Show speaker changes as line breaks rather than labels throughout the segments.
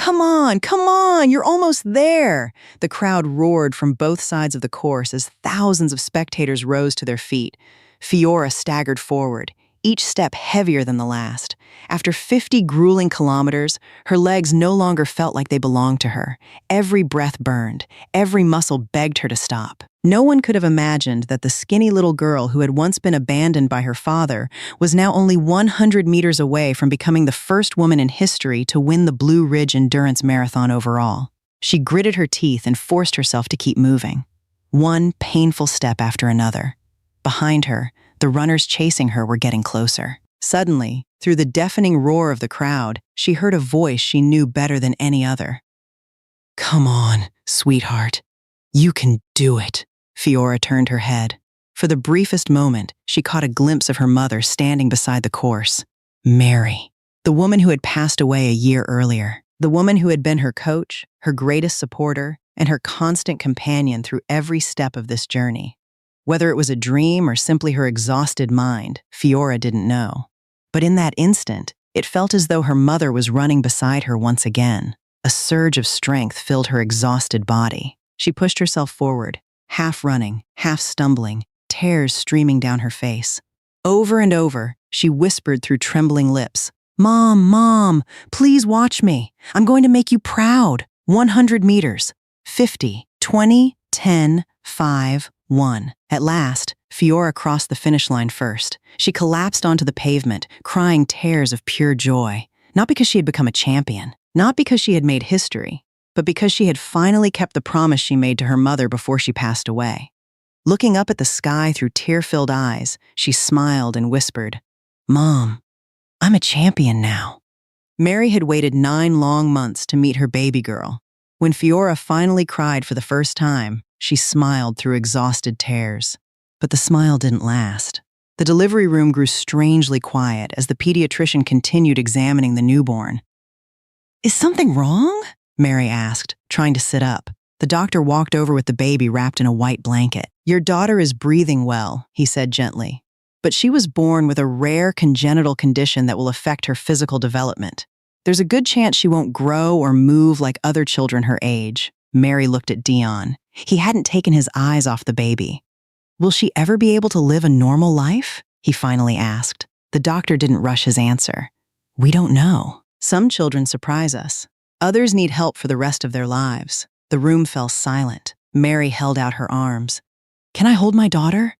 come on, you're almost there!" The crowd roared from both sides of the course as thousands of spectators rose to their feet. Fiora staggered forward, each step heavier than the last. After 50 grueling kilometers, her legs no longer felt like they belonged to her. Every breath burned, every muscle begged her to stop. No one could have imagined that the skinny little girl who had once been abandoned by her father was now only 100 meters away from becoming the first woman in history to win the Blue Ridge Endurance Marathon overall. She gritted her teeth and forced herself to keep moving, one painful step after another. Behind her, the runners chasing her were getting closer. Suddenly, through the deafening roar of the crowd, she heard a voice she knew better than any other. "Come on, sweetheart. You can do it." Fiora turned her head. For the briefest moment, she caught a glimpse of her mother standing beside the course. Mary, the woman who had passed away a year earlier. The woman who had been her coach, her greatest supporter, and her constant companion through every step of this journey. Whether it was a dream or simply her exhausted mind, Fiora didn't know. But in that instant, it felt as though her mother was running beside her once again. A surge of strength filled her exhausted body. She pushed herself forward, half running, half stumbling, tears streaming down her face. Over and over, she whispered through trembling lips, "Mom, Mom, please watch me. I'm going to make you proud." 100 meters, 50, 20, 10, 5, 1. At last, Fiora crossed the finish line first. She collapsed onto the pavement, crying tears of pure joy. Not because she had become a champion, not because she had made history, but because she had finally kept the promise she made to her mother before she passed away. Looking up at the sky through tear-filled eyes, she smiled and whispered, "Mom, I'm a champion now." Mary had waited 9 long months to meet her baby girl. When Fiora finally cried for the first time, she smiled through exhausted tears. But the smile didn't last. The delivery room grew strangely quiet as the pediatrician continued examining the newborn. "Is something wrong?" Mary asked, trying to sit up. The doctor walked over with the baby wrapped in a white blanket. "Your daughter is breathing well," he said gently. "But she was born with a rare congenital condition that will affect her physical development. There's a good chance she won't grow or move like other children her age." Mary looked at Dion. He hadn't taken his eyes off the baby. "Will she ever be able to live a normal life?" he finally asked. The doctor didn't rush his answer. "We don't know. Some children surprise us. Others need help for the rest of their lives." The room fell silent. Mary held out her arms. "Can I hold my daughter?"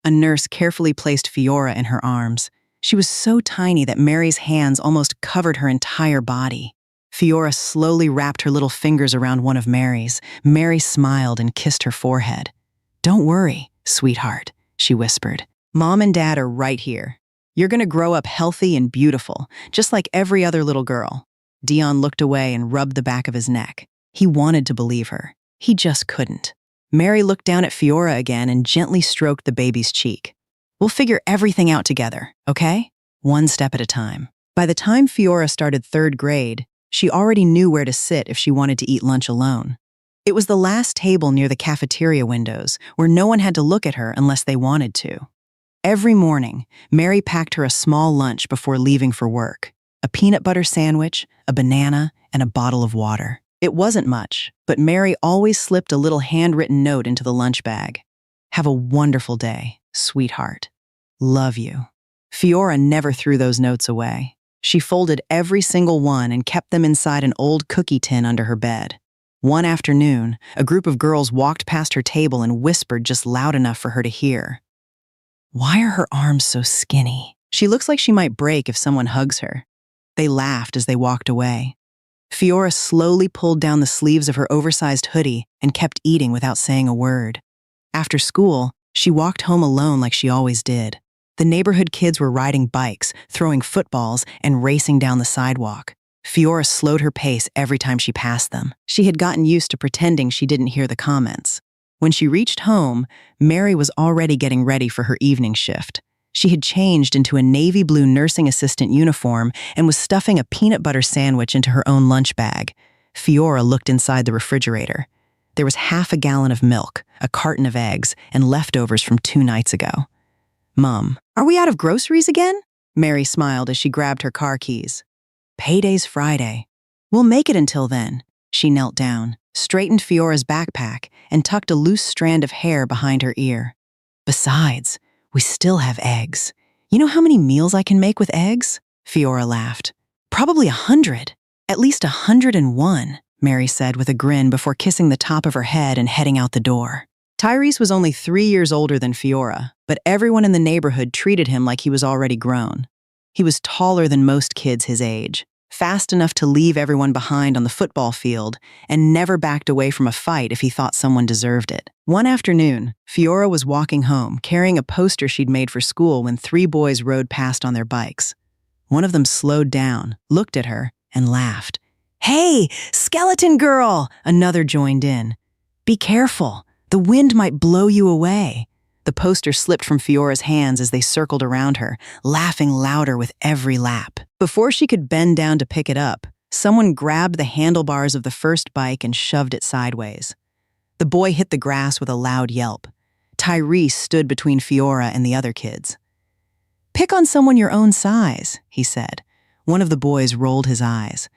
A nurse carefully placed Fiora in her arms. She was so tiny that Mary's hands almost covered her entire body. Fiora slowly wrapped her little fingers around one of Mary's. Mary smiled and kissed her forehead. "Don't worry, sweetheart," she whispered. "Mom and Dad are right here. You're going to grow up healthy and beautiful, just like every other little girl." Dion looked away and rubbed the back of his neck. He wanted to believe her. He just couldn't. Mary looked down at Fiora again and gently stroked the baby's cheek. "We'll figure everything out together, okay? One step at a time." By the time Fiora started 3rd grade, she already knew where to sit if she wanted to eat lunch alone. It was the last table near the cafeteria windows, where no one had to look at her unless they wanted to. Every morning, Mary packed her a small lunch before leaving for work. A peanut butter sandwich, a banana, and a bottle of water. It wasn't much, but Mary always slipped a little handwritten note into the lunch bag. "Have a wonderful day, sweetheart. Love you." Fiora never threw those notes away. She folded every single one and kept them inside an old cookie tin under her bed. One afternoon, a group of girls walked past her table and whispered just loud enough for her to hear. "Why are her arms so skinny? She looks like she might break if someone hugs her." They laughed as they walked away. Fiora slowly pulled down the sleeves of her oversized hoodie and kept eating without saying a word. After school, she walked home alone like she always did. The neighborhood kids were riding bikes, throwing footballs, and racing down the sidewalk. Fiora slowed her pace every time she passed them. She had gotten used to pretending she didn't hear the comments. When she reached home, Mary was already getting ready for her evening shift. She had changed into a navy blue nursing assistant uniform and was stuffing a peanut butter sandwich into her own lunch bag. Fiora looked inside the refrigerator. There was half a gallon of milk, a carton of eggs, and leftovers from 2 nights ago. "Mom, are we out of groceries again?" Mary smiled as she grabbed her car keys. "Payday's Friday. We'll make it until then. She knelt down, straightened Fiora's backpack, and tucked a loose strand of hair behind her ear. Besides, we still have eggs. You know how many meals I can make with eggs? Fiora laughed. Probably 100. At least 101, Mary said with a grin before kissing the top of her head and heading out the door. Tyrese was only 3 years older than Fiora, but everyone in the neighborhood treated him like he was already grown. He was taller than most kids his age, fast enough to leave everyone behind on the football field, and never backed away from a fight if he thought someone deserved it. One afternoon, Fiora was walking home, carrying a poster she'd made for school when 3 boys rode past on their bikes. One of them slowed down, looked at her, and laughed. "Hey, skeleton girl!" Another joined in. "Be careful. The wind might blow you away." The poster slipped from Fiora's hands as they circled around her, laughing louder with every lap. Before she could bend down to pick it up, someone grabbed the handlebars of the first bike and shoved it sideways. The boy hit the grass with a loud yelp. Tyrese stood between Fiora and the other kids. "Pick on someone your own size," he said. One of the boys rolled his eyes.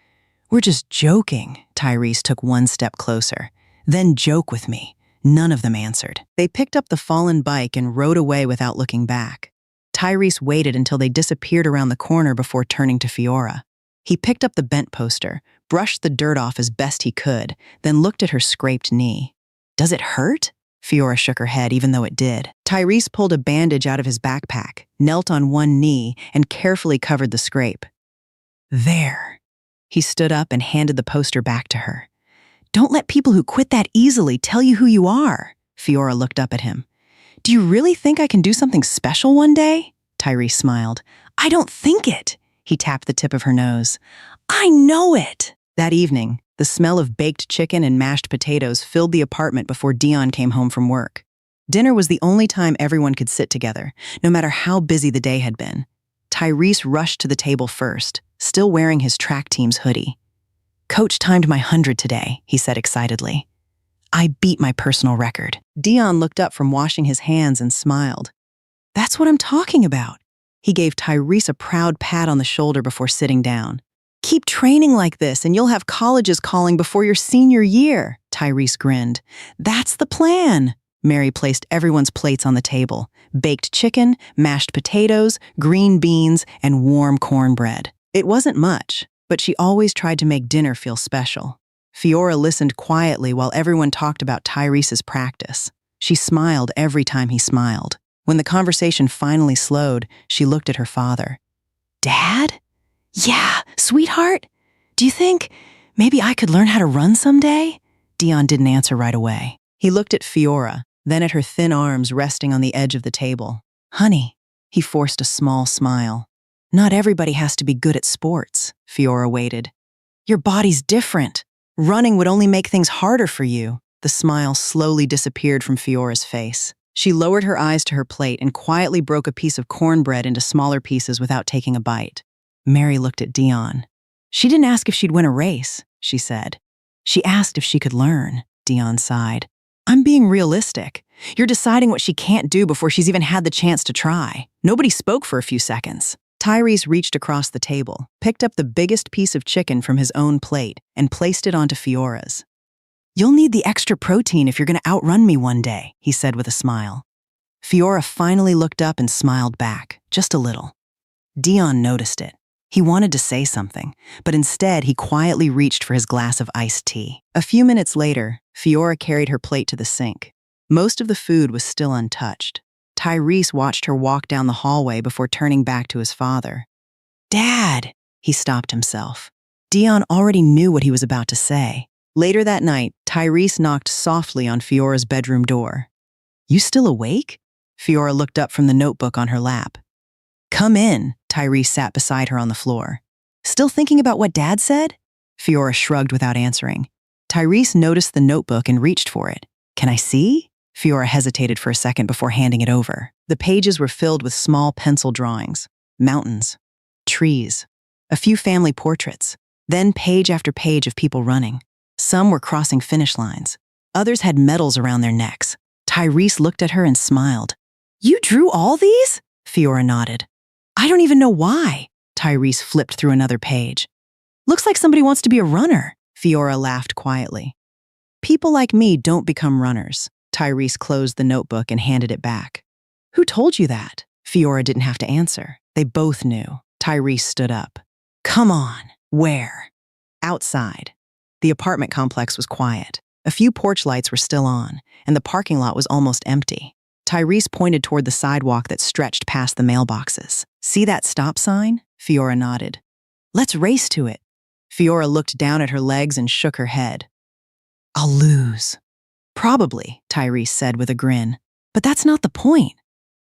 "We're just joking." Tyrese took one step closer. "Then joke with me." None of them answered. They picked up the fallen bike and rode away without looking back. Tyrese waited until they disappeared around the corner before turning to Fiora. He picked up the bent poster, brushed the dirt off as best he could, then looked at her scraped knee. "Does it hurt?" Fiora shook her head, even though it did. Tyrese pulled a bandage out of his backpack, knelt on one knee, and carefully covered the scrape. "There." He stood up and handed the poster back to her. "Don't let people who quit that easily tell you who you are." Fiora looked up at him. "Do you really think I can do something special one day?" Tyrese smiled. "I don't think it." He tapped the tip of her nose. "I know it." That evening, the smell of baked chicken and mashed potatoes filled the apartment before Dion came home from work. Dinner was the only time everyone could sit together, no matter how busy the day had been. Tyrese rushed to the table first, still wearing his track team's hoodie. "Coach timed my 100 today," he said excitedly. "I beat my personal record." Dion looked up from washing his hands and smiled. "That's what I'm talking about." He gave Tyrese a proud pat on the shoulder before sitting down. "Keep training like this and you'll have colleges calling before your senior year," Tyrese grinned. "That's the plan." Mary placed everyone's plates on the table. Baked chicken, mashed potatoes, green beans, and warm cornbread. It wasn't much, but she always tried to make dinner feel special. Fiora listened quietly while everyone talked about Tyrese's practice. She smiled every time he smiled. When the conversation finally slowed, she looked at her father. "Dad? Yeah, sweetheart? Do you think maybe I could learn how to run someday?" Dion didn't answer right away. He looked at Fiora, then at her thin arms resting on the edge of the table. "Honey," he forced a small smile. "Not everybody has to be good at sports," Fiora waited. "Your body's different. Running would only make things harder for you." The smile slowly disappeared from Fiora's face. She lowered her eyes to her plate and quietly broke a piece of cornbread into smaller pieces without taking a bite. Mary looked at Dion. "She didn't ask if she'd win a race," she said. "She asked if she could learn," Dion sighed. "I'm being realistic. You're deciding what she can't do before she's even had the chance to try." Nobody spoke for a few seconds. Tyrese reached across the table, picked up the biggest piece of chicken from his own plate, and placed it onto Fiora's. "You'll need the extra protein if you're going to outrun me one day," he said with a smile. Fiora finally looked up and smiled back, just a little. Dion noticed it. He wanted to say something, but instead he quietly reached for his glass of iced tea. A few minutes later, Fiora carried her plate to the sink. Most of the food was still untouched. Tyrese watched her walk down the hallway before turning back to his father. "Dad!" He stopped himself. Dion already knew what he was about to say. Later that night, Tyrese knocked softly on Fiora's bedroom door. "You still awake?" Fiora looked up from the notebook on her lap. "Come in." Tyrese sat beside her on the floor. "Still thinking about what Dad said?" Fiora shrugged without answering. Tyrese noticed the notebook and reached for it. "Can I see?" Fiora hesitated for a second before handing it over. The pages were filled with small pencil drawings, mountains, trees, a few family portraits, then page after page of people running. Some were crossing finish lines. Others had medals around their necks. Tyrese looked at her and smiled. "You drew all these?" Fiora nodded. "I don't even know why." Tyrese flipped through another page. Looks like somebody wants to be a runner, Fiora laughed quietly. People like me don't become runners. Tyrese closed the notebook and handed it back. Who told you that? Fiora didn't have to answer. They both knew. Tyrese stood up. Come on. Where? Outside. The apartment complex was quiet. A few porch lights were still on, and the parking lot was almost empty. Tyrese pointed toward the sidewalk that stretched past the mailboxes. See that stop sign? Fiora nodded. Let's race to it. Fiora looked down at her legs and shook her head. I'll lose. Probably, Tyrese said with a grin. But that's not the point.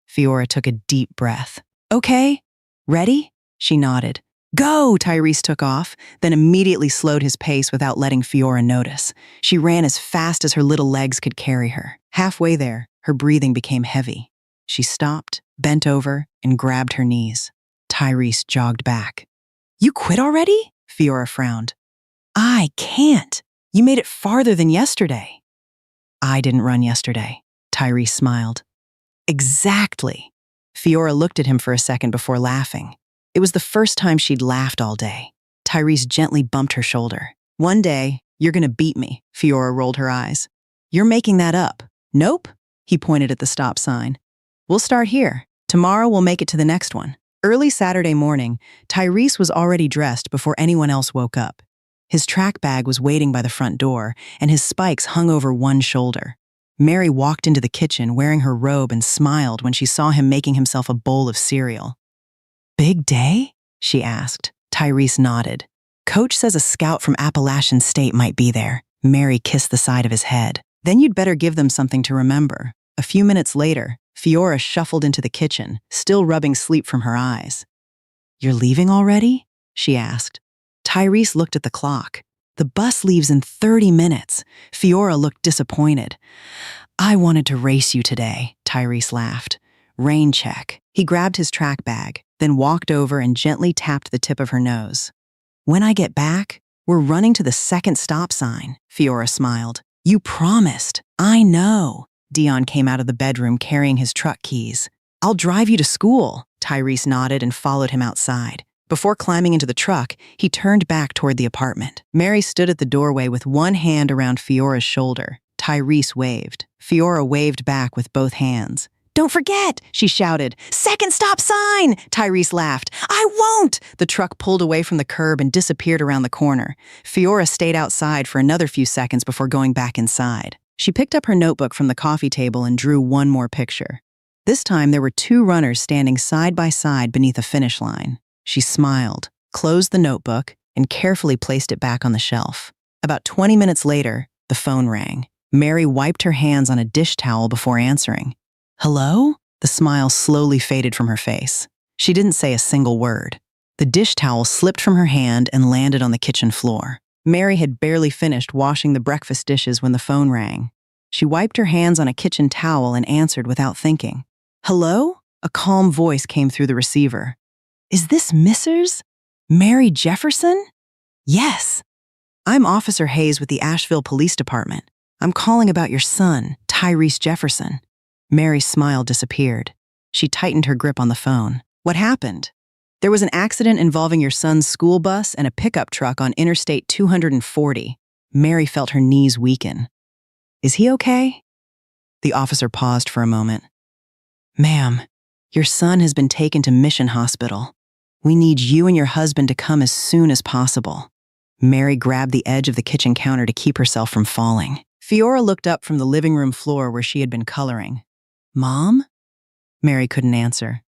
Fiora took a deep breath. Okay, ready? She nodded. Go, Tyrese took off, then immediately slowed his pace without letting Fiora notice. She ran as fast as her little legs could carry her. Halfway there, her breathing became heavy. She stopped, bent over, and grabbed her knees. Tyrese jogged back. You quit already? Fiora frowned. I can't. You made it farther than yesterday. I didn't run yesterday. Tyrese smiled. Exactly. Fiora looked at him for a second before laughing. It was the first time she'd laughed all day. Tyrese gently bumped her shoulder. One day, you're gonna beat me, Fiora rolled her eyes. You're making that up. Nope, he pointed at the stop sign. We'll start here. Tomorrow we'll make it to the next one. Early Saturday morning, Tyrese was already dressed before anyone else woke up. His track bag was waiting by the front door, and his spikes hung over one shoulder. Mary walked into the kitchen wearing her robe and smiled when she saw him making himself a bowl of cereal. Big day? She asked. Tyrese nodded. Coach says a scout from Appalachian State might be there. Mary kissed the side of his head. Then you'd better give them something to remember. A few minutes later, Fiora shuffled into the kitchen, still rubbing sleep from her eyes. You're leaving already? She asked. Tyrese looked at the clock. The bus leaves in 30 minutes. Fiora looked disappointed. I wanted to race you today, Tyrese laughed. Rain check. He grabbed his track bag, then walked over and gently tapped the tip of her nose. When I get back, we're running to the second stop sign, Fiora smiled. You promised. I know. Dion came out of the bedroom carrying his truck keys. I'll drive you to school. Tyrese nodded and followed him outside. Before climbing into the truck, he turned back toward the apartment. Mary stood at the doorway with one hand around Fiora's shoulder. Tyrese waved. Fiora waved back with both hands. Don't forget, she shouted. Second stop sign! Tyrese laughed. I won't! The truck pulled away from the curb and disappeared around the corner. Fiora stayed outside for another few seconds before going back inside. She picked up her notebook from the coffee table and drew one more picture. This time there were two runners standing side by side beneath a finish line. She smiled, closed the notebook, and carefully placed it back on the shelf. About 20 minutes later, the phone rang. Mary wiped her hands on a dish towel before answering. Hello? The smile slowly faded from her face. She didn't say a single word. The dish towel slipped from her hand and landed on the kitchen floor. Mary had barely finished washing the breakfast dishes when the phone rang. She wiped her hands on a kitchen towel and answered without thinking. Hello? A calm voice came through the receiver. Is this Mrs. Mary Jefferson? Yes. I'm Officer Hayes with the Asheville Police Department. I'm calling about your son, Tyrese Jefferson. Mary's smile disappeared. She tightened her grip on the phone. What happened? There was an accident involving your son's school bus and a pickup truck on Interstate 240. Mary felt her knees weaken. Is he okay? The officer paused for a moment. Ma'am, your son has been taken to Mission Hospital. We need you and your husband to come as soon as possible. Mary grabbed the edge of the kitchen counter to keep herself from falling. Fiora looked up from the living room floor where she had been coloring. Mom? Mary couldn't answer.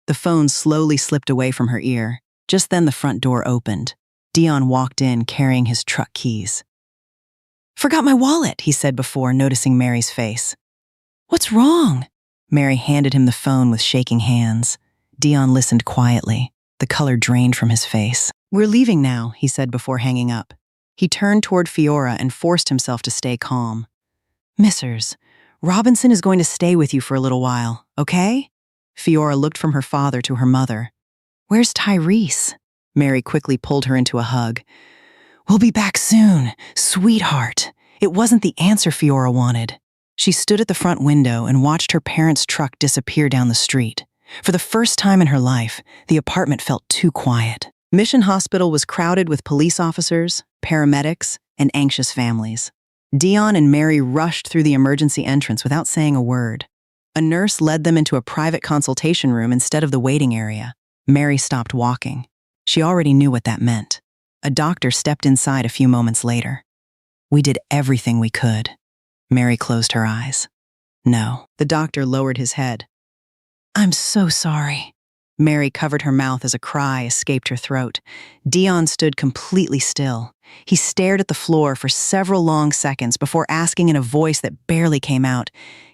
The phone slowly slipped away from her ear. Just then the front door opened. Dion walked in carrying his truck keys. Forgot my wallet, he said before noticing Mary's face. What's wrong? Mary handed him the phone with shaking hands. Dion listened quietly. The color drained from his face. We're leaving now, he said before hanging up. He turned toward Fiora and forced himself to stay calm. Mrs. Robinson is going to stay with you for a little while, okay? Fiora looked from her father to her mother. Where's Tyrese? Mary quickly pulled her into a hug. We'll be back soon, sweetheart. It wasn't the answer Fiora wanted. She stood at the front window and watched her parents' truck disappear down the street. For the first time in her life, the apartment felt too quiet. Mission Hospital was crowded with police officers, paramedics, and anxious families. Dion and Mary rushed through the emergency entrance without saying a word. A nurse led them into a private consultation room instead of the waiting area. Mary stopped walking. She already knew what that meant. A doctor stepped inside a few moments later. "We did everything we could." Mary closed her eyes. "No." The doctor lowered his head. "I'm so sorry." Mary covered her mouth as a cry escaped her throat. Dion stood completely still. He stared at the floor for several long seconds before asking in a voice that barely came out,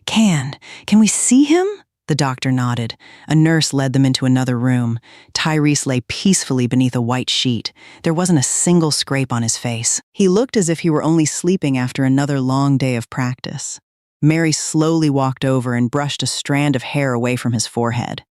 Can we see him?" The doctor nodded. A nurse led them into another room. Tyrese lay peacefully beneath a white sheet. There wasn't a single scrape on his face. He looked as if he were only sleeping after another long day of practice. Mary slowly walked over and brushed a strand of hair away from his forehead.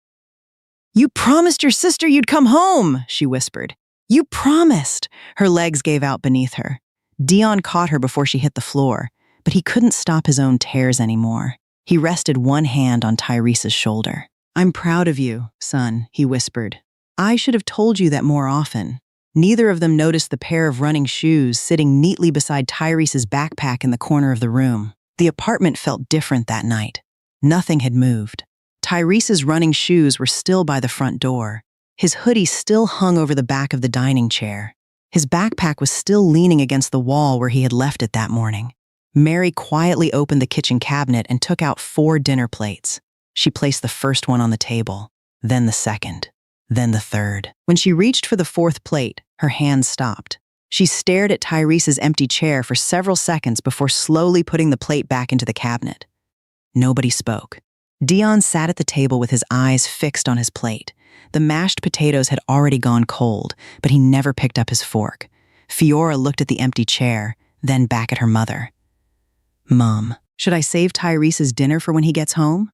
"You promised your sister you'd come home," she whispered. "You promised." Her legs gave out beneath her. Dion caught her before she hit the floor, but he couldn't stop his own tears anymore. He rested one hand on Tyrese's shoulder. "I'm proud of you, son," he whispered. "I should have told you that more often." Neither of them noticed the pair of running shoes sitting neatly beside Tyrese's backpack in the corner of the room. The apartment felt different that night. Nothing had moved. Tyrese's running shoes were still by the front door. His hoodie still hung over the back of the dining chair. His backpack was still leaning against the wall where he had left it that morning. Mary quietly opened the kitchen cabinet and took out 4 dinner plates. She placed the first one on the table, then the second, then the third. When she reached for the 4th plate, her hand stopped. She stared at Tyrese's empty chair for several seconds before slowly putting the plate back into the cabinet. Nobody spoke. Dion sat at the table with his eyes fixed on his plate. The mashed potatoes had already gone cold, but he never picked up his fork. Fiora looked at the empty chair, then back at her mother. "Mom, should I save Tyrese's dinner for when he gets home?"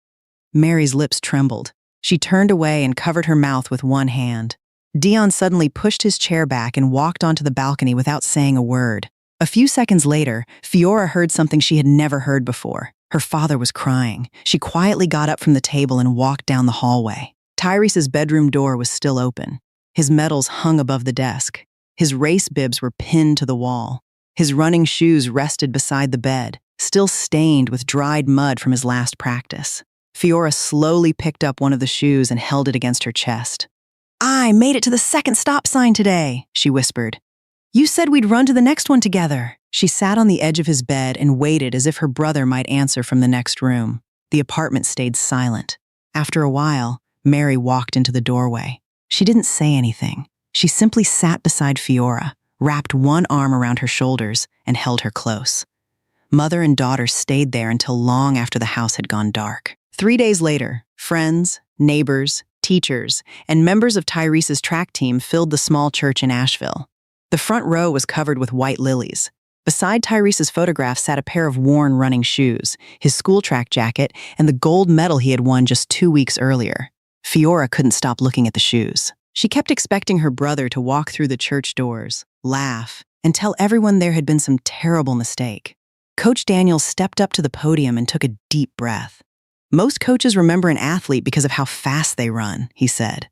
Mary's lips trembled. She turned away and covered her mouth with one hand. Dion suddenly pushed his chair back and walked onto the balcony without saying a word. A few seconds later, Fiora heard something she had never heard before. Her father was crying. She quietly got up from the table and walked down the hallway. Tyrese's bedroom door was still open. His medals hung above the desk. His race bibs were pinned to the wall. His running shoes rested beside the bed, still stained with dried mud from his last practice. Fiora slowly picked up one of the shoes and held it against her chest. "I made it to the 2nd stop sign today," she whispered. "You said we'd run to the next one together." She sat on the edge of his bed and waited as if her brother might answer from the next room. The apartment stayed silent. After a while, Mary walked into the doorway. She didn't say anything. She simply sat beside Fiora, wrapped one arm around her shoulders, and held her close. Mother and daughter stayed there until long after the house had gone dark. 3 days later, friends, neighbors, teachers, and members of Tyrese's track team filled the small church in Asheville. The front row was covered with white lilies. Beside Tyrese's photograph sat a pair of worn running shoes, his school track jacket, and the gold medal he had won just 2 weeks earlier. Fiora couldn't stop looking at the shoes. She kept expecting her brother to walk through the church doors, laugh, and tell everyone there had been some terrible mistake. Coach Daniel stepped up to the podium and took a deep breath. "Most coaches remember an athlete because of how fast they run," he said.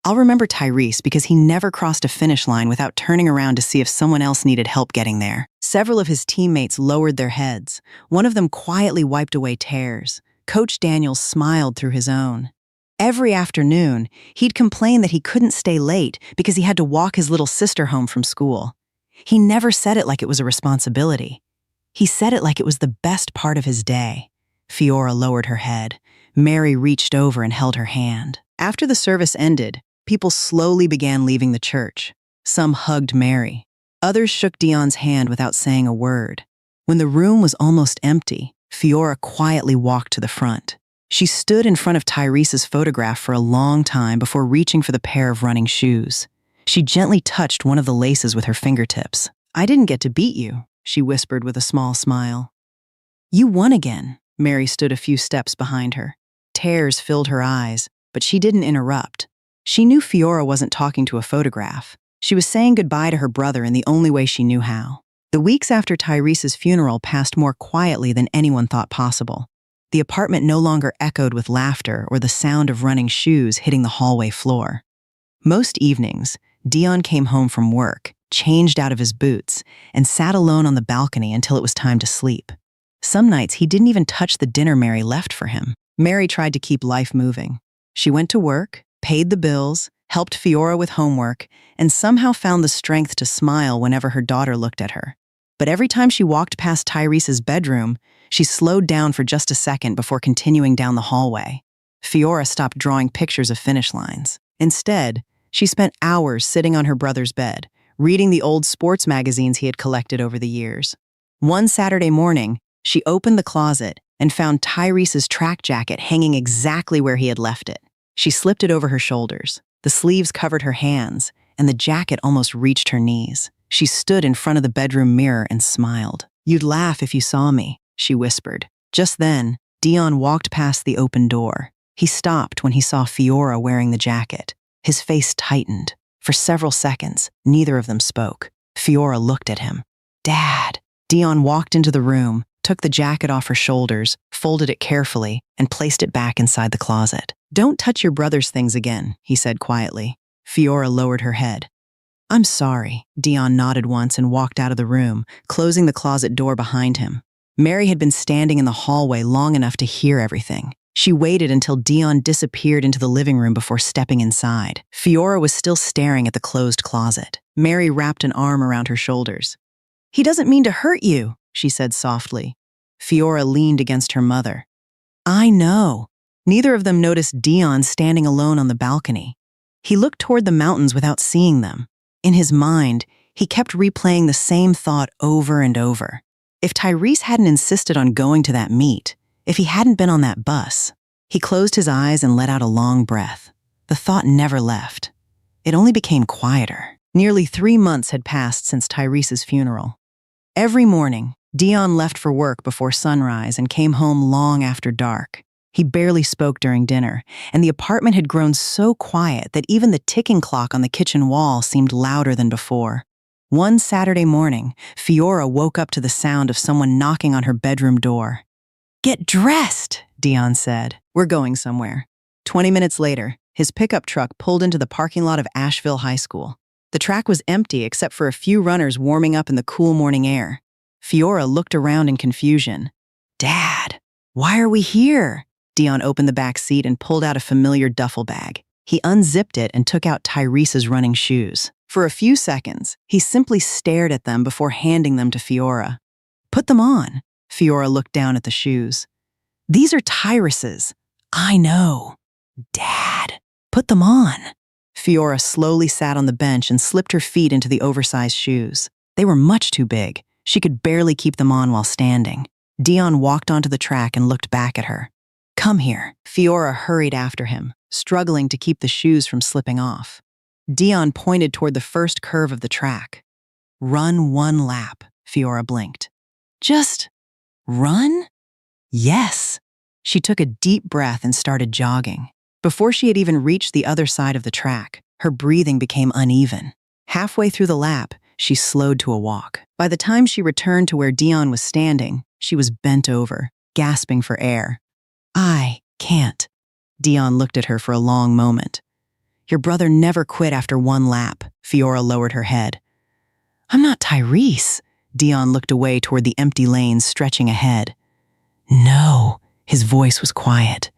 "I'll remember Tyrese because he never crossed a finish line without turning around to see if someone else needed help getting there." Several of his teammates lowered their heads. One of them quietly wiped away tears. Coach Daniel smiled through his own. Every afternoon, he'd complain that he couldn't stay late because he had to walk his little sister home from school. He never said it like it was a responsibility. He said it like it was the best part of his day. Fiora lowered her head. Mary reached over and held her hand. After the service ended, people slowly began leaving the church. Some hugged Mary. Others shook Dion's hand without saying a word. When the room was almost empty, Fiora quietly walked to the front. She stood in front of Tyrese's photograph for a long time before reaching for the pair of running shoes. She gently touched one of the laces with her fingertips. "I didn't get to beat you," she whispered with a small smile. "You won again." Mary stood a few steps behind her. Tears filled her eyes, but she didn't interrupt. She knew Fiora wasn't talking to a photograph. She was saying goodbye to her brother in the only way she knew how. The weeks after Tyrese's funeral passed more quietly than anyone thought possible. The apartment no longer echoed with laughter or the sound of running shoes hitting the hallway floor. Most evenings, Dion came home from work, changed out of his boots, and sat alone on the balcony until it was time to sleep. Some nights he didn't even touch the dinner Mary left for him. Mary tried to keep life moving. She went to work, paid the bills, helped Fiora with homework, and somehow found the strength to smile whenever her daughter looked at her. But every time she walked past Tyrese's bedroom, she slowed down for just a second before continuing down the hallway. Fiora stopped drawing pictures of finish lines. Instead, she spent hours sitting on her brother's bed, reading the old sports magazines he had collected over the years. One Saturday morning, she opened the closet and found Tyrese's track jacket hanging exactly where he had left it. She slipped it over her shoulders. The sleeves covered her hands, and the jacket almost reached her knees. She stood in front of the bedroom mirror and smiled. "You'd laugh if you saw me," she whispered. Just then, Dion walked past the open door. He stopped when he saw Fiora wearing the jacket. His face tightened. For several seconds, neither of them spoke. Fiora looked at him. "Dad." Dion walked into the room, took the jacket off her shoulders, folded it carefully, and placed it back inside the closet. "Don't touch your brother's things again," he said quietly. Fiora lowered her head. "I'm sorry." Dion nodded once and walked out of the room, closing the closet door behind him. Mary had been standing in the hallway long enough to hear everything. She waited until Dion disappeared into the living room before stepping inside. Fiora was still staring at the closed closet. Mary wrapped an arm around her shoulders. "He doesn't mean to hurt you," she said softly. Fiora leaned against her mother. "I know." Neither of them noticed Dion standing alone on the balcony. He looked toward the mountains without seeing them. In his mind, he kept replaying the same thought over and over. If Tyrese hadn't insisted on going to that meet, if he hadn't been on that bus. He closed his eyes and let out a long breath. The thought never left. It only became quieter. Nearly 3 months had passed since Tyrese's funeral. Every morning, Dion left for work before sunrise and came home long after dark. He barely spoke during dinner, and the apartment had grown so quiet that even the ticking clock on the kitchen wall seemed louder than before. One Saturday morning, Fiora woke up to the sound of someone knocking on her bedroom door. "Get dressed," Dion said. "We're going somewhere." 20 minutes later, his pickup truck pulled into the parking lot of Asheville High School. The track was empty except for a few runners warming up in the cool morning air. Fiora looked around in confusion. "Dad, why are we here?" Dion opened the back seat and pulled out a familiar duffel bag. He unzipped it and took out Tyrese's running shoes. For a few seconds, he simply stared at them before handing them to Fiora. "Put them on." Fiora looked down at the shoes. "These are Tyrese's." "I know." "Dad, put them on." Fiora slowly sat on the bench and slipped her feet into the oversized shoes. They were much too big. She could barely keep them on while standing. Dion walked onto the track and looked back at her. "Come here." Fiora hurried after him, struggling to keep the shoes from slipping off. Dion pointed toward the first curve of the track. "Run 1 lap," Fiora blinked. "Just run?" "Yes." She took a deep breath and started jogging. Before she had even reached the other side of the track, her breathing became uneven. Halfway through the lap, she slowed to a walk. By the time she returned to where Dion was standing, she was bent over, gasping for air. "I can't." Dion looked at her for a long moment. "Your brother never quit after 1 lap." Fiora lowered her head. "I'm not Tyrese." Dion looked away toward the empty lanes stretching ahead. "No." His voice was quiet.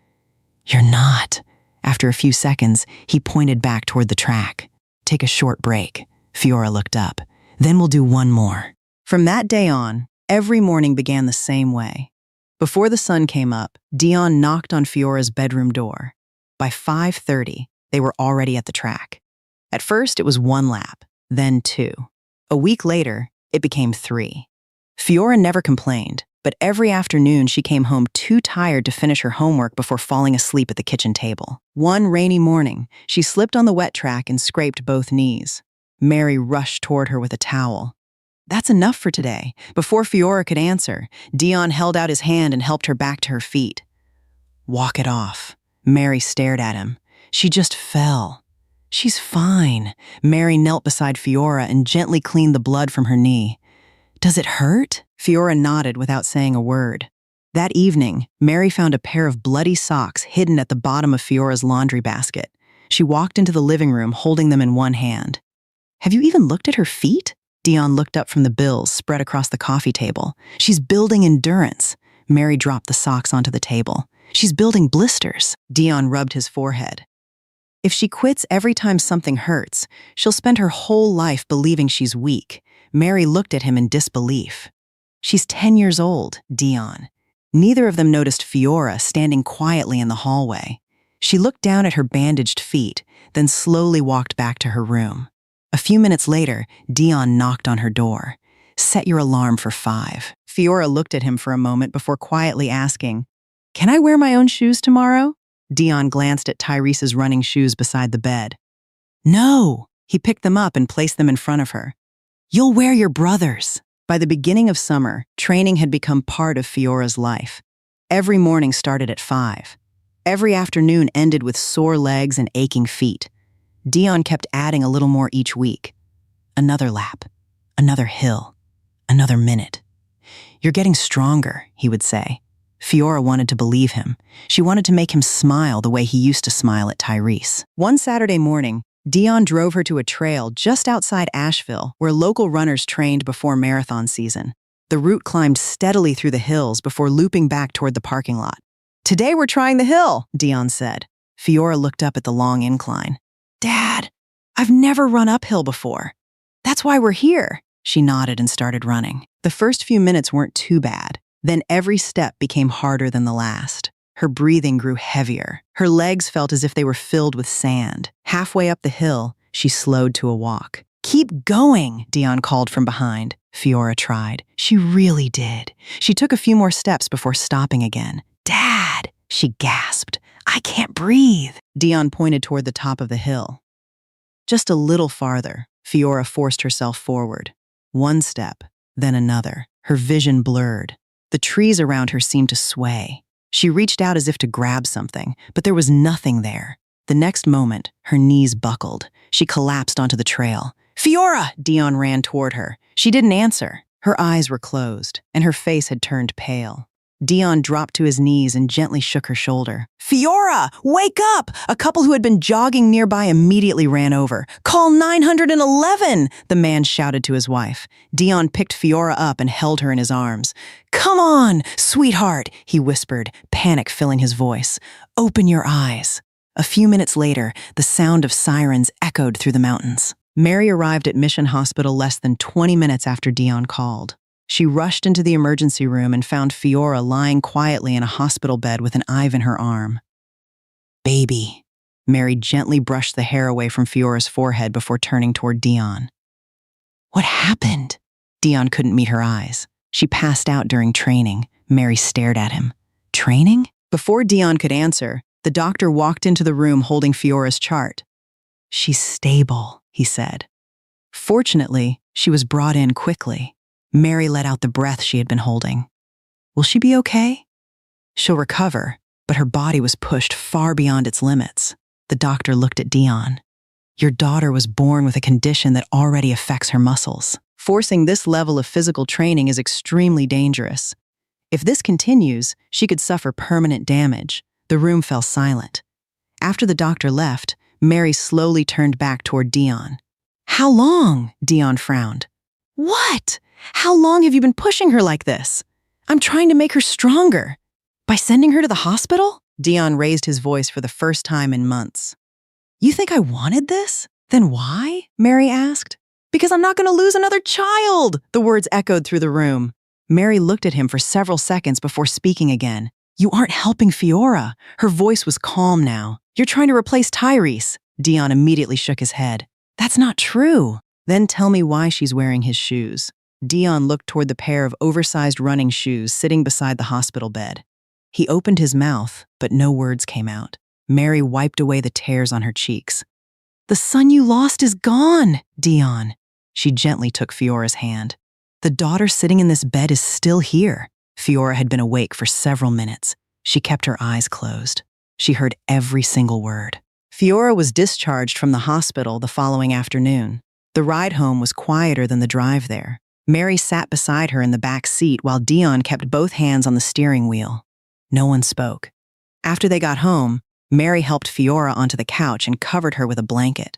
"You're not." After a few seconds, he pointed back toward the track. "Take a short break." Fiora looked up. "Then we'll do 1 more." From that day on, every morning began the same way. Before the sun came up, Dion knocked on Fiora's bedroom door. By 5:30, they were already at the track. At first, it was 1 lap, then 2. A week later, it became 3. Fiora never complained, but every afternoon she came home too tired to finish her homework before falling asleep at the kitchen table. One rainy morning, she slipped on the wet track and scraped both knees. Mary rushed toward her with a towel. "That's enough for today." Before Fiora could answer, Dion held out his hand and helped her back to her feet. "Walk it off." Mary stared at him. "She just fell." "She's fine." Mary knelt beside Fiora and gently cleaned the blood from her knee. "Does it hurt?" Fiora nodded without saying a word. That evening, Mary found a pair of bloody socks hidden at the bottom of Fiora's laundry basket. She walked into the living room holding them in one hand. Have you even looked at her feet? Dion looked up from the bills spread across the coffee table. She's building endurance. Mary dropped the socks onto the table. She's building blisters. Dion rubbed his forehead. If she quits every time something hurts, she'll spend her whole life believing she's weak. Mary looked at him in disbelief. She's 10 years old, Dion. Neither of them noticed Fiora standing quietly in the hallway. She looked down at her bandaged feet, then slowly walked back to her room. A few minutes later, Dion knocked on her door. "Set your alarm for 5. Fiora looked at him for a moment before quietly asking, "Can I wear my own shoes tomorrow?" Dion glanced at Tyrese's running shoes beside the bed. "No." He picked them up and placed them in front of her. "You'll wear your brother's." By the beginning of summer, training had become part of Fiora's life. Every morning started at 5. Every afternoon ended with sore legs and aching feet. Dion kept adding a little more each week. Another lap, another hill, another minute. "You're getting stronger," he would say. Fiora wanted to believe him. She wanted to make him smile the way he used to smile at Tyrese. One Saturday morning, Dion drove her to a trail just outside Asheville where local runners trained before marathon season. The route climbed steadily through the hills before looping back toward the parking lot. "Today we're trying the hill," Dion said. Fiora looked up at the long incline. "Dad, I've never run uphill before. That's why we're here." She nodded and started running. The first few minutes weren't too bad. Then every step became harder than the last. Her breathing grew heavier. Her legs felt as if they were filled with sand. Halfway up the hill, she slowed to a walk. "Keep going," Dion called from behind. Fiora tried. She really did. She took a few more steps before stopping again. "Dad," she gasped. "I can't breathe." Dion pointed toward the top of the hill. Just a little farther, Fiora forced herself forward. One step, then another. Her vision blurred. The trees around her seemed to sway. She reached out as if to grab something, but there was nothing there. The next moment, her knees buckled. She collapsed onto the trail. "Fiora!" Dion ran toward her. She didn't answer. Her eyes were closed, and her face had turned pale. Dion dropped to his knees and gently shook her shoulder. "Fiora, wake up!" A couple who had been jogging nearby immediately ran over. "Call 911!" the man shouted to his wife. Dion picked Fiora up and held her in his arms. "Come on, sweetheart," he whispered, panic filling his voice. "Open your eyes." A few minutes later, the sound of sirens echoed through the mountains. Mary arrived at Mission Hospital less than 20 minutes after Dion called. She rushed into the emergency room and found Fiora lying quietly in a hospital bed with an IV in her arm. "Baby." Mary gently brushed the hair away from Fiora's forehead before turning toward Dion. "What happened?" Dion couldn't meet her eyes. "She passed out during training." Mary stared at him. "Training?" Before Dion could answer, the doctor walked into the room holding Fiora's chart. "She's stable," he said. Fortunately, she was brought in quickly. Mary let out the breath she had been holding. "Will she be okay?" "She'll recover," but her body was pushed far beyond its limits. The doctor looked at Dion. "Your daughter was born with a condition that already affects her muscles. Forcing this level of physical training is extremely dangerous. If this continues, she could suffer permanent damage." The room fell silent. After the doctor left, Mary slowly turned back toward Dion. "How long?" Dion frowned. "What? How long have you been pushing her like this?" "I'm trying to make her stronger." "By sending her to the hospital?" Dion raised his voice for the first time in months. "You think I wanted this? Then why?" Mary asked. "Because I'm not going to lose another child!" The words echoed through the room. Mary looked at him for several seconds before speaking again. "You aren't helping Fiora." Her voice was calm now. "You're trying to replace Tyrese." Dion immediately shook his head. "That's not true." "Then tell me why she's wearing his shoes." Dion looked toward the pair of oversized running shoes sitting beside the hospital bed. He opened his mouth, but no words came out. Mary wiped away the tears on her cheeks. "The son you lost is gone, Dion." She gently took Fiora's hand. "The daughter sitting in this bed is still here." Fiora had been awake for several minutes. She kept her eyes closed. She heard every single word. Fiora was discharged from the hospital the following afternoon. The ride home was quieter than the drive there. Mary sat beside her in the back seat while Dion kept both hands on the steering wheel. No one spoke. After they got home, Mary helped Fiora onto the couch and covered her with a blanket.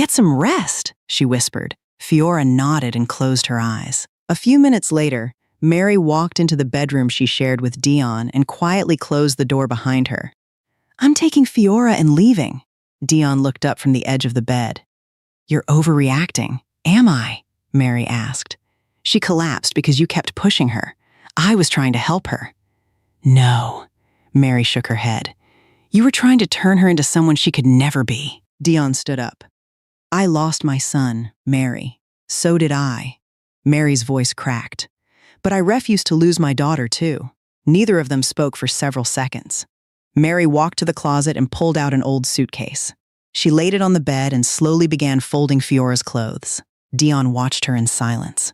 Get some rest, she whispered. Fiora nodded and closed her eyes. A few minutes later, Mary walked into the bedroom she shared with Dion and quietly closed the door behind her. I'm taking Fiora and leaving. Dion looked up from the edge of the bed. You're overreacting. Am I? Mary asked. She collapsed because you kept pushing her. I was trying to help her. No, Mary shook her head. You were trying to turn her into someone she could never be. Dion stood up. I lost my son, Mary. So did I. Mary's voice cracked. But I refused to lose my daughter, too. Neither of them spoke for several seconds. Mary walked to the closet and pulled out an old suitcase. She laid it on the bed and slowly began folding Fiora's clothes. Dion watched her in silence.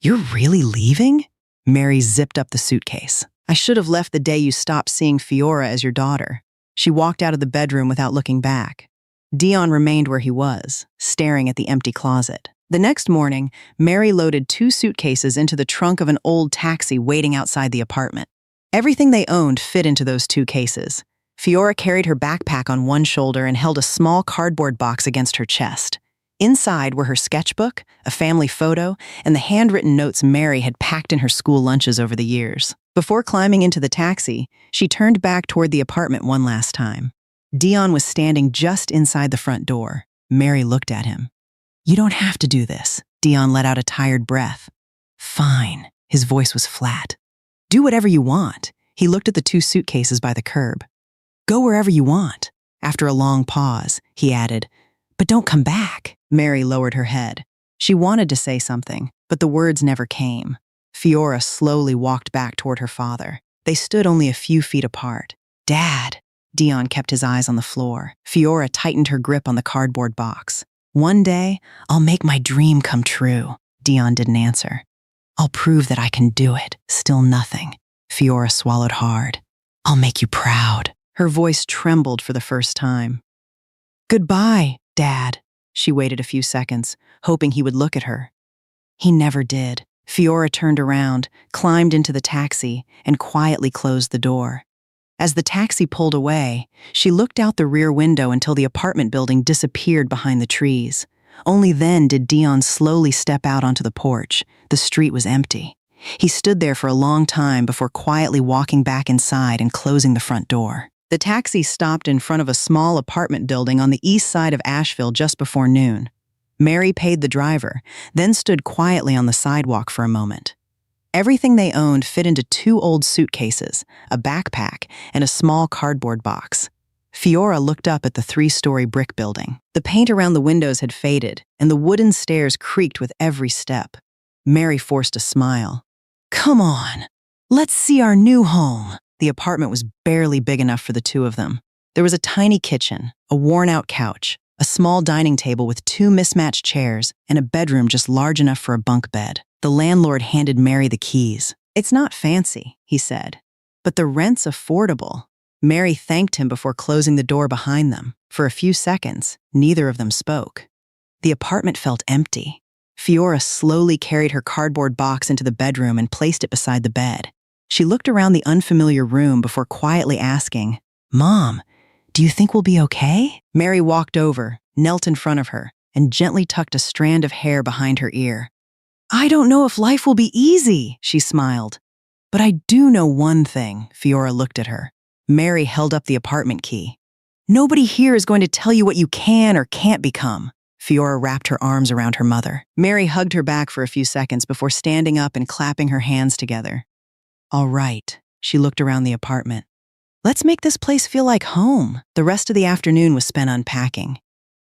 You're really leaving? Mary zipped up the suitcase. I should have left the day you stopped seeing Fiora as your daughter. She walked out of the bedroom without looking back. Dion remained where he was, staring at the empty closet. The next morning, Mary loaded 2 suitcases into the trunk of an old taxi waiting outside the apartment. Everything they owned fit into those 2 cases. Fiora carried her backpack on one shoulder and held a small cardboard box against her chest. Inside were her sketchbook, a family photo, and the handwritten notes Mary had packed in her school lunches over the years. Before climbing into the taxi, she turned back toward the apartment one last time. Dion was standing just inside the front door. Mary looked at him. You don't have to do this. Dion let out a tired breath. Fine. His voice was flat. Do whatever you want. He looked at the 2 suitcases by the curb. Go wherever you want. After a long pause, he added, but don't come back. Mary lowered her head. She wanted to say something, but the words never came. Fiora slowly walked back toward her father. They stood only a few feet apart. Dad! Dion kept his eyes on the floor. Fiora tightened her grip on the cardboard box. One day, I'll make my dream come true. Dion didn't answer. I'll prove that I can do it. Still nothing. Fiora swallowed hard. I'll make you proud. Her voice trembled for the first time. Goodbye, Dad. She waited a few seconds, hoping he would look at her. He never did. Fiora turned around, climbed into the taxi, and quietly closed the door. As the taxi pulled away, she looked out the rear window until the apartment building disappeared behind the trees. Only then did Dion slowly step out onto the porch. The street was empty. He stood there for a long time before quietly walking back inside and closing the front door. The taxi stopped in front of a small apartment building on the east side of Asheville just before noon. Mary paid the driver, then stood quietly on the sidewalk for a moment. Everything they owned fit into 2 old suitcases, a backpack, and a small cardboard box. Fiora looked up at the 3-story brick building. The paint around the windows had faded, and the wooden stairs creaked with every step. Mary forced a smile. Come on, let's see our new home. The apartment was barely big enough for the 2 of them. There was a tiny kitchen, a worn-out couch, a small dining table with 2 mismatched chairs, and a bedroom just large enough for a bunk bed. The landlord handed Mary the keys. It's not fancy, he said, but the rent's affordable. Mary thanked him before closing the door behind them. For a few seconds, neither of them spoke. The apartment felt empty. Fiora slowly carried her cardboard box into the bedroom and placed it beside the bed. She looked around the unfamiliar room before quietly asking, Mom, do you think we'll be okay? Mary walked over, knelt in front of her, and gently tucked a strand of hair behind her ear. I don't know if life will be easy, she smiled. But I do know one thing. Fiora looked at her. Mary held up the apartment key. Nobody here is going to tell you what you can or can't become. Fiora wrapped her arms around her mother. Mary hugged her back for a few seconds before standing up and clapping her hands together. All right, she looked around the apartment. Let's make this place feel like home. The rest of the afternoon was spent unpacking.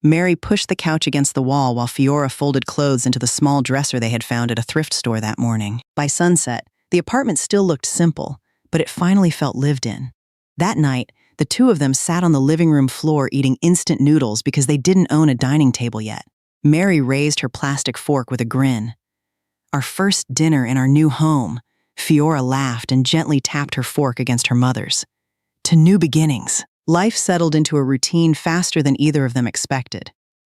Mary pushed the couch against the wall while Fiora folded clothes into the small dresser they had found at a thrift store that morning. By sunset, the apartment still looked simple, but it finally felt lived in. That night, the 2 of them sat on the living room floor eating instant noodles because they didn't own a dining table yet. Mary raised her plastic fork with a grin. Our first dinner in our new home. Fiora laughed and gently tapped her fork against her mother's. To new beginnings. Life settled into a routine faster than either of them expected.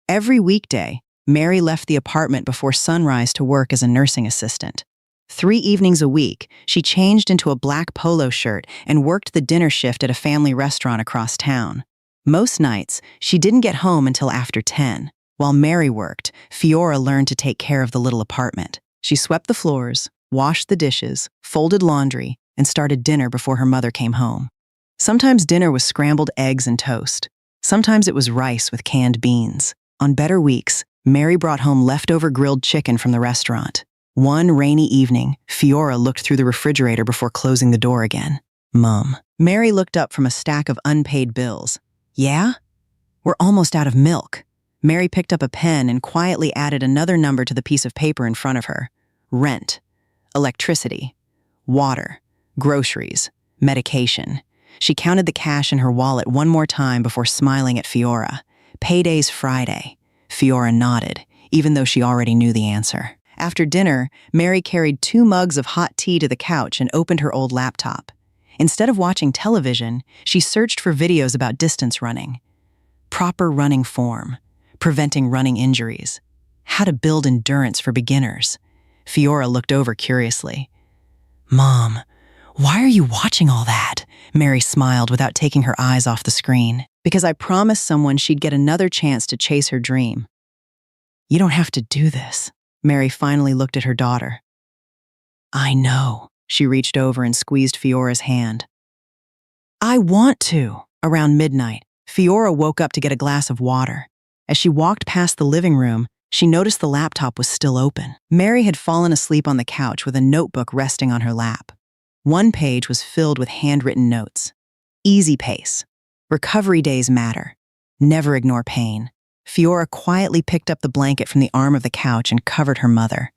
Every weekday, Mary left the apartment before sunrise to work as a nursing assistant. 3 evenings a week, she changed into a black polo shirt and worked the dinner shift at a family restaurant across town. Most nights, she didn't get home until after 10. While Mary worked, Fiora learned to take care of the little apartment. She swept the floors, washed the dishes, folded laundry, and started dinner before her mother came home. Sometimes dinner was scrambled eggs and toast. Sometimes it was rice with canned beans. On better weeks, Mary brought home leftover grilled chicken from the restaurant. One rainy evening, Fiora looked through the refrigerator before closing the door again. Mom. Mary looked up from a stack of unpaid bills. Yeah? We're almost out of milk. Mary picked up a pen and quietly added another number to the piece of paper in front of her. Rent, electricity, water, groceries, medication. She counted the cash in her wallet one more time before smiling at Fiora. Payday's Friday. Fiora nodded, even though she already knew the answer. After dinner, Mary carried 2 mugs of hot tea to the couch and opened her old laptop. Instead of watching television, she searched for videos about distance running. Proper running form, preventing running injuries, how to build endurance for beginners. Fiora looked over curiously. Mom, why are you watching all that? Mary smiled without taking her eyes off the screen. Because I promised someone she'd get another chance to chase her dream. You don't have to do this. Mary finally looked at her daughter. I know. She reached over and squeezed Fiora's hand. I want to. Around midnight, Fiora woke up to get a glass of water. As she walked past the living room, she noticed the laptop was still open. Mary had fallen asleep on the couch with a notebook resting on her lap. One page was filled with handwritten notes. Easy pace. Recovery days matter. Never ignore pain. Fiora quietly picked up the blanket from the arm of the couch and covered her mother.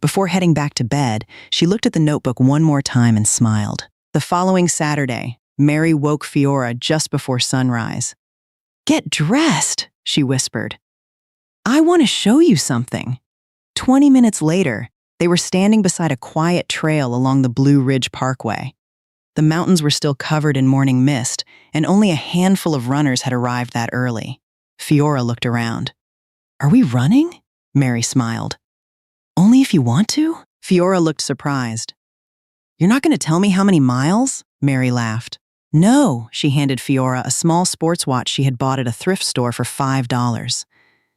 Before heading back to bed, she looked at the notebook one more time and smiled. The following Saturday, Mary woke Fiora just before sunrise. Get dressed, she whispered. I want to show you something. 20 minutes later, they were standing beside a quiet trail along the Blue Ridge Parkway. The mountains were still covered in morning mist, and only a handful of runners had arrived that early. Fiora looked around. Are we running? Mary smiled. Only if you want to? Fiora looked surprised. You're not going to tell me how many miles? Mary laughed. No, she handed Fiora a small sports watch she had bought at a thrift store for $5.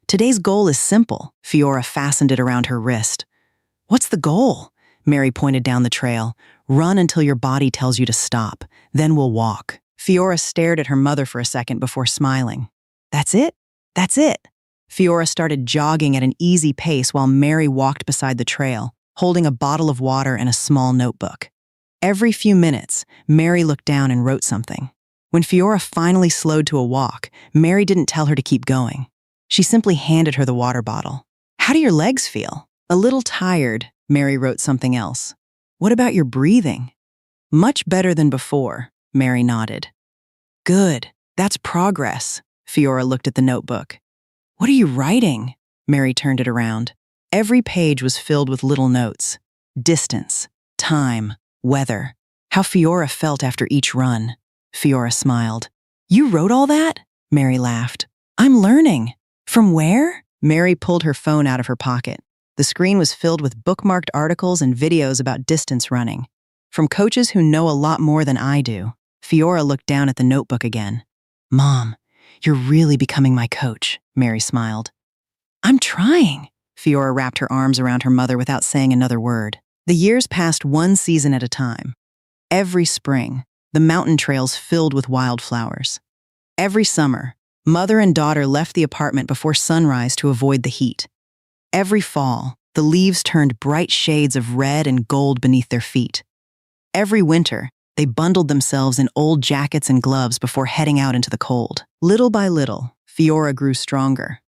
Today's goal is simple. Fiora fastened it around her wrist. What's the goal? Mary pointed down the trail. Run until your body tells you to stop. Then we'll walk. Fiora stared at her mother for a second before smiling. That's it? That's it. Fiora started jogging at an easy pace while Mary walked beside the trail, holding a bottle of water and a small notebook. Every few minutes, Mary looked down and wrote something. When Fiora finally slowed to a walk, Mary didn't tell her to keep going. She simply handed her the water bottle. How do your legs feel? A little tired, Mary wrote something else. What about your breathing? Much better than before, Mary nodded. Good, that's progress. Fiora looked at the notebook. What are you writing? Mary turned it around. Every page was filled with little notes. Distance, time, weather, how Fiora felt after each run. Fiora smiled. You wrote all that? Mary laughed. I'm learning. From where? Mary pulled her phone out of her pocket. The screen was filled with bookmarked articles and videos about distance running. From coaches who know a lot more than I do. Fiora looked down at the notebook again. Mom, you're really becoming my coach, Mary smiled. I'm trying. Fiora wrapped her arms around her mother without saying another word. The years passed one season at a time. Every spring, the mountain trails filled with wildflowers. Every summer, mother and daughter left the apartment before sunrise to avoid the heat. Every fall, the leaves turned bright shades of red and gold beneath their feet. Every winter, they bundled themselves in old jackets and gloves before heading out into the cold. Little by little, Fiora grew stronger.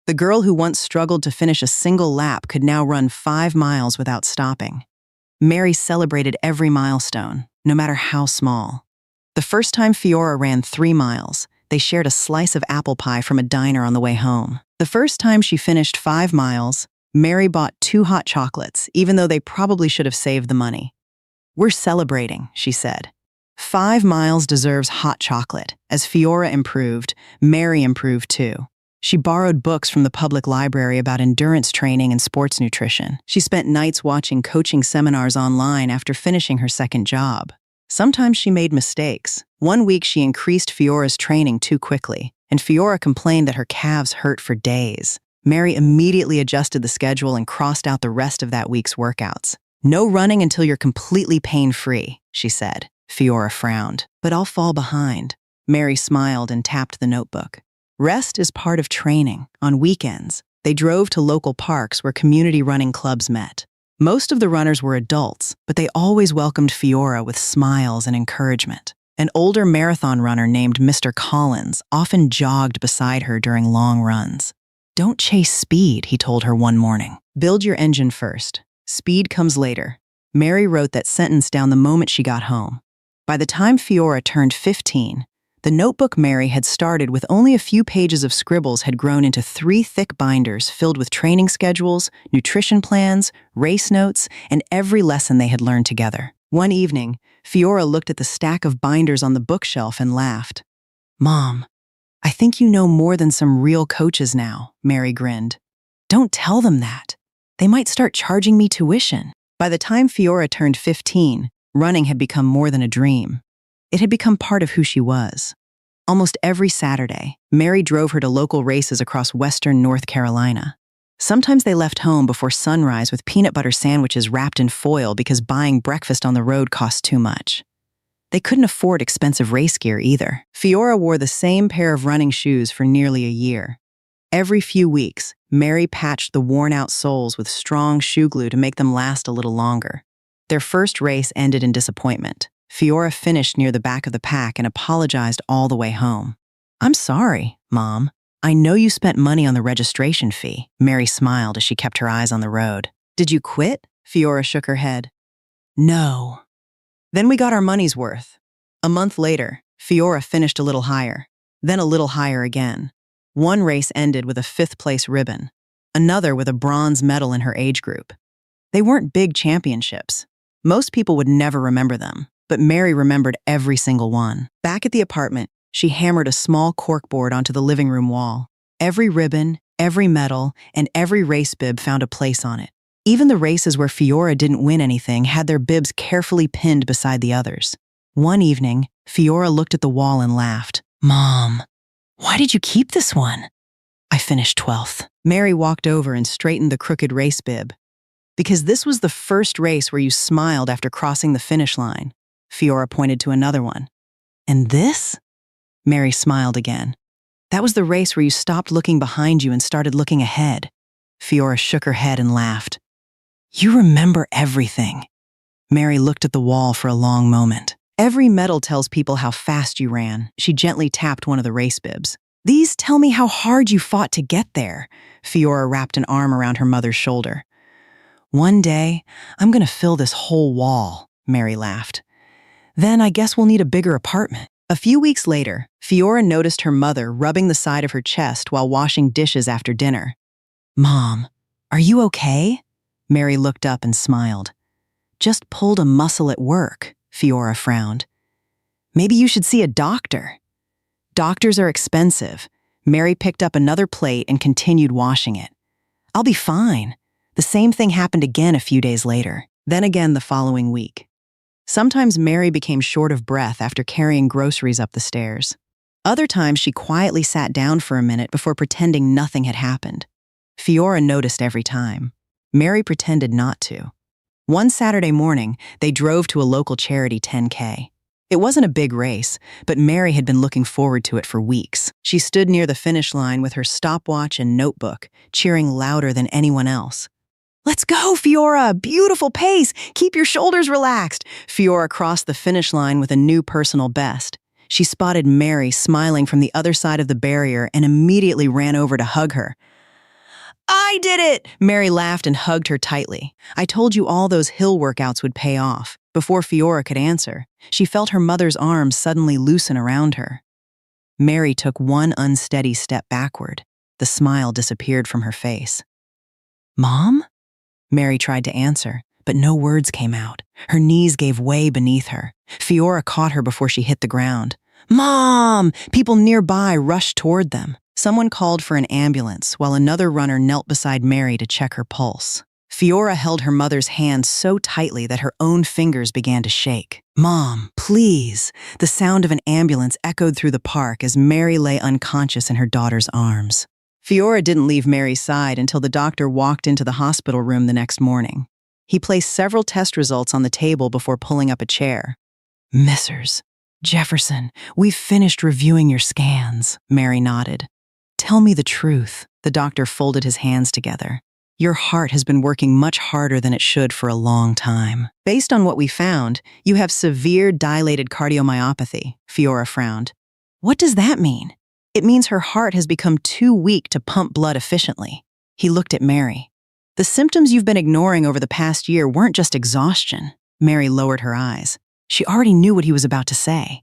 The girl who once struggled to finish a single lap could now run 5 miles without stopping. Mary celebrated every milestone, no matter how small. The first time Fiora ran 3 miles, they shared a slice of apple pie from a diner on the way home. The first time she finished 5 miles, Mary bought 2 hot chocolates, even though they probably should have saved the money. We're celebrating, she said. 5 miles deserves hot chocolate. As Fiora improved, Mary improved too. She borrowed books from the public library about endurance training and sports nutrition. She spent nights watching coaching seminars online after finishing her second job. Sometimes she made mistakes. One week she increased Fiora's training too quickly, and Fiora complained that her calves hurt for days. Mary immediately adjusted the schedule and crossed out the rest of that week's workouts. "No running until you're completely pain-free," she said. Fiora frowned. "But I'll fall behind." Mary smiled and tapped the notebook. Rest is part of training. On weekends, they drove to local parks where community running clubs met. Most of the runners were adults, but they always welcomed Fiora with smiles and encouragement. An older marathon runner named Mr. Collins often jogged beside her during long runs. "Don't chase speed," he told her one morning. "Build your engine first. Speed comes later." Mary wrote that sentence down the moment she got home. By the time Fiora turned 15, the notebook Mary had started with only a few pages of scribbles had grown into 3 thick binders filled with training schedules, nutrition plans, race notes, and every lesson they had learned together. One evening, Fiora looked at the stack of binders on the bookshelf and laughed. "Mom, I think you know more than some real coaches now," Mary grinned. "Don't tell them that. They might start charging me tuition." By the time Fiora turned 15, running had become more than a dream. It had become part of who she was. Almost every Saturday, Mary drove her to local races across western North Carolina. Sometimes they left home before sunrise with peanut butter sandwiches wrapped in foil because buying breakfast on the road cost too much. They couldn't afford expensive race gear either. Fiora wore the same pair of running shoes for nearly a year. Every few weeks, Mary patched the worn-out soles with strong shoe glue to make them last a little longer. Their first race ended in disappointment. Fiora finished near the back of the pack and apologized all the way home. "I'm sorry, Mom. I know you spent money on the registration fee." Mary smiled as she kept her eyes on the road. "Did you quit?" Fiora shook her head. "No." "Then we got our money's worth." A month later, Fiora finished a little higher, then a little higher again. One race ended with a 5th-place ribbon, another with a bronze medal in her age group. They weren't big championships. Most people would never remember them, but Mary remembered every single one. Back at the apartment, she hammered a small corkboard onto the living room wall. Every ribbon, every medal, and every race bib found a place on it. Even the races where Fiora didn't win anything had their bibs carefully pinned beside the others. One evening, Fiora looked at the wall and laughed. "Mom, why did you keep this one?" "I finished 12th. Mary walked over and straightened the crooked race bib. "Because this was the first race where you smiled after crossing the finish line." Fiora pointed to another one. "And this?" Mary smiled again. "That was the race where you stopped looking behind you and started looking ahead." Fiora shook her head and laughed. "You remember everything." Mary looked at the wall for a long moment. "Every medal tells people how fast you ran." She gently tapped one of the race bibs. "These tell me how hard you fought to get there." Fiora wrapped an arm around her mother's shoulder. "One day, I'm going to fill this whole wall," Mary laughed. "Then I guess we'll need a bigger apartment." A few weeks later, Fiora noticed her mother rubbing the side of her chest while washing dishes after dinner. "Mom, are you okay?" Mary looked up and smiled. "Just pulled a muscle at work," Fiora frowned. "Maybe you should see a doctor." "Doctors are expensive." Mary picked up another plate and continued washing it. "I'll be fine." The same thing happened again a few days later, then again the following week. Sometimes Mary became short of breath after carrying groceries up the stairs. Other times she quietly sat down for a minute before pretending nothing had happened. Fiora noticed every time. Mary pretended not to. One Saturday morning, they drove to a local charity 10K. It wasn't a big race, but Mary had been looking forward to it for weeks. She stood near the finish line with her stopwatch and notebook, cheering louder than anyone else. "Let's go, Fiora! Beautiful pace! Keep your shoulders relaxed!" Fiora crossed the finish line with a new personal best. She spotted Mary smiling from the other side of the barrier and immediately ran over to hug her. "I did it!" Mary laughed and hugged her tightly. "I told you all those hill workouts would pay off." Before Fiora could answer, she felt her mother's arms suddenly loosen around her. Mary took one unsteady step backward. The smile disappeared from her face. "Mom?" Mary tried to answer, but no words came out. Her knees gave way beneath her. Fiora caught her before she hit the ground. "Mom!" People nearby rushed toward them. Someone called for an ambulance, while another runner knelt beside Mary to check her pulse. Fiora held her mother's hand so tightly that her own fingers began to shake. "Mom, please!" The sound of an ambulance echoed through the park as Mary lay unconscious in her daughter's arms. Fiora didn't leave Mary's side until the doctor walked into the hospital room the next morning. He placed several test results on the table before pulling up a chair. "Mrs. Jefferson, we've finished reviewing your scans," Mary nodded. "Tell me the truth." The doctor folded his hands together. "Your heart has been working much harder than it should for a long time. Based on what we found, you have severe dilated cardiomyopathy," Fiora frowned. "What does that mean?" "It means her heart has become too weak to pump blood efficiently." He looked at Mary. "The symptoms you've been ignoring over the past year weren't just exhaustion." Mary lowered her eyes. She already knew what he was about to say.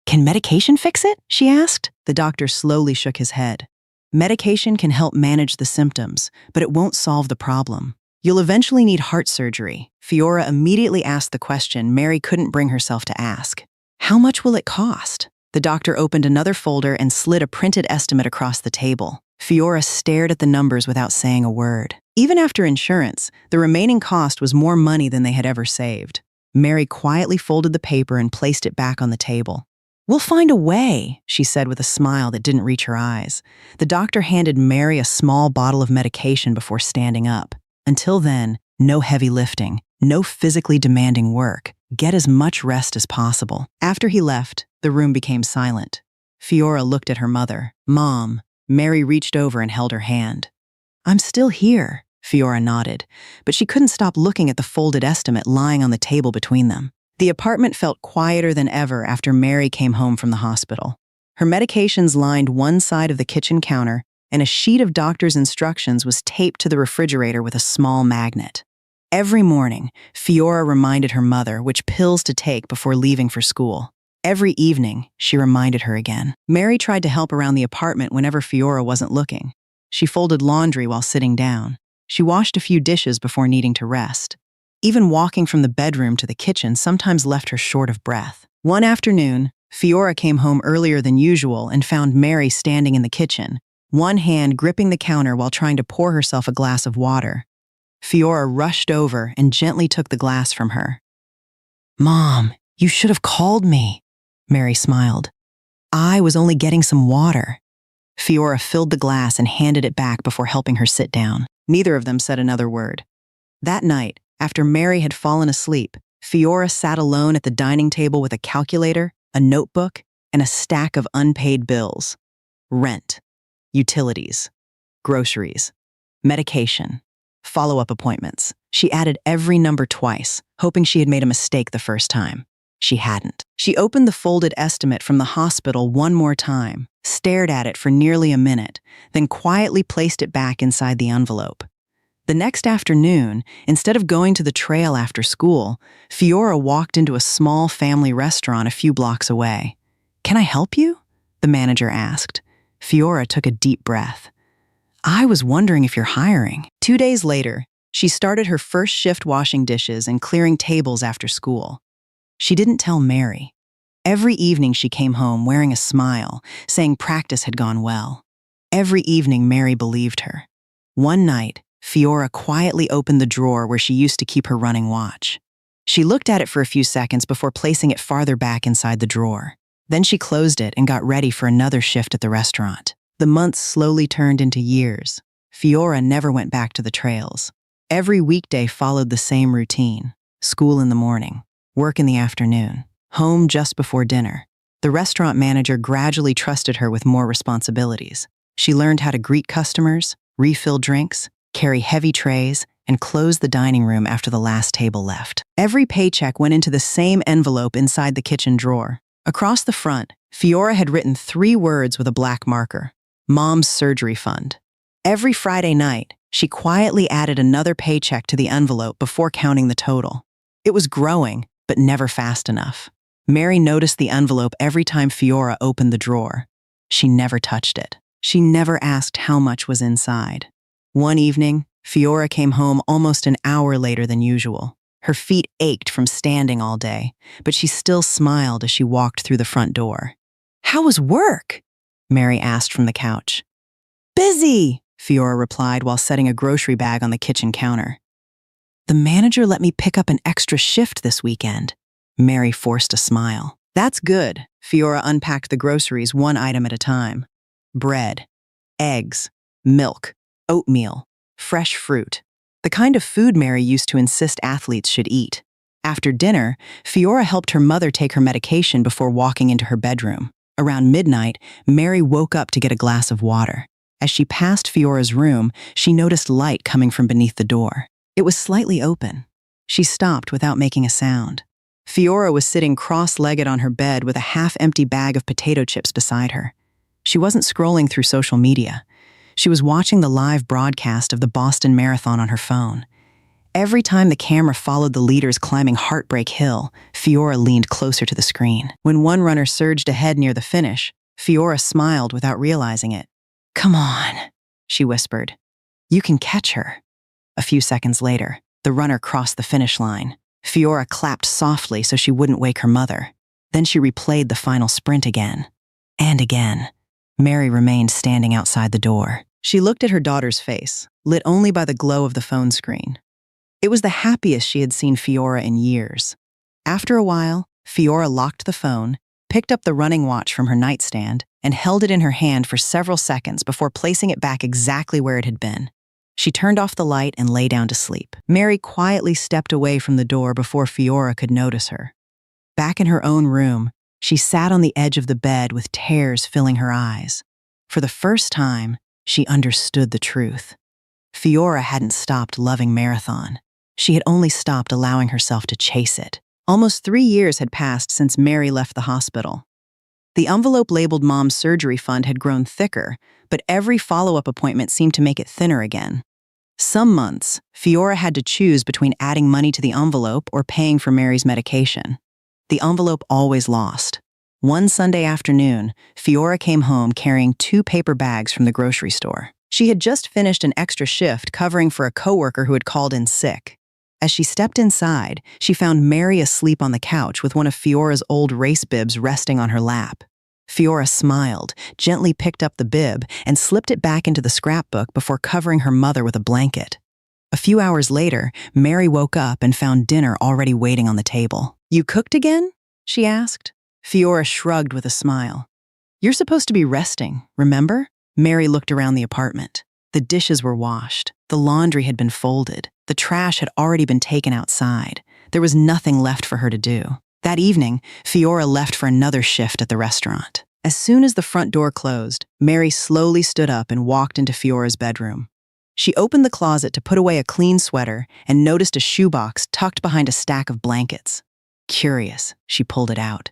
"Can medication fix it?" she asked. The doctor slowly shook his head. "Medication can help manage the symptoms, but it won't solve the problem. You'll eventually need heart surgery." Fiora immediately asked the question Mary couldn't bring herself to ask. "How much will it cost?" The doctor opened another folder and slid a printed estimate across the table. Fiora stared at the numbers without saying a word. Even after insurance, the remaining cost was more money than they had ever saved. Mary quietly folded the paper and placed it back on the table. "We'll find a way," she said with a smile that didn't reach her eyes. The doctor handed Mary a small bottle of medication before standing up. "Until then, no heavy lifting, no physically demanding work. Get as much rest as possible." After he left, the room became silent. Fiora looked at her mother. "Mom." Mary reached over and held her hand. "I'm still here," Fiora nodded, but she couldn't stop looking at the folded estimate lying on the table between them. The apartment felt quieter than ever after Mary came home from the hospital. Her medications lined one side of the kitchen counter, and a sheet of doctor's instructions was taped to the refrigerator with a small magnet. Every morning, Fiora reminded her mother which pills to take before leaving for school. Every evening, she reminded her again. Mary tried to help around the apartment whenever Fiora wasn't looking. She folded laundry while sitting down. She washed a few dishes before needing to rest. Even walking from the bedroom to the kitchen sometimes left her short of breath. One afternoon, Fiora came home earlier than usual and found Mary standing in the kitchen, one hand gripping the counter while trying to pour herself a glass of water. Fiora rushed over and gently took the glass from her. "Mom, you should have called me," Mary smiled. "I was only getting some water." Fiora filled the glass and handed it back before helping her sit down. Neither of them said another word. That night, after Mary had fallen asleep, Fiora sat alone at the dining table with a calculator, a notebook, and a stack of unpaid bills. Rent, utilities, groceries, medication, follow-up appointments. She added every number twice, hoping she had made a mistake the first time. She hadn't. She opened the folded estimate from the hospital one more time, stared at it for nearly a minute, then quietly placed it back inside the envelope. The next afternoon, instead of going to the trail after school, Fiora walked into a small family restaurant a few blocks away. "Can I help you?" the manager asked. Fiora took a deep breath. "I was wondering if you're hiring." 2 days later, she started her first shift washing dishes and clearing tables after school. She didn't tell Mary. Every evening she came home wearing a smile, saying practice had gone well. Every evening Mary believed her. One night, Fiora quietly opened the drawer where she used to keep her running watch. She looked at it for a few seconds before placing it farther back inside the drawer. Then she closed it and got ready for another shift at the restaurant. The months slowly turned into years. Fiora never went back to the trails. Every weekday followed the same routine. School in the morning, work in the afternoon, home just before dinner. The restaurant manager gradually trusted her with more responsibilities. She learned how to greet customers, refill drinks, carry heavy trays, and close the dining room after the last table left. Every paycheck went into the same envelope inside the kitchen drawer. Across the front, Fiora had written 3 words with a black marker: Mom's Surgery Fund. Every Friday night, she quietly added another paycheck to the envelope before counting the total. It was growing, but never fast enough. Mary noticed the envelope every time Fiora opened the drawer. She never touched it. She never asked how much was inside. One evening, Fiora came home almost an hour later than usual. Her feet ached from standing all day, but she still smiled as she walked through the front door. "How was work?" Mary asked from the couch. "Busy," Fiora replied while setting a grocery bag on the kitchen counter. "The manager let me pick up an extra shift this weekend." Mary forced a smile. "That's good." Fiora unpacked the groceries one item at a time. Bread, eggs, milk, oatmeal, fresh fruit, the kind of food Mary used to insist athletes should eat. After dinner, Fiora helped her mother take her medication before walking into her bedroom. Around midnight, Mary woke up to get a glass of water. As she passed Fiora's room, she noticed light coming from beneath the door. It was slightly open. She stopped without making a sound. Fiora was sitting cross-legged on her bed with a half-empty bag of potato chips beside her. She wasn't scrolling through social media. She was watching the live broadcast of the Boston Marathon on her phone. Every time the camera followed the leaders climbing Heartbreak Hill, Fiora leaned closer to the screen. When one runner surged ahead near the finish, Fiora smiled without realizing it. "Come on," she whispered. "You can catch her." A few seconds later, the runner crossed the finish line. Fiora clapped softly so she wouldn't wake her mother. Then she replayed the final sprint again. And again. Mary remained standing outside the door. She looked at her daughter's face, lit only by the glow of the phone screen. It was the happiest she had seen Fiora in years. After a while, Fiora locked the phone, picked up the running watch from her nightstand, and held it in her hand for several seconds before placing it back exactly where it had been. She turned off the light and lay down to sleep. Mary quietly stepped away from the door before Fiora could notice her. Back in her own room, she sat on the edge of the bed with tears filling her eyes. For the first time, she understood the truth. Fiora hadn't stopped loving Marathon. She had only stopped allowing herself to chase it. Almost 3 years had passed since Mary left the hospital. The envelope labeled Mom's surgery fund had grown thicker, but every follow-up appointment seemed to make it thinner again. Some months, Fiora had to choose between adding money to the envelope or paying for Mary's medication. The envelope always lost. One Sunday afternoon, Fiora came home carrying 2 paper bags from the grocery store. She had just finished an extra shift covering for a coworker who had called in sick. As she stepped inside, she found Mary asleep on the couch with one of Fiora's old race bibs resting on her lap. Fiora smiled, gently picked up the bib, and slipped it back into the scrapbook before covering her mother with a blanket. A few hours later, Mary woke up and found dinner already waiting on the table. "You cooked again?" she asked. Fiora shrugged with a smile. "You're supposed to be resting, remember?" Mary looked around the apartment. The dishes were washed. The laundry had been folded. The trash had already been taken outside. There was nothing left for her to do. That evening, Fiora left for another shift at the restaurant. As soon as the front door closed, Mary slowly stood up and walked into Fiora's bedroom. She opened the closet to put away a clean sweater and noticed a shoebox tucked behind a stack of blankets. Curious, she pulled it out.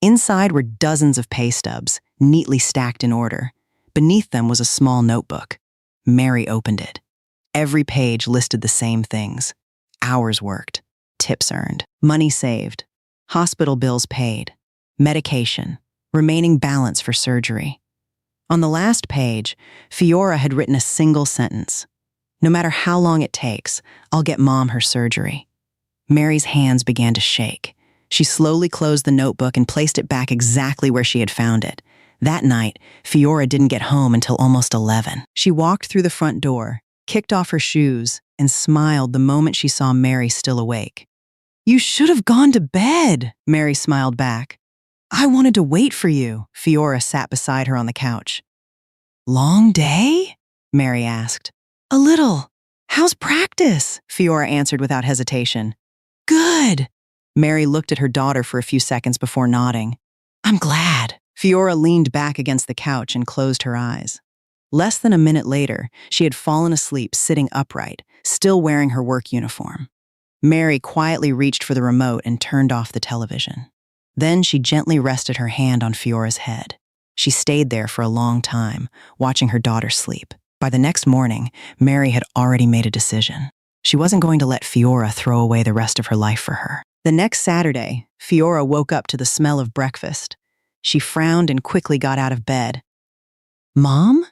Inside were dozens of pay stubs, neatly stacked in order. Beneath them was a small notebook. Mary opened it. Every page listed the same things: hours worked, tips earned, money saved, hospital bills paid, medication, remaining balance for surgery. On the last page, Fiora had written a single sentence: "No matter how long it takes, I'll get Mom her surgery." Mary's hands began to shake. She slowly closed the notebook and placed it back exactly where she had found it. That night, Fiora didn't get home until almost 11. She walked through the front door, kicked off her shoes, and smiled the moment she saw Mary still awake. "You should have gone to bed," Mary smiled back. "I wanted to wait for you." Fiora sat beside her on the couch. "Long day?" Mary asked. "A little. How's practice?" Fiora answered without hesitation. "Good." Mary looked at her daughter for a few seconds before nodding. "I'm glad." Fiora leaned back against the couch and closed her eyes. Less than a minute later, she had fallen asleep sitting upright, still wearing her work uniform. Mary quietly reached for the remote and turned off the television. Then she gently rested her hand on Fiora's head. She stayed there for a long time, watching her daughter sleep. By the next morning, Mary had already made a decision. She wasn't going to let Fiora throw away the rest of her life for her. The next Saturday, Fiora woke up to the smell of breakfast. She frowned and quickly got out of bed. "Mom?"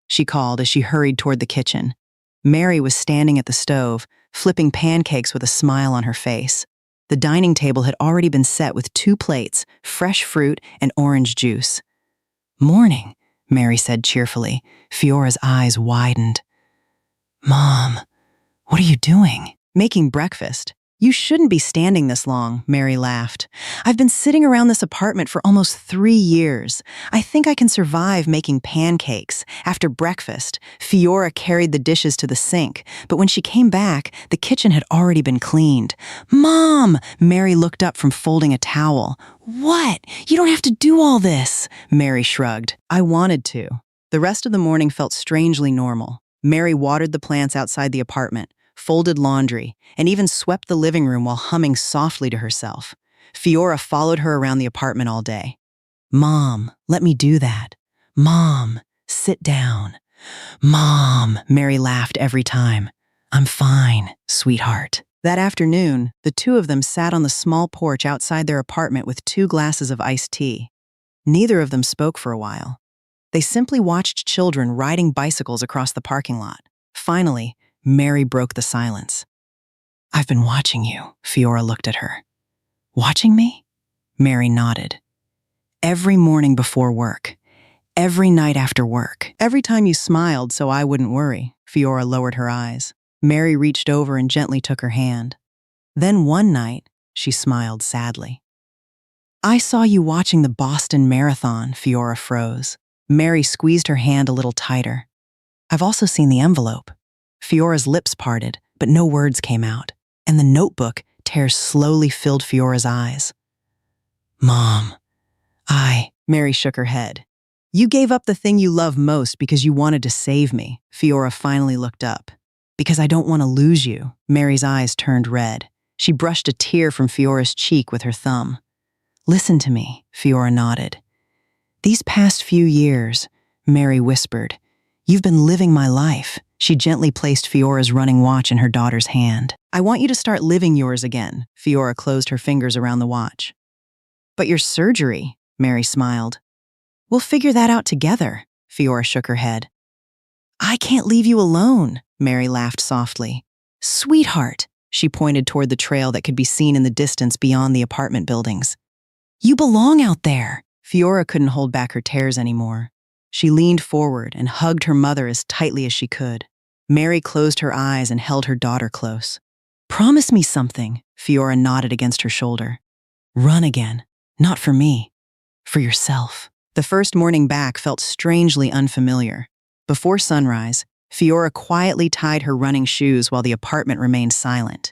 she called as she hurried toward the kitchen. Mary was standing at the stove, flipping pancakes with a smile on her face. The dining table had already been set with 2 plates, fresh fruit, and orange juice. "Morning," Mary said cheerfully. Fiora's eyes widened. "Mom, what are you doing?" "Making breakfast. You shouldn't be standing this long, Mary laughed. I've been sitting around this apartment for almost 3 years. I think I can survive making pancakes. After breakfast, Fiora carried the dishes to the sink, but when she came back, the kitchen had already been cleaned. Mom! Mary looked up from folding a towel. What? You don't have to do all this, Mary shrugged. I wanted to. The rest of the morning felt strangely normal. Mary watered the plants outside the apartment, folded laundry, and even swept the living room while humming softly to herself. Fiora followed her around the apartment all day. Mom, let me do that. Mom, sit down. Mom, Mary laughed every time. I'm fine, sweetheart. That afternoon, the two of them sat on the small porch outside their apartment with 2 glasses of iced tea. Neither of them spoke for a while. They simply watched children riding bicycles across the parking lot. Finally, Mary broke the silence. I've been watching you, Fiora looked at her. Watching me? Mary nodded. Every morning before work. Every night after work. Every time you smiled so I wouldn't worry. Fiora lowered her eyes. Mary reached over and gently took her hand. Then one night, she smiled sadly. I saw you watching the Boston Marathon, Fiora froze. Mary squeezed her hand a little tighter. I've also seen the envelope. Fiora's lips parted, but no words came out, and the notebook tears slowly filled Fiora's eyes. Mom, Mary shook her head. You gave up the thing you love most because you wanted to save me. Fiora finally looked up. Because I don't want to lose you. Mary's eyes turned red. She brushed a tear from Fiora's cheek with her thumb. Listen to me, Fiora nodded. These past few years, Mary whispered, you've been living my life. She gently placed Fiora's running watch in her daughter's hand. I want you to start living yours again. Fiora closed her fingers around the watch. But your surgery, Mary smiled. We'll figure that out together. Fiora shook her head. I can't leave you alone, Mary laughed softly. Sweetheart, she pointed toward the trail that could be seen in the distance beyond the apartment buildings. You belong out there. Fiora couldn't hold back her tears anymore. She leaned forward and hugged her mother as tightly as she could. Mary closed her eyes and held her daughter close. Promise me something, Fiora nodded against her shoulder. Run again. Not for me. For yourself. The first morning back felt strangely unfamiliar. Before sunrise, Fiora quietly tied her running shoes while the apartment remained silent.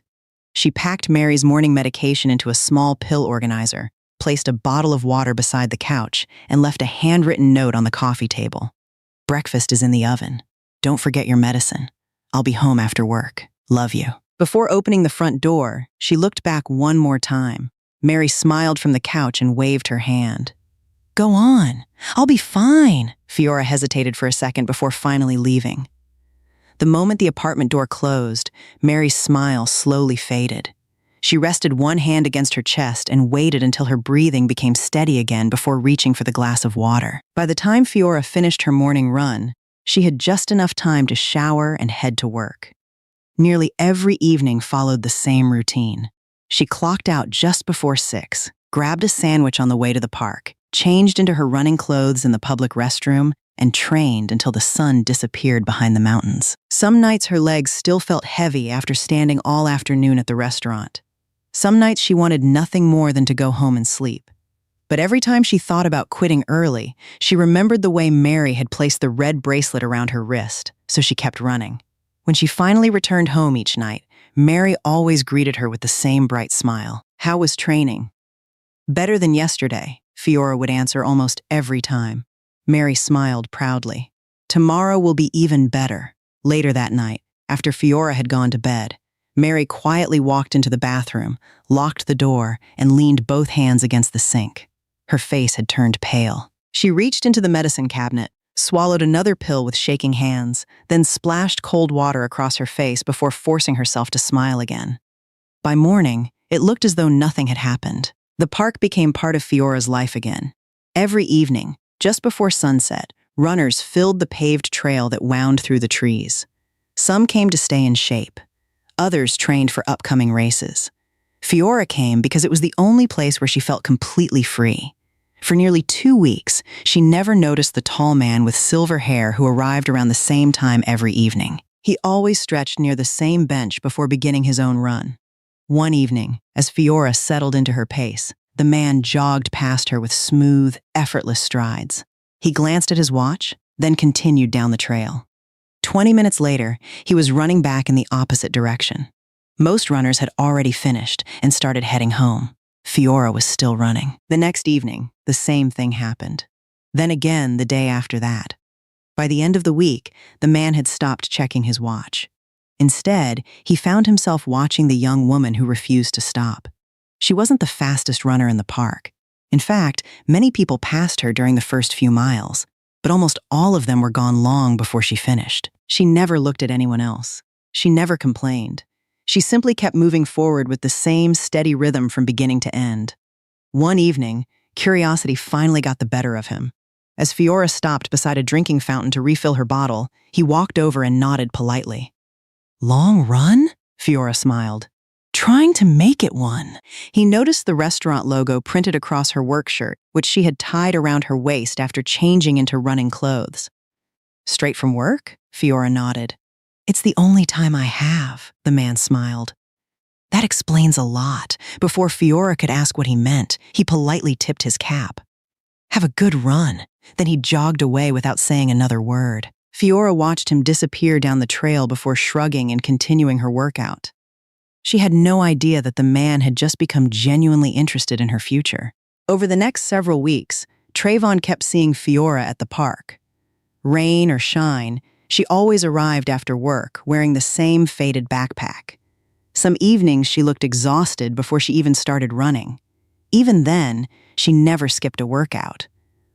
She packed Mary's morning medication into a small pill organizer, placed a bottle of water beside the couch, and left a handwritten note on the coffee table. Breakfast is in the oven. Don't forget your medicine. I'll be home after work. Love you. Before opening the front door, she looked back one more time. Mary smiled from the couch and waved her hand. Go on. I'll be fine. Fiora hesitated for a second before finally leaving. The moment the apartment door closed, Mary's smile slowly faded. She rested one hand against her chest and waited until her breathing became steady again before reaching for the glass of water. By the time Fiora finished her morning run, she had just enough time to shower and head to work. Nearly every evening followed the same routine. She clocked out just before 6, grabbed a sandwich on the way to the park, changed into her running clothes in the public restroom, and trained until the sun disappeared behind the mountains. Some nights her legs still felt heavy after standing all afternoon at the restaurant. Some nights she wanted nothing more than to go home and sleep. But every time she thought about quitting early, she remembered the way Mary had placed the red bracelet around her wrist, so she kept running. When she finally returned home each night, Mary always greeted her with the same bright smile. How was training? Better than yesterday, Fiora would answer almost every time. Mary smiled proudly. Tomorrow will be even better. Later that night, after Fiora had gone to bed, Mary quietly walked into the bathroom, locked the door, and leaned both hands against the sink. Her face had turned pale. She reached into the medicine cabinet, swallowed another pill with shaking hands, then splashed cold water across her face before forcing herself to smile again. By morning, it looked as though nothing had happened. The park became part of Fiora's life again. Every evening, just before sunset, runners filled the paved trail that wound through the trees. Some came to stay in shape. Others trained for upcoming races. Fiora came because it was the only place where she felt completely free. For nearly 2 weeks, she never noticed the tall man with silver hair who arrived around the same time every evening. He always stretched near the same bench before beginning his own run. One evening, as Fiora settled into her pace, the man jogged past her with smooth, effortless strides. He glanced at his watch, then continued down the trail. 20 minutes later, he was running back in the opposite direction. Most runners had already finished and started heading home. Fiora was still running. The next evening, the same thing happened. Then again the day after that. By the end of the week, the man had stopped checking his watch. Instead, he found himself watching the young woman who refused to stop. She wasn't the fastest runner in the park. In fact, many people passed her during the first few miles, but almost all of them were gone long before she finished. She never looked at anyone else. She never complained. She simply kept moving forward with the same steady rhythm from beginning to end. One evening, curiosity finally got the better of him. As Fiora stopped beside a drinking fountain to refill her bottle, he walked over and nodded politely. "Long run?" Fiora smiled. "Trying to make it one." He noticed the restaurant logo printed across her work shirt, which she had tied around her waist after changing into running clothes. "Straight from work?" Fiora nodded. "It's the only time I have," the man smiled. That explains a lot. Before Fiora could ask what he meant, he politely tipped his cap. "Have a good run." Then he jogged away without saying another word. Fiora watched him disappear down the trail before shrugging and continuing her workout. She had no idea that the man had just become genuinely interested in her future. Over the next several weeks, Trayvon kept seeing Fiora at the park. Rain or shine, she always arrived after work, wearing the same faded backpack. Some evenings she looked exhausted before she even started running. Even then, she never skipped a workout.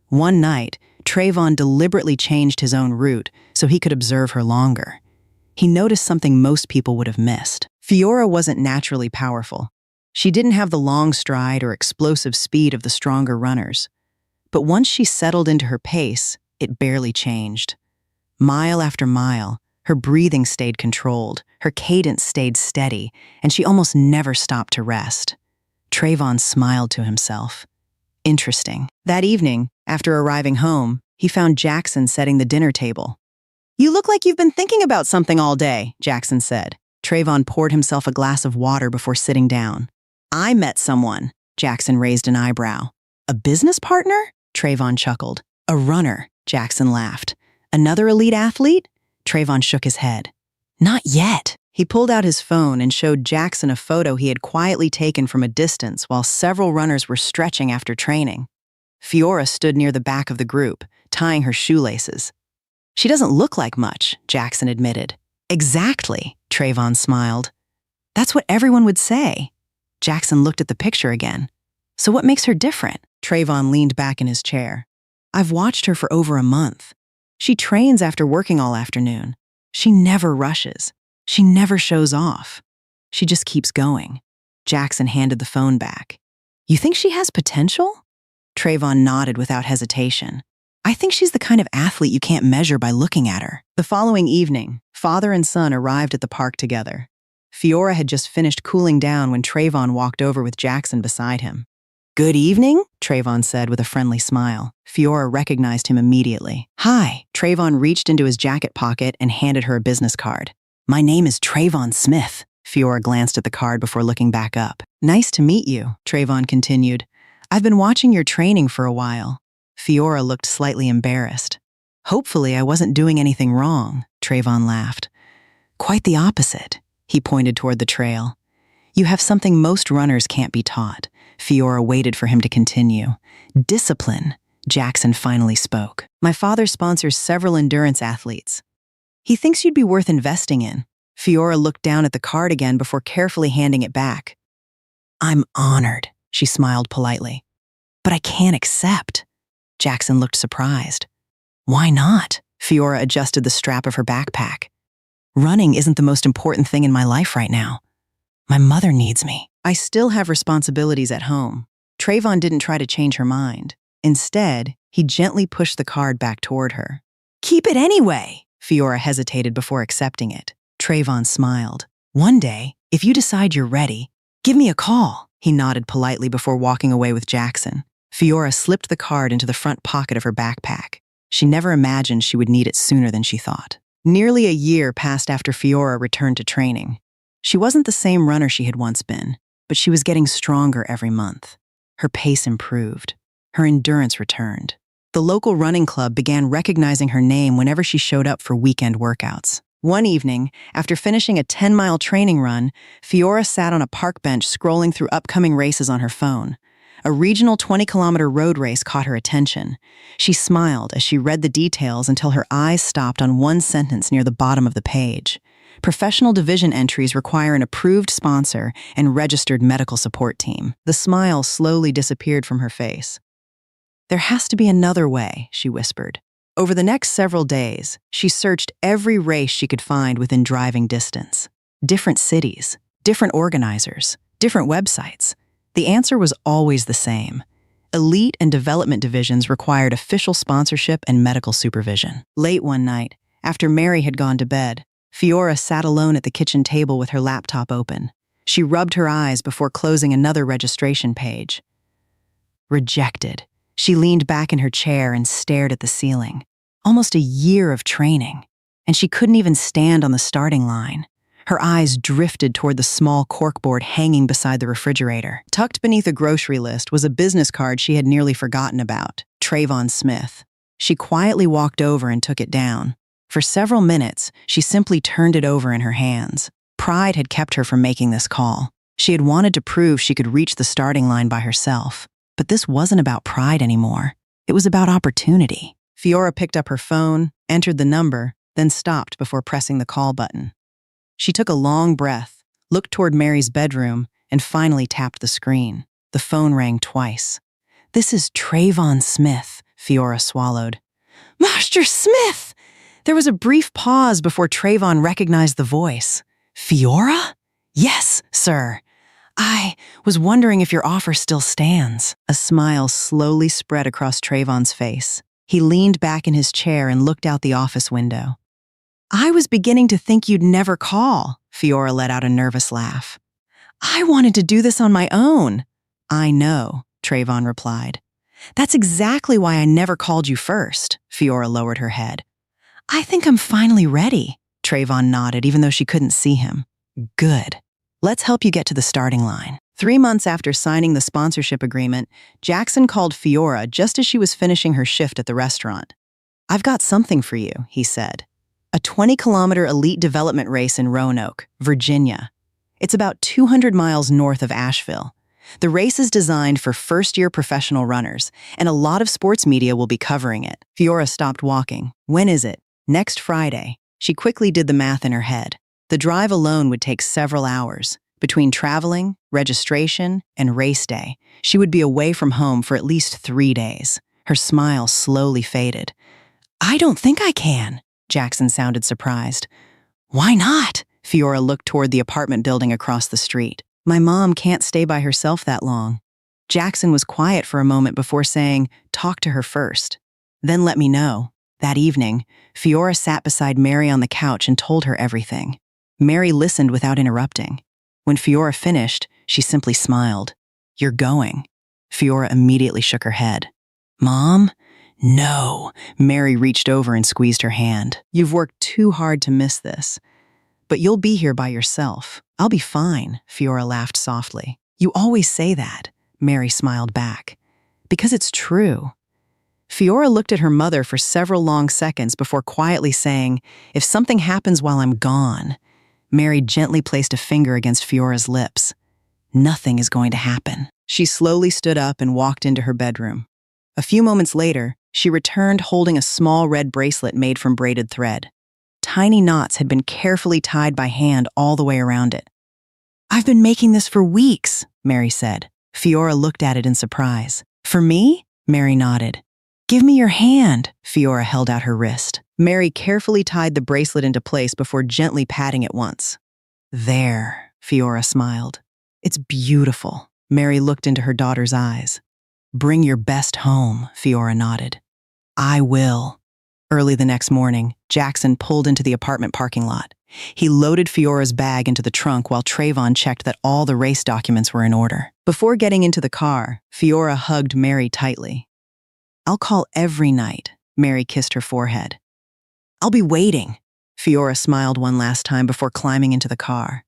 One night, Trayvon deliberately changed his own route so he could observe her longer. He noticed something most people would have missed. Fiora wasn't naturally powerful. She didn't have the long stride or explosive speed of the stronger runners. But once she settled into her pace, it barely changed. Mile after mile, her breathing stayed controlled, her cadence stayed steady, and she almost never stopped to rest. Trayvon smiled to himself. Interesting. That evening, after arriving home, he found Jackson setting the dinner table. "You look like you've been thinking about something all day," Jackson said. Trayvon poured himself a glass of water before sitting down. "I met someone," Jackson raised an eyebrow. "A business partner?" Trayvon chuckled. "A runner," Jackson laughed. "Another elite athlete?" Trayvon shook his head. "Not yet." He pulled out his phone and showed Jackson a photo he had quietly taken from a distance while several runners were stretching after training. Fiora stood near the back of the group, tying her shoelaces. "She doesn't look like much," Jackson admitted. "Exactly," Trayvon smiled. "That's what everyone would say." Jackson looked at the picture again. "So what makes her different?" Trayvon leaned back in his chair. "I've watched her for over a month. She trains after working all afternoon. She never rushes. She never shows off. She just keeps going." Jackson handed the phone back. "You think she has potential?" Trayvon nodded without hesitation. "I think she's the kind of athlete you can't measure by looking at her." The following evening, father and son arrived at the park together. Fiora had just finished cooling down when Trayvon walked over with Jackson beside him. "Good evening," Trayvon said with a friendly smile. Fiora recognized him immediately. "Hi." Trayvon reached into his jacket pocket and handed her a business card. "My name is Trayvon Smith." Fiora glanced at the card before looking back up. "Nice to meet you," Trayvon continued. "I've been watching your training for a while." Fiora looked slightly embarrassed. "Hopefully I wasn't doing anything wrong," Trayvon laughed. "Quite the opposite." He pointed toward the trail. "You have something most runners can't be taught." Fiora waited for him to continue. "Discipline," Jackson finally spoke. "My father sponsors several endurance athletes. He thinks you'd be worth investing in." Fiora looked down at the card again before carefully handing it back. "I'm honored," she smiled politely. "But I can't accept." Jackson looked surprised. "Why not?" Fiora adjusted the strap of her backpack. "Running isn't the most important thing in my life right now. My mother needs me. I still have responsibilities at home." Trayvon didn't try to change her mind. Instead, he gently pushed the card back toward her. "Keep it anyway." Fiora hesitated before accepting it. Trayvon smiled. "One day, if you decide you're ready, give me a call." He nodded politely before walking away with Jackson. Fiora slipped the card into the front pocket of her backpack. She never imagined she would need it sooner than she thought. Nearly a year passed after Fiora returned to training. She wasn't the same runner she had once been, but she was getting stronger every month. Her pace improved. Her endurance returned. The local running club began recognizing her name whenever she showed up for weekend workouts. One evening, after finishing a 10-mile training run, Fiora sat on a park bench scrolling through upcoming races on her phone. A regional 20-kilometer road race caught her attention. She smiled as she read the details until her eyes stopped on one sentence near the bottom of the page. Professional division entries require an approved sponsor and registered medical support team. The smile slowly disappeared from her face. "There has to be another way," she whispered. Over the next several days, she searched every race she could find within driving distance. Different cities, different organizers, different websites. The answer was always the same. Elite and development divisions required official sponsorship and medical supervision. Late one night, after Mary had gone to bed, Fiora sat alone at the kitchen table with her laptop open. She rubbed her eyes before closing another registration page. Rejected. She leaned back in her chair and stared at the ceiling. Almost a year of training, and she couldn't even stand on the starting line. Her eyes drifted toward the small corkboard hanging beside the refrigerator. Tucked beneath a grocery list was a business card she had nearly forgotten about, Trayvon Smith. She quietly walked over and took it down. For several minutes, she simply turned it over in her hands. Pride had kept her from making this call. She had wanted to prove she could reach the starting line by herself. But this wasn't about pride anymore. It was about opportunity. Fiora picked up her phone, entered the number, then stopped before pressing the call button. She took a long breath, looked toward Mary's bedroom, and finally tapped the screen. The phone rang twice. "This is Trayvon Smith," Fiora swallowed. "Master Smith!" There was a brief pause before Trayvon recognized the voice. "Fiora?" "Yes, sir. I was wondering if your offer still stands." A smile slowly spread across Trayvon's face. He leaned back in his chair and looked out the office window. "I was beginning to think you'd never call," Fiora let out a nervous laugh. "I wanted to do this on my own." "I know," Trayvon replied. "That's exactly why I never called you first." Fiora lowered her head. "I think I'm finally ready." Trayvon nodded, even though she couldn't see him. "Good. Let's help you get to the starting line." 3 months after signing the sponsorship agreement, Jackson called Fiora just as she was finishing her shift at the restaurant. "I've got something for you," he said. "A 20-kilometer elite development race in Roanoke, Virginia. It's about 200 miles north of Asheville. The race is designed for first-year professional runners, and a lot of sports media will be covering it." Fiora stopped walking. "When is it?" "Next Friday." She quickly did the math in her head. The drive alone would take several hours. Between traveling, registration, and race day, she would be away from home for at least 3 days. Her smile slowly faded. "I don't think I can." Jackson sounded surprised. "Why not?" Fiora looked toward the apartment building across the street. "My mom can't stay by herself that long." Jackson was quiet for a moment before saying, "Talk to her first. Then let me know." That evening, Fiora sat beside Mary on the couch and told her everything. Mary listened without interrupting. When Fiora finished, she simply smiled. "You're going." Fiora immediately shook her head. "Mom?" "No." Mary reached over and squeezed her hand. "You've worked too hard to miss this. But you'll be here by yourself. I'll be fine," Fiora laughed softly. "You always say that," Mary smiled back. "Because it's true." Fiora looked at her mother for several long seconds before quietly saying, "If something happens while I'm gone." Mary gently placed a finger against Fiora's lips. "Nothing is going to happen." She slowly stood up and walked into her bedroom. A few moments later, she returned holding a small red bracelet made from braided thread. Tiny knots had been carefully tied by hand all the way around it. "I've been making this for weeks," Mary said. Fiora looked at it in surprise. "For me?" Mary nodded. "Give me your hand." Fiora held out her wrist. Mary carefully tied the bracelet into place before gently patting it once. "There," Fiora smiled. "It's beautiful." Mary looked into her daughter's eyes. "Bring your best home," Fiora nodded. "I will." Early the next morning, Jackson pulled into the apartment parking lot. He loaded Fiora's bag into the trunk while Trayvon checked that all the race documents were in order. Before getting into the car, Fiora hugged Mary tightly. "I'll call every night." Mary kissed her forehead. "I'll be waiting." Fiora smiled one last time before climbing into the car.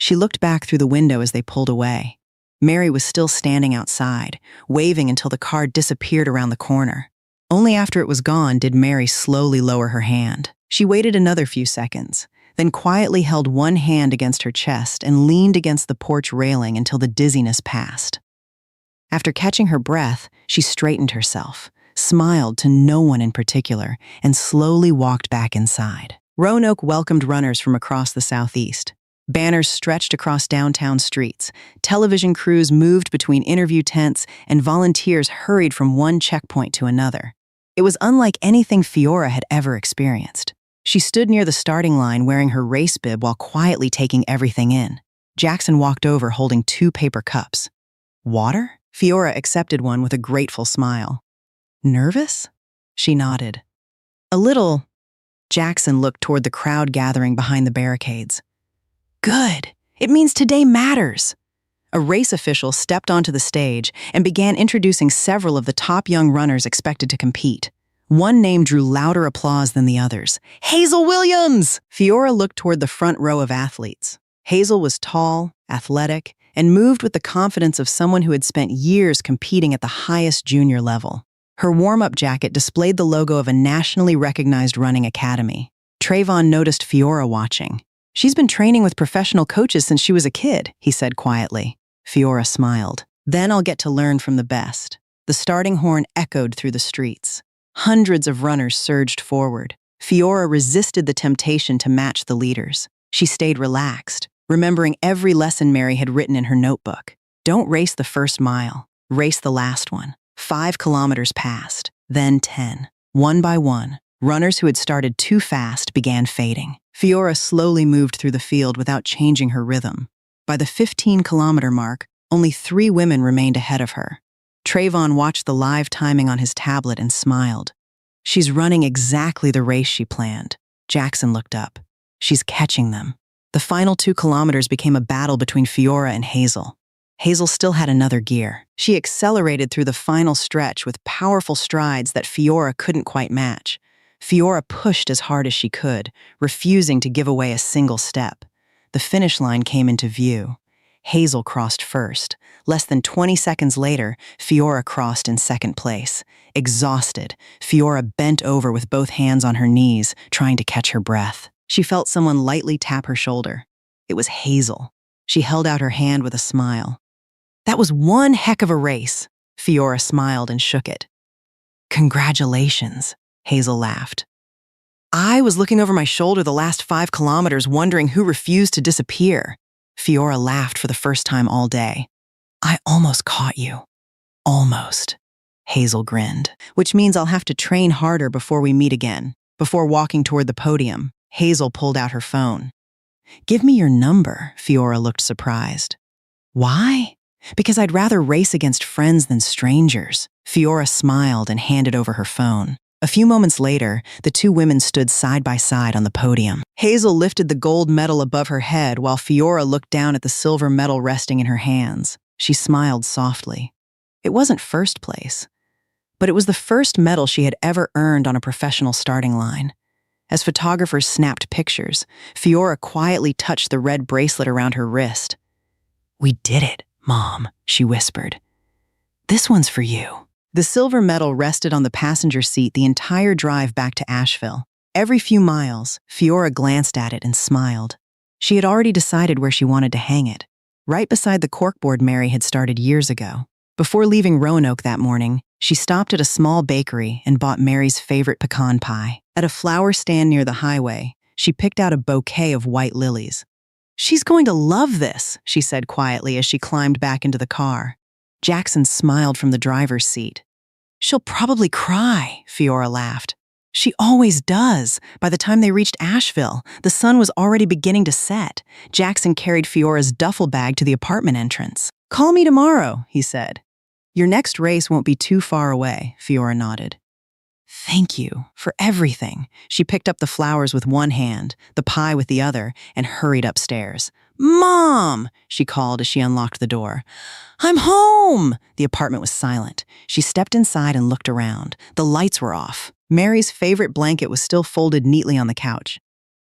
She looked back through the window as they pulled away. Mary was still standing outside, waving until the car disappeared around the corner. Only after it was gone did Mary slowly lower her hand. She waited another few seconds, then quietly held one hand against her chest and leaned against the porch railing until the dizziness passed. After catching her breath, she straightened herself, smiled to no one in particular, and slowly walked back inside. Roanoke welcomed runners from across the southeast. Banners stretched across downtown streets, television crews moved between interview tents, and volunteers hurried from one checkpoint to another. It was unlike anything Fiora had ever experienced. She stood near the starting line wearing her race bib while quietly taking everything in. Jackson walked over holding 2 paper cups. Water? Fiora accepted one with a grateful smile. Nervous? She nodded. A little. Jackson looked toward the crowd gathering behind the barricades. Good. It means today matters. A race official stepped onto the stage and began introducing several of the top young runners expected to compete. One name drew louder applause than the others. Hazel Williams! Fiora looked toward the front row of athletes. Hazel was tall, athletic, and moved with the confidence of someone who had spent years competing at the highest junior level. Her warm-up jacket displayed the logo of a nationally recognized running academy. Trayvon noticed Fiora watching. She's been training with professional coaches since she was a kid, he said quietly. Fiora smiled. Then I'll get to learn from the best. The starting horn echoed through the streets. Hundreds of runners surged forward. Fiora resisted the temptation to match the leaders. She stayed relaxed, remembering every lesson Mary had written in her notebook. Don't race the first mile. Race the last one. 5 kilometers passed, then 10. One by one, runners who had started too fast began fading. Fiora slowly moved through the field without changing her rhythm. By the 15-kilometer mark, only 3 women remained ahead of her. Trayvon watched the live timing on his tablet and smiled. She's running exactly the race she planned. Jackson looked up. She's catching them. The final 2 kilometers became a battle between Fiora and Hazel. Hazel still had another gear. She accelerated through the final stretch with powerful strides that Fiora couldn't quite match. Fiora pushed as hard as she could, refusing to give away a single step. The finish line came into view. Hazel crossed first. Less than 20 seconds later, Fiora crossed in second place. Exhausted, Fiora bent over with both hands on her knees, trying to catch her breath. She felt someone lightly tap her shoulder. It was Hazel. She held out her hand with a smile. That was one heck of a race. Fiora smiled and shook it. Congratulations, Hazel laughed. I was looking over my shoulder the last 5 kilometers wondering who refused to disappear. Fiora laughed for the first time all day. I almost caught you. Almost. Hazel grinned. Which means I'll have to train harder before we meet again. Before walking toward the podium, Hazel pulled out her phone. Give me your number, Fiora looked surprised. Why? Because I'd rather race against friends than strangers. Fiora smiled and handed over her phone. A few moments later, the 2 women stood side by side on the podium. Hazel lifted the gold medal above her head while Fiora looked down at the silver medal resting in her hands. She smiled softly. It wasn't first place, but it was the first medal she had ever earned on a professional starting line. As photographers snapped pictures, Fiora quietly touched the red bracelet around her wrist. We did it, Mom, she whispered. This one's for you. The silver medal rested on the passenger seat the entire drive back to Asheville. Every few miles, Fiora glanced at it and smiled. She had already decided where she wanted to hang it, right beside the corkboard Mary had started years ago. Before leaving Roanoke that morning, she stopped at a small bakery and bought Mary's favorite pecan pie. At a flower stand near the highway, she picked out a bouquet of white lilies. She's going to love this, she said quietly as she climbed back into the car. Jackson smiled from the driver's seat. She'll probably cry, Fiora laughed. She always does. By the time they reached Asheville, the sun was already beginning to set. Jackson carried Fiora's duffel bag to the apartment entrance. Call me tomorrow, he said. Your next race won't be too far away, Fiora nodded. Thank you for everything. She picked up the flowers with one hand, the pie with the other, and hurried upstairs. Mom, she called as she unlocked the door. I'm home! The apartment was silent. She stepped inside and looked around. The lights were off. Mary's favorite blanket was still folded neatly on the couch.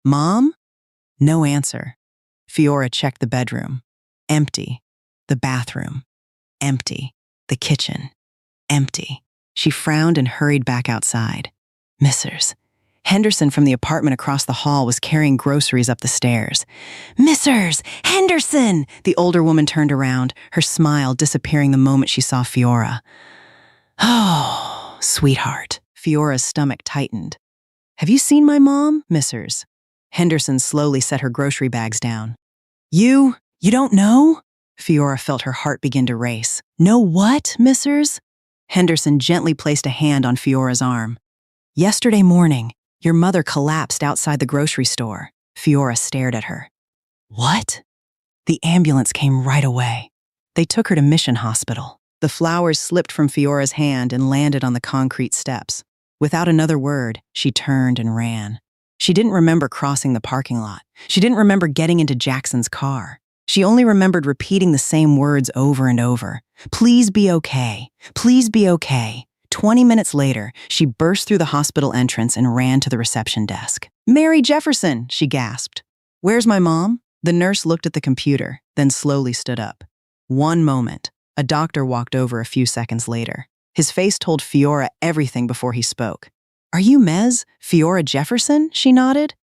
Mom? No answer. Fiora checked the bedroom. Empty. The bathroom. Empty. The kitchen. Empty. She frowned and hurried back outside. Missers. Henderson from the apartment across the hall was carrying groceries up the stairs. Missers! Henderson! The older woman turned around, her smile disappearing the moment she saw Fiora. Oh, sweetheart. Fiora's stomach tightened. Have you seen my mom, Missers? Henderson slowly set her grocery bags down. You don't know? Fiora felt her heart begin to race. Know what, Missers? Henderson gently placed a hand on Fiora's arm. Yesterday morning, your mother collapsed outside the grocery store. Fiora stared at her. What? The ambulance came right away. They took her to Mission Hospital. The flowers slipped from Fiora's hand and landed on the concrete steps. Without another word, she turned and ran. She didn't remember crossing the parking lot. She didn't remember getting into Jackson's car. She only remembered repeating the same words over and over. Please be okay. Please be okay. 20 minutes later, she burst through the hospital entrance and ran to the reception desk. Mary Jefferson, she gasped. Where's my mom? The nurse looked at the computer, then slowly stood up. One moment. A doctor walked over a few seconds later. His face told Fiora everything before he spoke. Are you Mez? Fiora Jefferson? She nodded.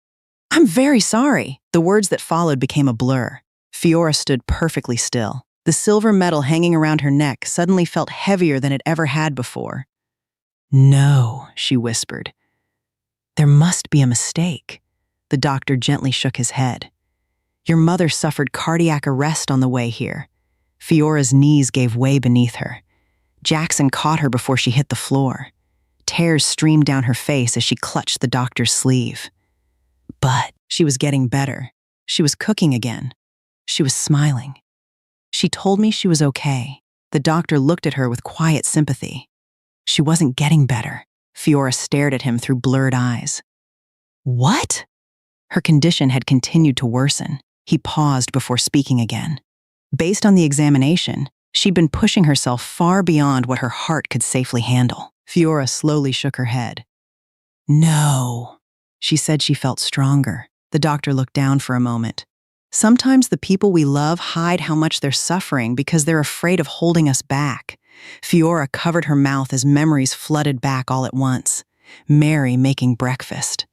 I'm very sorry. The words that followed became a blur. Fiora stood perfectly still. The silver medal hanging around her neck suddenly felt heavier than it ever had before. No, she whispered. There must be a mistake. The doctor gently shook his head. Your mother suffered cardiac arrest on the way here. Fiora's knees gave way beneath her. Jackson caught her before she hit the floor. Tears streamed down her face as she clutched the doctor's sleeve. But she was getting better. She was cooking again. She was smiling. She told me she was okay. The doctor looked at her with quiet sympathy. She wasn't getting better. Fiora stared at him through blurred eyes. What? Her condition had continued to worsen. He paused before speaking again. Based on the examination, she'd been pushing herself far beyond what her heart could safely handle. Fiora slowly shook her head. No. She said she felt stronger. The doctor looked down for a moment. Sometimes the people we love hide how much they're suffering because they're afraid of holding us back. Fiora covered her mouth as memories flooded back all at once. Mary making breakfast.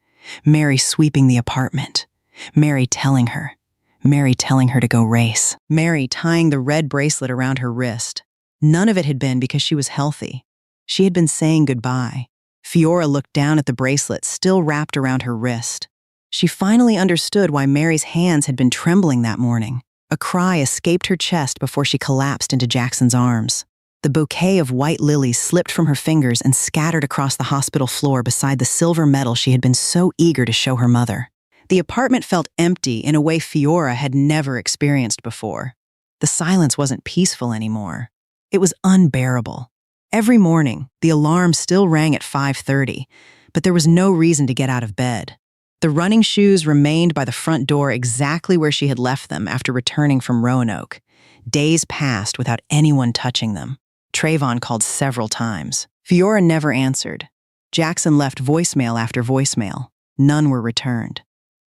Mary sweeping the apartment. Mary telling her to go race. Mary tying the red bracelet around her wrist. None of it had been because she was healthy. She had been saying goodbye. Fiora looked down at the bracelet still wrapped around her wrist. She finally understood why Mary's hands had been trembling that morning. A cry escaped her chest before she collapsed into Jackson's arms. The bouquet of white lilies slipped from her fingers and scattered across the hospital floor beside the silver medal she had been so eager to show her mother. The apartment felt empty in a way Fiora had never experienced before. The silence wasn't peaceful anymore. It was unbearable. Every morning, the alarm still rang at 5:30, but there was no reason to get out of bed. The running shoes remained by the front door exactly where she had left them after returning from Roanoke. Days passed without anyone touching them. Trayvon called several times. Fiora never answered. Jackson left voicemail after voicemail. None were returned.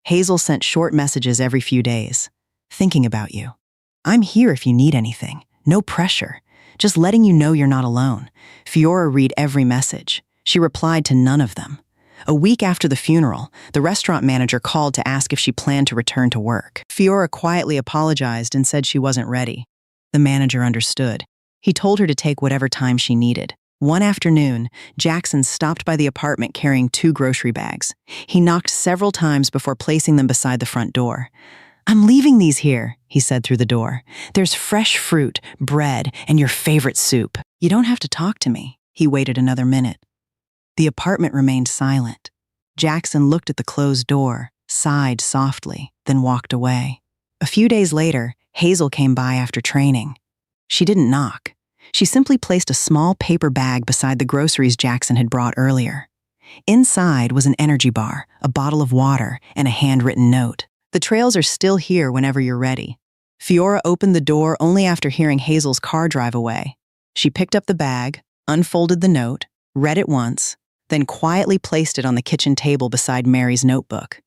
Hazel sent short messages every few days. Thinking about you. I'm here if you need anything. No pressure. Just letting you know you're not alone. Fiora read every message. She replied to none of them. A week after the funeral, the restaurant manager called to ask if she planned to return to work. Fiora quietly apologized and said she wasn't ready. The manager understood. He told her to take whatever time she needed. One afternoon, Jackson stopped by the apartment carrying 2 grocery bags. He knocked several times before placing them beside the front door. I'm leaving these here, he said through the door. There's fresh fruit, bread, and your favorite soup. You don't have to talk to me. He waited another minute. The apartment remained silent. Jackson looked at the closed door, sighed softly, then walked away. A few days later, Hazel came by after training. She didn't knock. She simply placed a small paper bag beside the groceries Jackson had brought earlier. Inside was an energy bar, a bottle of water, and a handwritten note. The trails are still here whenever you're ready. Fiora opened the door only after hearing Hazel's car drive away. She picked up the bag, unfolded the note, read it once, then quietly placed it on the kitchen table beside Mary's notebook.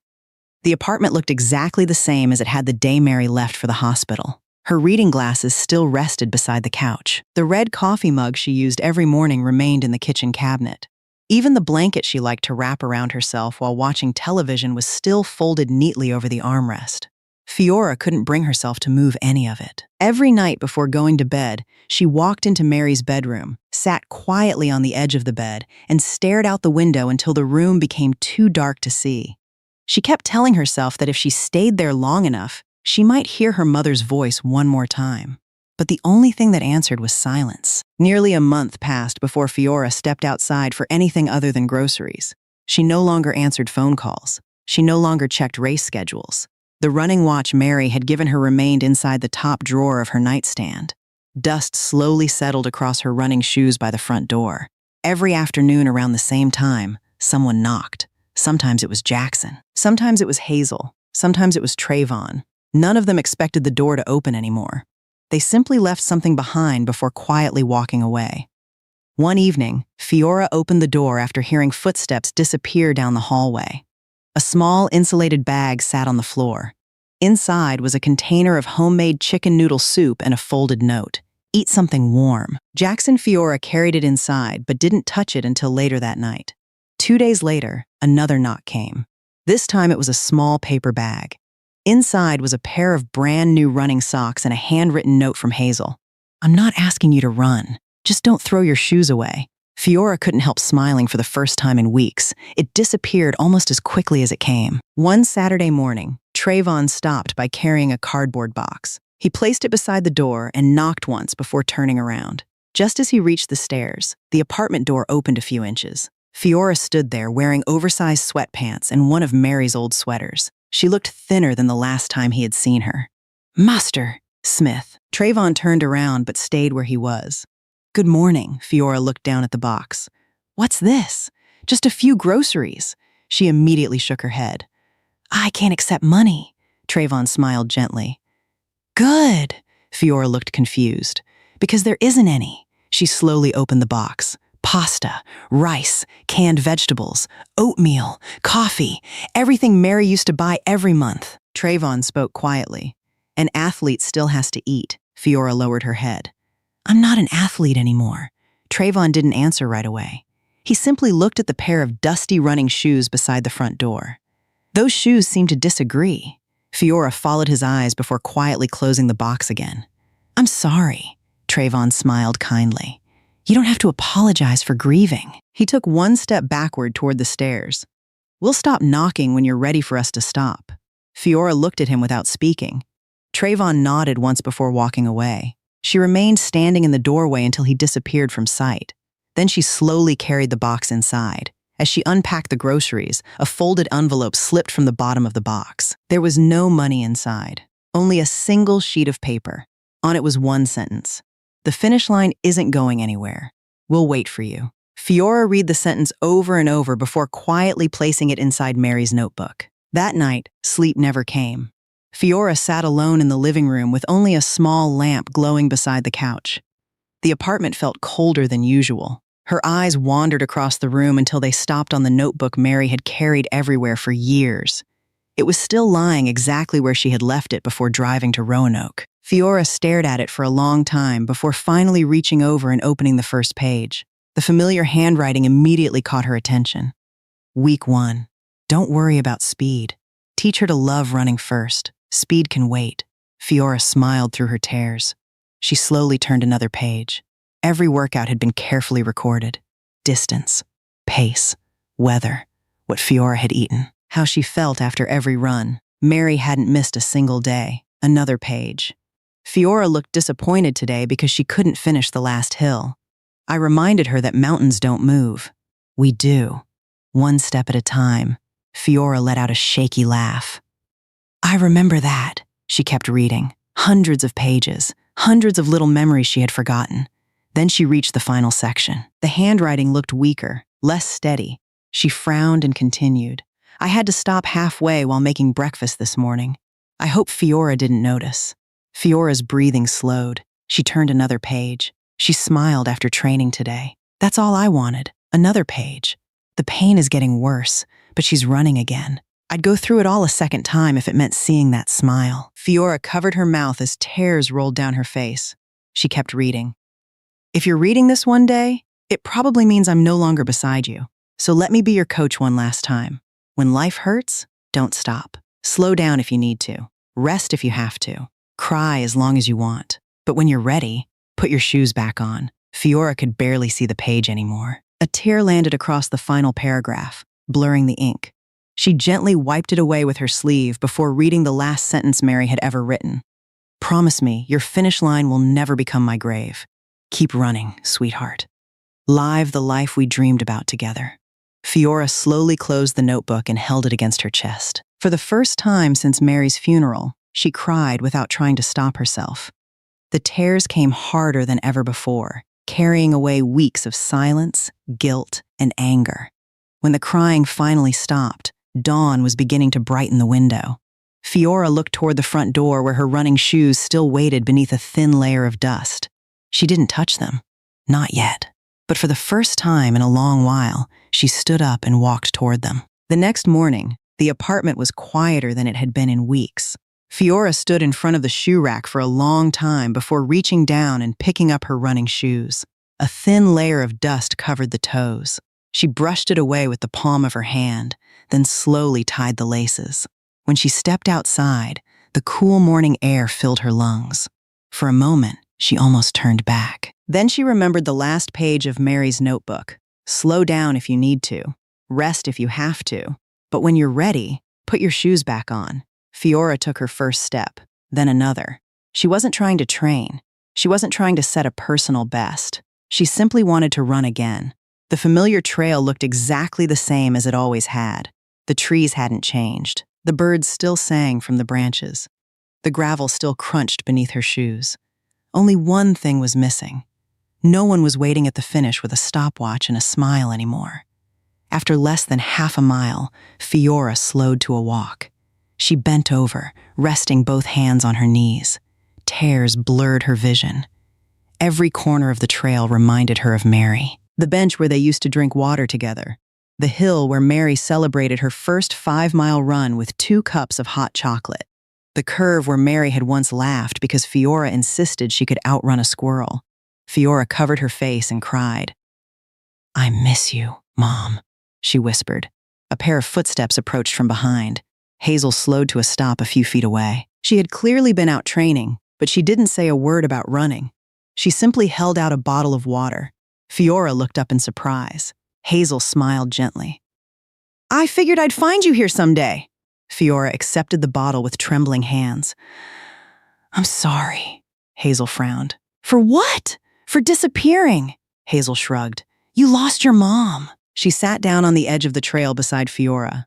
The apartment looked exactly the same as it had the day Mary left for the hospital. Her reading glasses still rested beside the couch. The red coffee mug she used every morning remained in the kitchen cabinet. Even the blanket she liked to wrap around herself while watching television was still folded neatly over the armrest. Fiora couldn't bring herself to move any of it. Every night before going to bed, she walked into Mary's bedroom, sat quietly on the edge of the bed, and stared out the window until the room became too dark to see. She kept telling herself that if she stayed there long enough, she might hear her mother's voice one more time. But the only thing that answered was silence. Nearly a month passed before Fiora stepped outside for anything other than groceries. She no longer answered phone calls. She no longer checked race schedules. The running watch Mary had given her remained inside the top drawer of her nightstand. Dust slowly settled across her running shoes by the front door. Every afternoon around the same time, someone knocked. Sometimes it was Jackson. Sometimes it was Hazel. Sometimes it was Trayvon. None of them expected the door to open anymore. They simply left something behind before quietly walking away. One evening, Fiora opened the door after hearing footsteps disappear down the hallway. A small insulated bag sat on the floor. Inside was a container of homemade chicken noodle soup and a folded note. "Eat something warm." Jackson Fiora carried it inside but didn't touch it until later that night. 2 days later, another knock came. This time it was a small paper bag. Inside was a pair of brand new running socks and a handwritten note from Hazel. "I'm not asking you to run. Just don't throw your shoes away." Fiora couldn't help smiling for the first time in weeks. It disappeared almost as quickly as it came. One Saturday morning, Trayvon stopped by carrying a cardboard box. He placed it beside the door and knocked once before turning around. Just as he reached the stairs, the apartment door opened a few inches. Fiora stood there wearing oversized sweatpants and one of Mary's old sweaters. She looked thinner than the last time he had seen her. "Master Smith." Trayvon turned around but stayed where he was. "Good morning." Fiora looked down at the box. "What's this?" "Just a few groceries." She immediately shook her head. "I can't accept money." Trayvon smiled gently. "Good." Fiora looked confused. "Because there isn't any." She slowly opened the box. Pasta, rice, canned vegetables, oatmeal, coffee, everything Mary used to buy every month. Trayvon spoke quietly. "An athlete still has to eat." Fiora lowered her head. "I'm not an athlete anymore." Trayvon didn't answer right away. He simply looked at the pair of dusty running shoes beside the front door. Those shoes seemed to disagree. Fiora followed his eyes before quietly closing the box again. "I'm sorry." Trayvon smiled kindly. "You don't have to apologize for grieving." He took one step backward toward the stairs. "We'll stop knocking when you're ready for us to stop." Fiora looked at him without speaking. Trayvon nodded once before walking away. She remained standing in the doorway until he disappeared from sight. Then she slowly carried the box inside. As she unpacked the groceries, a folded envelope slipped from the bottom of the box. There was no money inside, only a single sheet of paper. On it was one sentence. "The finish line isn't going anywhere. We'll wait for you." Fiora read the sentence over and over before quietly placing it inside Mary's notebook. That night, sleep never came. Fiora sat alone in the living room with only a small lamp glowing beside the couch. The apartment felt colder than usual. Her eyes wandered across the room until they stopped on the notebook Mary had carried everywhere for years. It was still lying exactly where she had left it before driving to Roanoke. Fiora stared at it for a long time before finally reaching over and opening the first page. The familiar handwriting immediately caught her attention. Week 1. Don't worry about speed. Teach her to love running first. Speed can wait. Fiora smiled through her tears. She slowly turned another page. Every workout had been carefully recorded. Distance, pace, weather, what Fiora had eaten, how she felt after every run. Mary hadn't missed a single day. Another page. Fiora looked disappointed today because she couldn't finish the last hill. I reminded her that mountains don't move. We do. One step at a time. Fiora let out a shaky laugh. I remember that. She kept reading. Hundreds of pages, hundreds of little memories she had forgotten. Then she reached the final section. The handwriting looked weaker, less steady. She frowned and continued. I had to stop halfway while making breakfast this morning. I hope Fiora didn't notice. Fiora's breathing slowed. She turned another page. She smiled after training today. That's all I wanted. Another page. The pain is getting worse, but she's running again. I'd go through it all a second time if it meant seeing that smile. Fiora covered her mouth as tears rolled down her face. She kept reading. If you're reading this one day, it probably means I'm no longer beside you. So let me be your coach one last time. When life hurts, don't stop. Slow down if you need to. Rest if you have to. Cry as long as you want. But when you're ready, put your shoes back on. Fiora could barely see the page anymore. A tear landed across the final paragraph, blurring the ink. She gently wiped it away with her sleeve before reading the last sentence Mary had ever written. Promise me, your finish line will never become my grave. Keep running, sweetheart. Live the life we dreamed about together. Fiora slowly closed the notebook and held it against her chest. For the first time since Mary's funeral, she cried without trying to stop herself. The tears came harder than ever before, carrying away weeks of silence, guilt, and anger. When the crying finally stopped, dawn was beginning to brighten the window. Fiora looked toward the front door where her running shoes still waited beneath a thin layer of dust. She didn't touch them. Not yet. But for the first time in a long while, she stood up and walked toward them. The next morning, the apartment was quieter than it had been in weeks. Fiora stood in front of the shoe rack for a long time before reaching down and picking up her running shoes. A thin layer of dust covered the toes. She brushed it away with the palm of her hand, then slowly tied the laces. When she stepped outside, the cool morning air filled her lungs. For a moment, she almost turned back. Then she remembered the last page of Mary's notebook. Slow down if you need to. Rest if you have to. But when you're ready, put your shoes back on. Fiora took her first step, then another. She wasn't trying to train. She wasn't trying to set a personal best. She simply wanted to run again. The familiar trail looked exactly the same as it always had. The trees hadn't changed. The birds still sang from the branches. The gravel still crunched beneath her shoes. Only one thing was missing. No one was waiting at the finish with a stopwatch and a smile anymore. After less than half a mile, Fiora slowed to a walk. She bent over, resting both hands on her knees. Tears blurred her vision. Every corner of the trail reminded her of Mary. The bench where they used to drink water together. The hill where Mary celebrated her first 5-mile run with 2 cups of hot chocolate. The curve where Mary had once laughed because Fiora insisted she could outrun a squirrel. Fiora covered her face and cried. "I miss you, Mom," she whispered. A pair of footsteps approached from behind. Hazel slowed to a stop a few feet away. She had clearly been out training, but she didn't say a word about running. She simply held out a bottle of water. Fiora looked up in surprise. Hazel smiled gently. "I figured I'd find you here someday." Fiora accepted the bottle with trembling hands. "I'm sorry," Hazel frowned. "For what? For disappearing?" Hazel shrugged. "You lost your mom." She sat down on the edge of the trail beside Fiora.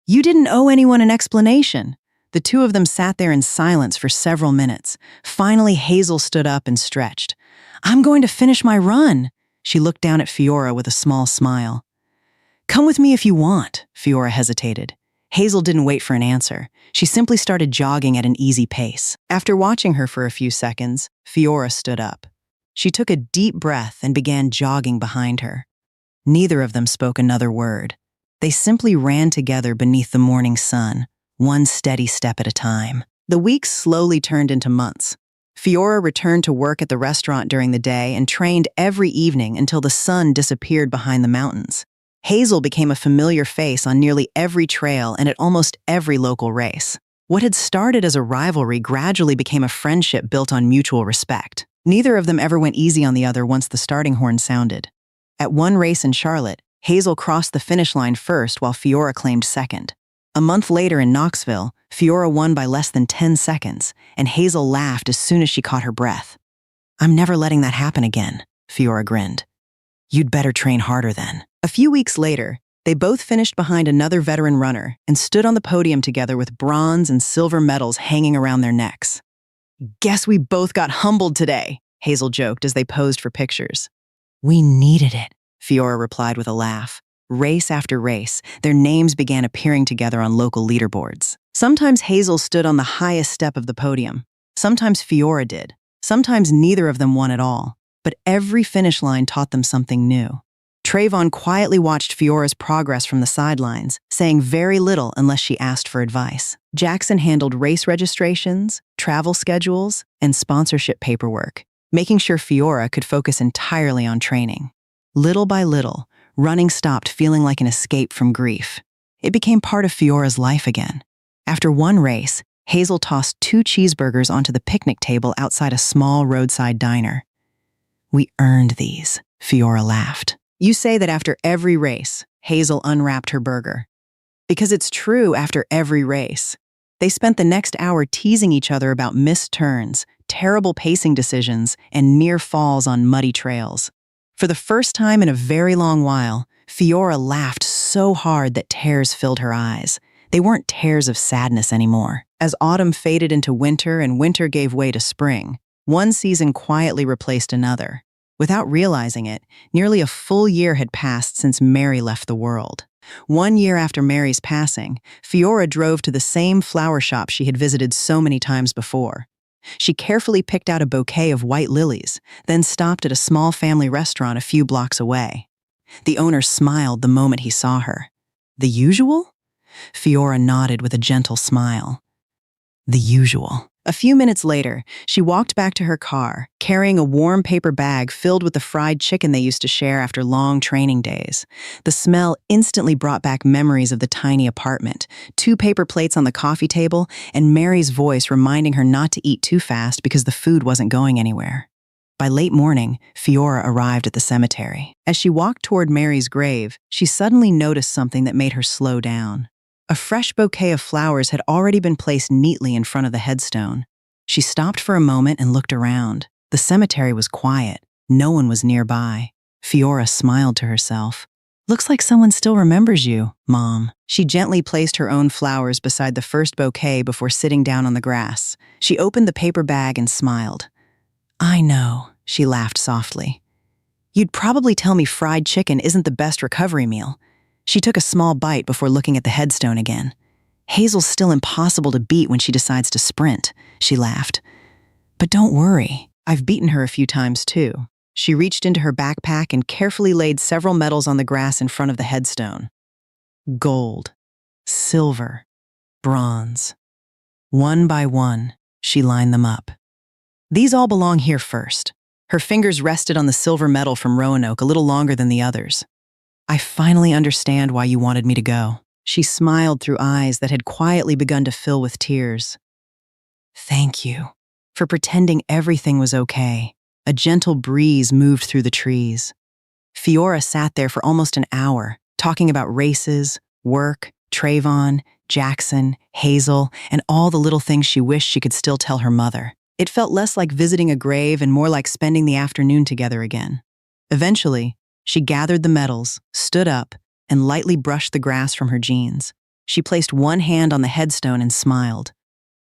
"You didn't owe anyone an explanation." The two of them sat there in silence for several minutes. Finally, Hazel stood up and stretched. "I'm going to finish my run." She looked down at Fiora with a small smile. "Come with me if you want," Fiora hesitated. Hazel didn't wait for an answer. She simply started jogging at an easy pace. After watching her for a few seconds, Fiora stood up. She took a deep breath and began jogging behind her. Neither of them spoke another word. They simply ran together beneath the morning sun, one steady step at a time. The weeks slowly turned into months. Fiora returned to work at the restaurant during the day and trained every evening until the sun disappeared behind the mountains. Hazel became a familiar face on nearly every trail and at almost every local race. What had started as a rivalry gradually became a friendship built on mutual respect. Neither of them ever went easy on the other once the starting horn sounded. At one race in Charlotte, Hazel crossed the finish line first while Fiora claimed second. A month later in Knoxville, Fiora won by less than 10 seconds, and Hazel laughed as soon as she caught her breath. "I'm never letting that happen again," Fiora grinned. "You'd better train harder then." A few weeks later, they both finished behind another veteran runner and stood on the podium together with bronze and silver medals hanging around their necks. "Guess we both got humbled today," Hazel joked as they posed for pictures. "We needed it," Fiora replied with a laugh. Race after race, their names began appearing together on local leaderboards. Sometimes Hazel stood on the highest step of the podium. Sometimes Fiora did. Sometimes neither of them won at all. But every finish line taught them something new. Trayvon quietly watched Fiora's progress from the sidelines, saying very little unless she asked for advice. Jackson handled race registrations, travel schedules, and sponsorship paperwork, making sure Fiora could focus entirely on training. Little by little, running stopped feeling like an escape from grief. It became part of Fiora's life again. After one race, Hazel tossed 2 cheeseburgers onto the picnic table outside a small roadside diner. "We earned these," Fiora laughed. "You say that after every race," Hazel unwrapped her burger. "Because it's true after every race." They spent the next hour teasing each other about missed turns, terrible pacing decisions, and near falls on muddy trails. For the first time in a very long while, Fiora laughed so hard that tears filled her eyes. They weren't tears of sadness anymore. As autumn faded into winter and winter gave way to spring, one season quietly replaced another. Without realizing it, nearly a full year had passed since Mary left the world. 1 year after Mary's passing, Fiora drove to the same flower shop she had visited so many times before. She carefully picked out a bouquet of white lilies, then stopped at a small family restaurant a few blocks away. The owner smiled the moment he saw her. "The usual?" Fiora nodded with a gentle smile. "The usual." A few minutes later, she walked back to her car, carrying a warm paper bag filled with the fried chicken they used to share after long training days. The smell instantly brought back memories of the tiny apartment, 2 paper plates on the coffee table, and Mary's voice reminding her not to eat too fast because the food wasn't going anywhere. By late morning, Fiora arrived at the cemetery. As she walked toward Mary's grave, she suddenly noticed something that made her slow down. A fresh bouquet of flowers had already been placed neatly in front of the headstone. She stopped for a moment and looked around. The cemetery was quiet. No one was nearby. Fiora smiled to herself. "Looks like someone still remembers you, Mom." She gently placed her own flowers beside the first bouquet before sitting down on the grass. She opened the paper bag and smiled. "I know," she laughed softly. "You'd probably tell me fried chicken isn't the best recovery meal." She took a small bite before looking at the headstone again. "Hazel's still impossible to beat when she decides to sprint," she laughed. "But don't worry, I've beaten her a few times too." She reached into her backpack and carefully laid several medals on the grass in front of the headstone. Gold, silver, bronze. One by one, she lined them up. "These all belong here first." Her fingers rested on the silver medal from Roanoke a little longer than the others. "I finally understand why you wanted me to go." She smiled through eyes that had quietly begun to fill with tears. "Thank you for pretending everything was okay." A gentle breeze moved through the trees. Fiora sat there for almost an hour, talking about races, work, Trayvon, Jackson, Hazel, and all the little things she wished she could still tell her mother. It felt less like visiting a grave and more like spending the afternoon together again. Eventually, she gathered the medals, stood up, and lightly brushed the grass from her jeans. She placed one hand on the headstone and smiled.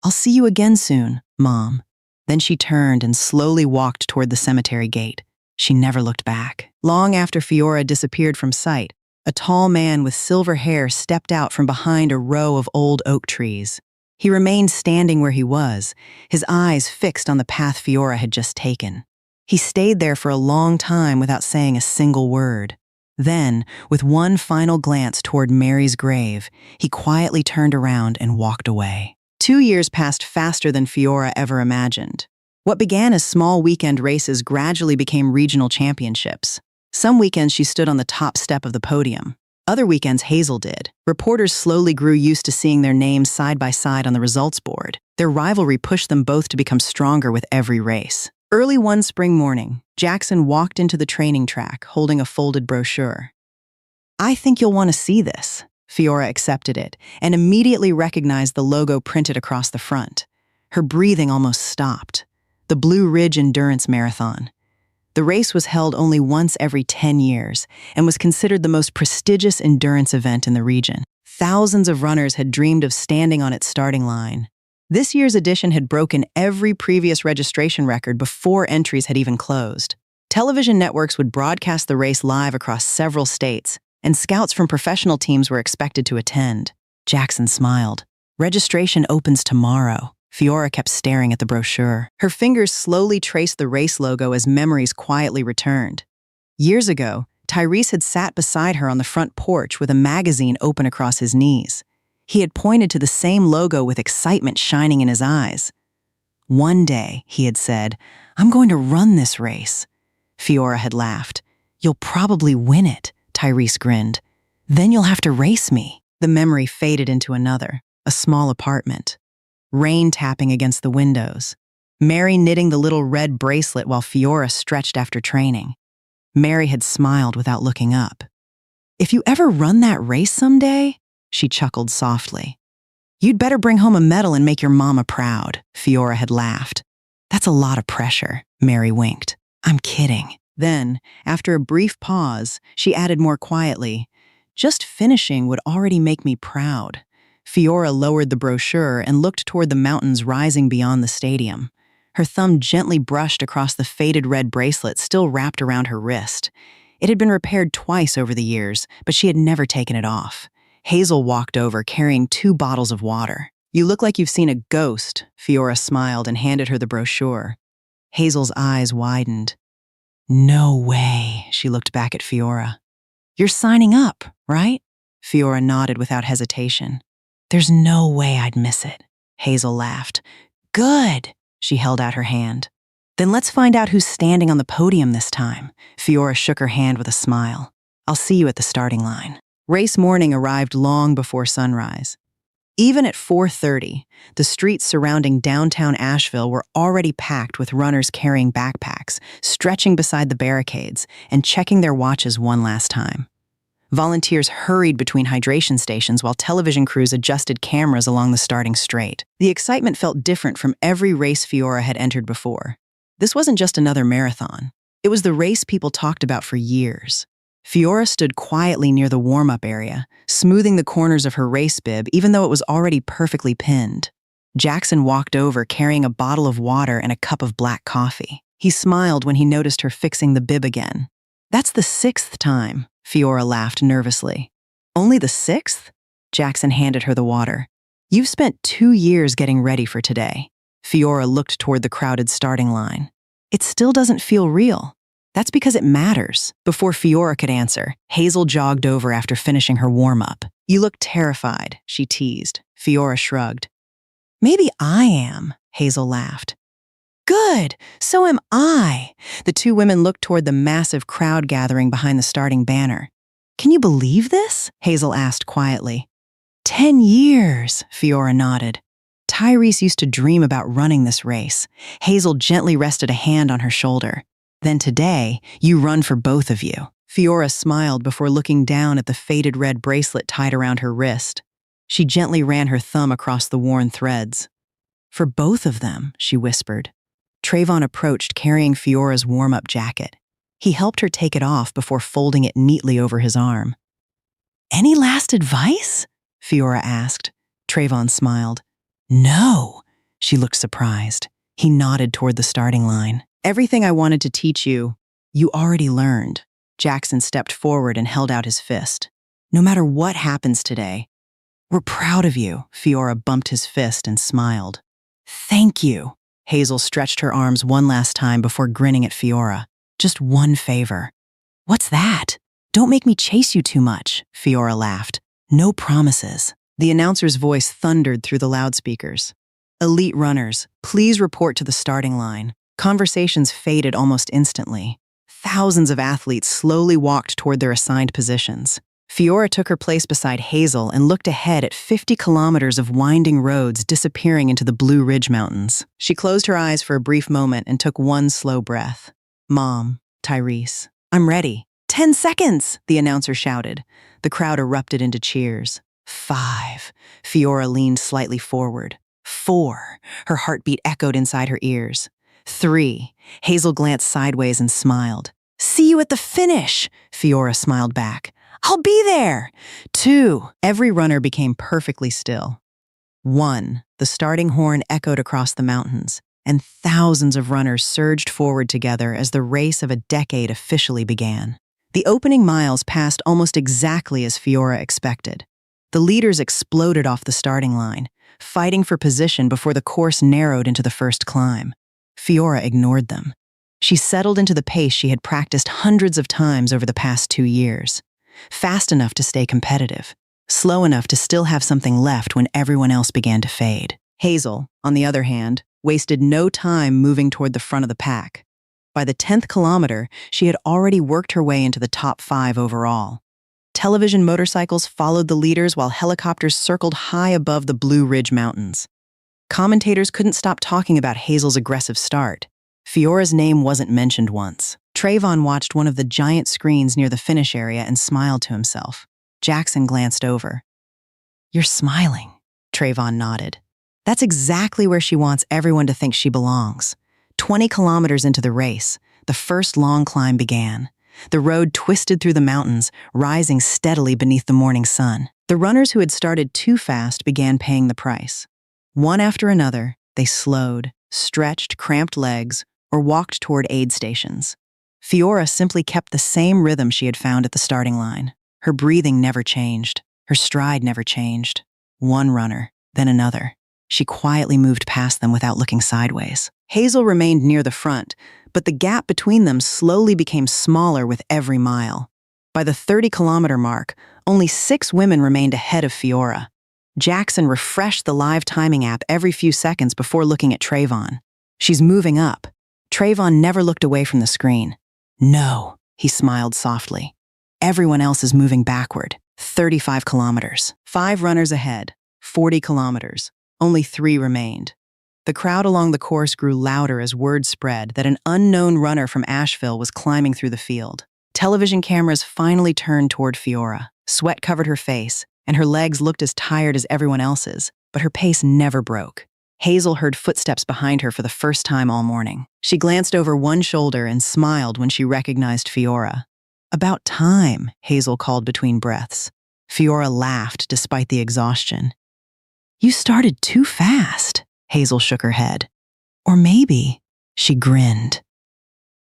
"I'll see you again soon, Mom." Then she turned and slowly walked toward the cemetery gate. She never looked back. Long after Fiora disappeared from sight, a tall man with silver hair stepped out from behind a row of old oak trees. He remained standing where he was, his eyes fixed on the path Fiora had just taken. He stayed there for a long time without saying a single word. Then, with one final glance toward Mary's grave, he quietly turned around and walked away. 2 years passed faster than Fiora ever imagined. What began as small weekend races gradually became regional championships. Some weekends she stood on the top step of the podium. Other weekends Hazel did. Reporters slowly grew used to seeing their names side by side on the results board. Their rivalry pushed them both to become stronger with every race. Early one spring morning, Jackson walked into the training track holding a folded brochure. "I think you'll want to see this." Fiora accepted it and immediately recognized the logo printed across the front. Her breathing almost stopped. The Blue Ridge Endurance Marathon. The race was held only once every 10 years and was considered the most prestigious endurance event in the region. Thousands of runners had dreamed of standing on its starting line. This year's edition had broken every previous registration record before entries had even closed. Television networks would broadcast the race live across several states, and scouts from professional teams were expected to attend. Jackson smiled. "Registration opens tomorrow." Fiora kept staring at the brochure. Her fingers slowly traced the race logo as memories quietly returned. Years ago, Tyrese had sat beside her on the front porch with a magazine open across his knees. He had pointed to the same logo with excitement shining in his eyes. "One day," he had said, "I'm going to run this race." Fiora had laughed. "You'll probably win it," Tyrese grinned. "Then you'll have to race me." The memory faded into another, a small apartment. Rain tapping against the windows. Mary knitting the little red bracelet while Fiora stretched after training. Mary had smiled without looking up. "If you ever run that race someday," she chuckled softly, "you'd better bring home a medal and make your mama proud." Fiora had laughed. "That's a lot of pressure," Mary winked. "I'm kidding." Then, after a brief pause, she added more quietly, "Just finishing would already make me proud." Fiora lowered the brochure and looked toward the mountains rising beyond the stadium. Her thumb gently brushed across the faded red bracelet still wrapped around her wrist. It had been repaired twice over the years, but she had never taken it off. Hazel walked over carrying 2 bottles of water. "You look like you've seen a ghost," Fiora smiled and handed her the brochure. Hazel's eyes widened. "No way," she looked back at Fiora. "You're signing up, right?" Fiora nodded without hesitation. "There's no way I'd miss it." Hazel laughed. "Good." She held out her hand. "Then let's find out who's standing on the podium this time." Fiora shook her hand with a smile. "I'll see you at the starting line." Race morning arrived long before sunrise. Even at 4:30, the streets surrounding downtown Asheville were already packed with runners carrying backpacks, stretching beside the barricades, and checking their watches one last time. Volunteers hurried between hydration stations while television crews adjusted cameras along the starting straight. The excitement felt different from every race Fiora had entered before. This wasn't just another marathon. It was the race people talked about for years. Fiora stood quietly near the warm-up area, smoothing the corners of her race bib even though it was already perfectly pinned. Jackson walked over carrying a bottle of water and a cup of black coffee. He smiled when he noticed her fixing the bib again. "That's the 6th time," Fiora laughed nervously. "Only the 6th?" Jackson handed her the water. "You've spent 2 years getting ready for today." Fiora looked toward the crowded starting line. "It still doesn't feel real." "That's because it matters." Before Fiora could answer, Hazel jogged over after finishing her warm-up. "You look terrified," she teased. Fiora shrugged. "Maybe I am," Hazel laughed. "Good, so am I." The 2 women looked toward the massive crowd gathering behind the starting banner. "Can you believe this?" Hazel asked quietly. 10 years, Fiora nodded. Tyrese used to dream about running this race. Hazel gently rested a hand on her shoulder. "Then today, you run for both of you." Fiora smiled before looking down at the faded red bracelet tied around her wrist. She gently ran her thumb across the worn threads. "For both of them," she whispered. Trayvon approached carrying Fiora's warm-up jacket. He helped her take it off before folding it neatly over his arm. "Any last advice?" Fiora asked. Trayvon smiled. "No." She looked surprised. He nodded toward the starting line. "Everything I wanted to teach you, you already learned." Jackson stepped forward and held out his fist. "No matter what happens today, we're proud of you." Fiora bumped his fist and smiled. "Thank you." Hazel stretched her arms one last time before grinning at Fiora. "Just one favor." "What's that?" "Don't make me chase you too much," Fiora laughed. "No promises." The announcer's voice thundered through the loudspeakers. "Elite runners, please report to the starting line." Conversations faded almost instantly. Thousands of athletes slowly walked toward their assigned positions. Fiora took her place beside Hazel and looked ahead at 50 kilometers of winding roads disappearing into the Blue Ridge Mountains. She closed her eyes for a brief moment and took one slow breath. "Mom, Tyrese, I'm ready." 10 seconds, the announcer shouted. The crowd erupted into cheers. 5. Fiora leaned slightly forward. 4. Her heartbeat echoed inside her ears. 3. Hazel glanced sideways and smiled. "See you at the finish," Fiora smiled back. "I'll be there." 2. Every runner became perfectly still. 1. The starting horn echoed across the mountains, and thousands of runners surged forward together as the race of a decade officially began. The opening miles passed almost exactly as Fiora expected. The leaders exploded off the starting line, fighting for position before the course narrowed into the first climb. Fiora ignored them. She settled into the pace she had practiced hundreds of times over the past 2 years. Fast enough to stay competitive, slow enough to still have something left when everyone else began to fade. Hazel, on the other hand, wasted no time moving toward the front of the pack. By the 10th kilometer, she had already worked her way into the top 5 overall. Television motorcycles followed the leaders while helicopters circled high above the Blue Ridge Mountains. Commentators couldn't stop talking about Hazel's aggressive start. Fiora's name wasn't mentioned once. Trayvon watched one of the giant screens near the finish area and smiled to himself. Jackson glanced over. "You're smiling," Trayvon nodded. "That's exactly where she wants everyone to think she belongs." 20 kilometers into the race, the first long climb began. The road twisted through the mountains, rising steadily beneath the morning sun. The runners who had started too fast began paying the price. One after another, they slowed, stretched cramped legs, or walked toward aid stations. Fiora simply kept the same rhythm she had found at the starting line. Her breathing never changed. Her stride never changed. One runner, then another. She quietly moved past them without looking sideways. Hazel remained near the front, but the gap between them slowly became smaller with every mile. By the 30-kilometer mark, only 6 women remained ahead of Fiora. Jackson refreshed the live timing app every few seconds before looking at Trayvon. "She's moving up." Trayvon never looked away from the screen. "No," he smiled softly. "Everyone else is moving backward. 35 kilometers. 5 runners ahead. 40 kilometers. Only 3 remained." The crowd along the course grew louder as word spread that an unknown runner from Asheville was climbing through the field. Television cameras finally turned toward Fiora. Sweat covered her face, and her legs looked as tired as everyone else's, but her pace never broke. Hazel heard footsteps behind her for the first time all morning. She glanced over one shoulder and smiled when she recognized Fiora. "About time," Hazel called between breaths. Fiora laughed despite the exhaustion. "You started too fast." Hazel shook her head. "Or maybe," she grinned,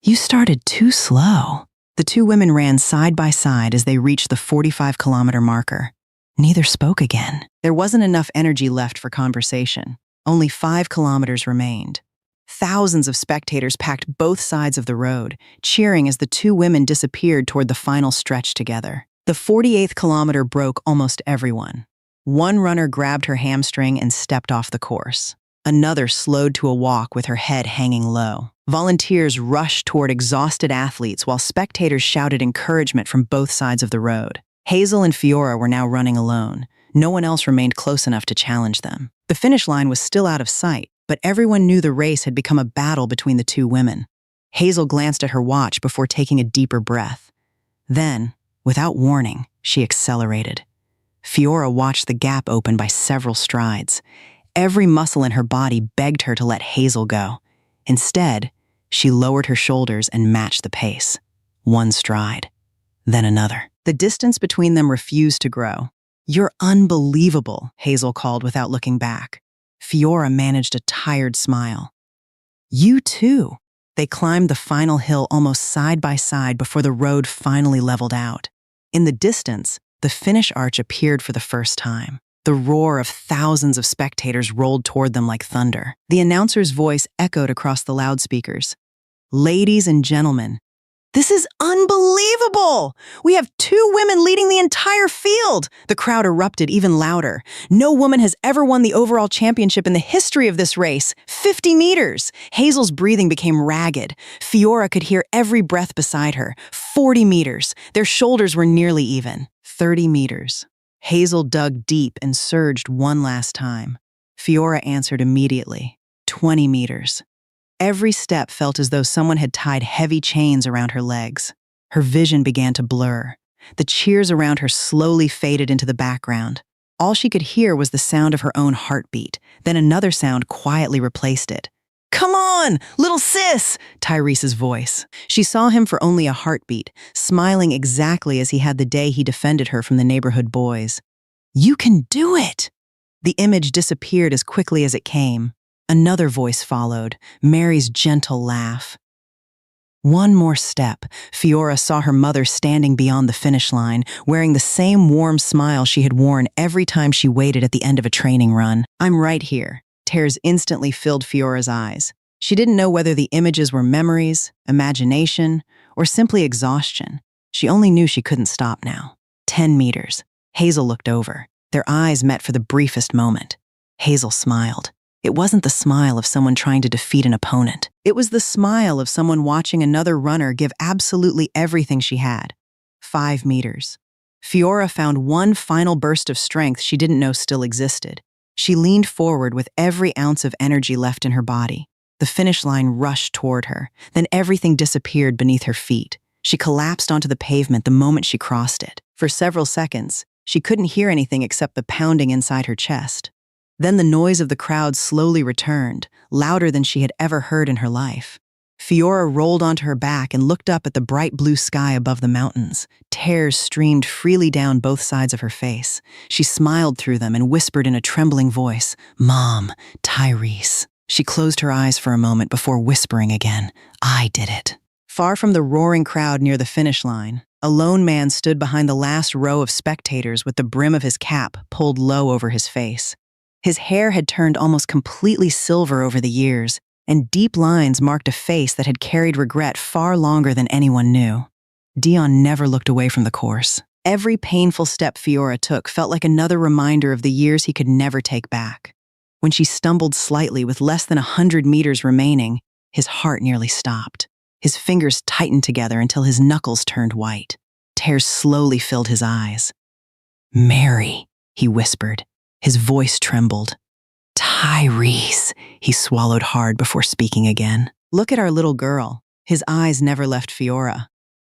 "you started too slow." The 2 women ran side by side as they reached the 45-kilometer marker. Neither spoke again. There wasn't enough energy left for conversation. Only 5 kilometers remained. Thousands of spectators packed both sides of the road, cheering as the 2 women disappeared toward the final stretch together. The 48th kilometer broke almost everyone. One runner grabbed her hamstring and stepped off the course. Another slowed to a walk with her head hanging low. Volunteers rushed toward exhausted athletes while spectators shouted encouragement from both sides of the road. Hazel and Fiora were now running alone. No one else remained close enough to challenge them. The finish line was still out of sight, but everyone knew the race had become a battle between the 2 women. Hazel glanced at her watch before taking a deeper breath. Then, without warning, she accelerated. Fiora watched the gap open by several strides. Every muscle in her body begged her to let Hazel go. Instead, she lowered her shoulders and matched the pace. One stride, then another. The distance between them refused to grow. "You're unbelievable," Hazel called without looking back. Fiora managed a tired smile. "You too." They climbed the final hill almost side by side before the road finally leveled out. In the distance, the finish arch appeared for the first time. The roar of thousands of spectators rolled toward them like thunder. The announcer's voice echoed across the loudspeakers. "Ladies and gentlemen, this is unbelievable! We have 2 women leading the entire field!" The crowd erupted even louder. "No woman has ever won the overall championship in the history of this race. 50 meters! Hazel's breathing became ragged. Fiora could hear every breath beside her. 40 meters. Their shoulders were nearly even. 30 meters. Hazel dug deep and surged one last time. Fiora answered immediately. 20 meters. Every step felt as though someone had tied heavy chains around her legs. Her vision began to blur. The cheers around her slowly faded into the background. All she could hear was the sound of her own heartbeat. Then another sound quietly replaced it. "Come on, little sis!" Tyrese's voice. She saw him for only a heartbeat, smiling exactly as he had the day he defended her from the neighborhood boys. "You can do it!" The image disappeared as quickly as it came. Another voice followed, Mary's gentle laugh. One more step. Fiora saw her mother standing beyond the finish line, wearing the same warm smile she had worn every time she waited at the end of a training run. "I'm right here." Tears instantly filled Fiora's eyes. She didn't know whether the images were memories, imagination, or simply exhaustion. She only knew she couldn't stop now. 10 meters. Hazel looked over. Their eyes met for the briefest moment. Hazel smiled. It wasn't the smile of someone trying to defeat an opponent. It was the smile of someone watching another runner give absolutely everything she had. 5 meters. Fiora found one final burst of strength she didn't know still existed. She leaned forward with every ounce of energy left in her body. The finish line rushed toward her. Then everything disappeared beneath her feet. She collapsed onto the pavement the moment she crossed it. For several seconds, she couldn't hear anything except the pounding inside her chest. Then the noise of the crowd slowly returned, louder than she had ever heard in her life. Fiora rolled onto her back and looked up at the bright blue sky above the mountains. Tears streamed freely down both sides of her face. She smiled through them and whispered in a trembling voice, "Mom, Tyrese." She closed her eyes for a moment before whispering again, "I did it." Far from the roaring crowd near the finish line, a lone man stood behind the last row of spectators with the brim of his cap pulled low over his face. His hair had turned almost completely silver over the years, and deep lines marked a face that had carried regret far longer than anyone knew. Dion never looked away from the course. Every painful step Fiora took felt like another reminder of the years he could never take back. When she stumbled slightly with less than 100 meters remaining, his heart nearly stopped. His fingers tightened together until his knuckles turned white. Tears slowly filled his eyes. "Mary," he whispered. His voice trembled. "Tyrese," he swallowed hard before speaking again. "Look at our little girl." His eyes never left Fiora.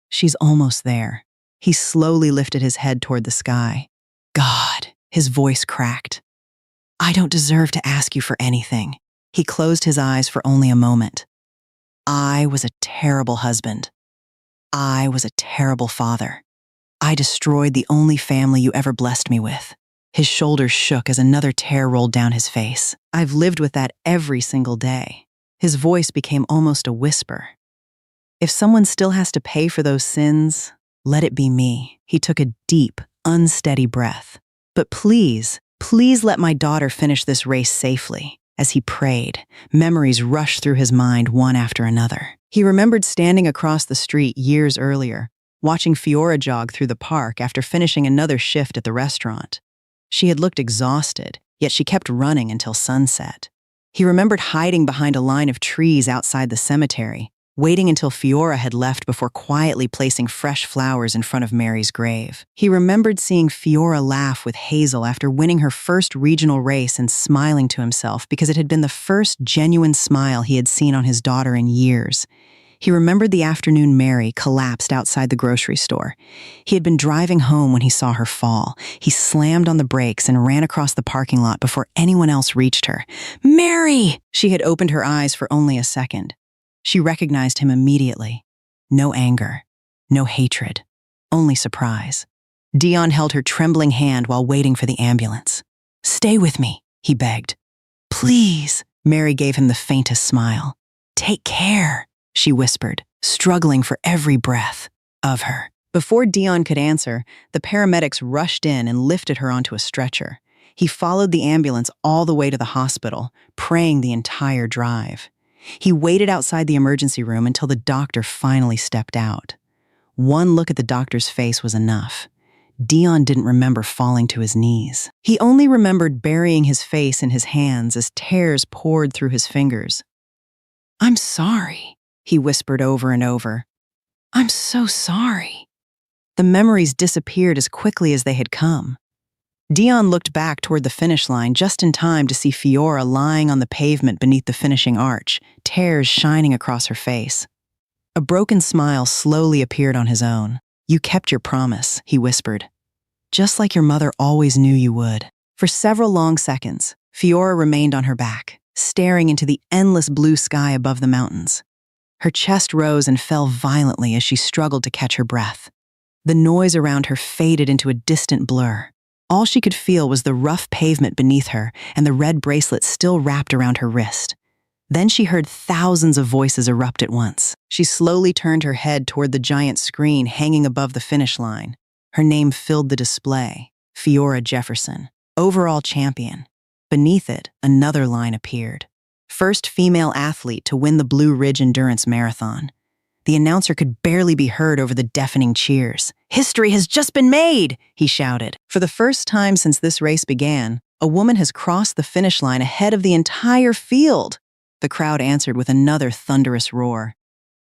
"She's almost there." He slowly lifted his head toward the sky. "God," his voice cracked. "I don't deserve to ask you for anything." He closed his eyes for only a moment. "I was a terrible husband. I was a terrible father. I destroyed the only family you ever blessed me with." His shoulders shook as another tear rolled down his face. "I've lived with that every single day." His voice became almost a whisper. "If someone still has to pay for those sins, let it be me." He took a deep, unsteady breath. "But please, please let my daughter finish this race safely." As he prayed, memories rushed through his mind one after another. He remembered standing across the street years earlier, watching Fiora jog through the park after finishing another shift at the restaurant. She had looked exhausted, yet she kept running until sunset. He remembered hiding behind a line of trees outside the cemetery, waiting until Fiora had left before quietly placing fresh flowers in front of Mary's grave. He remembered seeing Fiora laugh with Hazel after winning her first regional race and smiling to himself because it had been the first genuine smile he had seen on his daughter in years. He remembered the afternoon Mary collapsed outside the grocery store. He had been driving home when he saw her fall. He slammed on the brakes and ran across the parking lot before anyone else reached her. "Mary!" She had opened her eyes for only a second. She recognized him immediately. No anger, no hatred, only surprise. Dion held her trembling hand while waiting for the ambulance. "Stay with me," he begged. "Please." Mary gave him the faintest smile. "Take care," she whispered, struggling for every breath of her. Before Dion could answer, the paramedics rushed in and lifted her onto a stretcher. He followed the ambulance all the way to the hospital, praying the entire drive. He waited outside the emergency room until the doctor finally stepped out. One look at the doctor's face was enough. Dion didn't remember falling to his knees. He only remembered burying his face in his hands as tears poured through his fingers. "I'm sorry," he whispered over and over. "I'm so sorry." The memories disappeared as quickly as they had come. Dion looked back toward the finish line just in time to see Fiora lying on the pavement beneath the finishing arch, tears shining across her face. A broken smile slowly appeared on his own. "You kept your promise," he whispered. "Just like your mother always knew you would." For several long seconds, Fiora remained on her back, staring into the endless blue sky above the mountains. Her chest rose and fell violently as she struggled to catch her breath. The noise around her faded into a distant blur. All she could feel was the rough pavement beneath her and the red bracelet still wrapped around her wrist. Then she heard thousands of voices erupt at once. She slowly turned her head toward the giant screen hanging above the finish line. Her name filled the display, Fiora Jefferson, overall champion. Beneath it, another line appeared. first female athlete to win the Blue Ridge Endurance Marathon. The announcer could barely be heard over the deafening cheers. "History has just been made!" he shouted. For the first time since this race began, a woman has crossed the finish line ahead of the entire field. The crowd answered with another thunderous roar.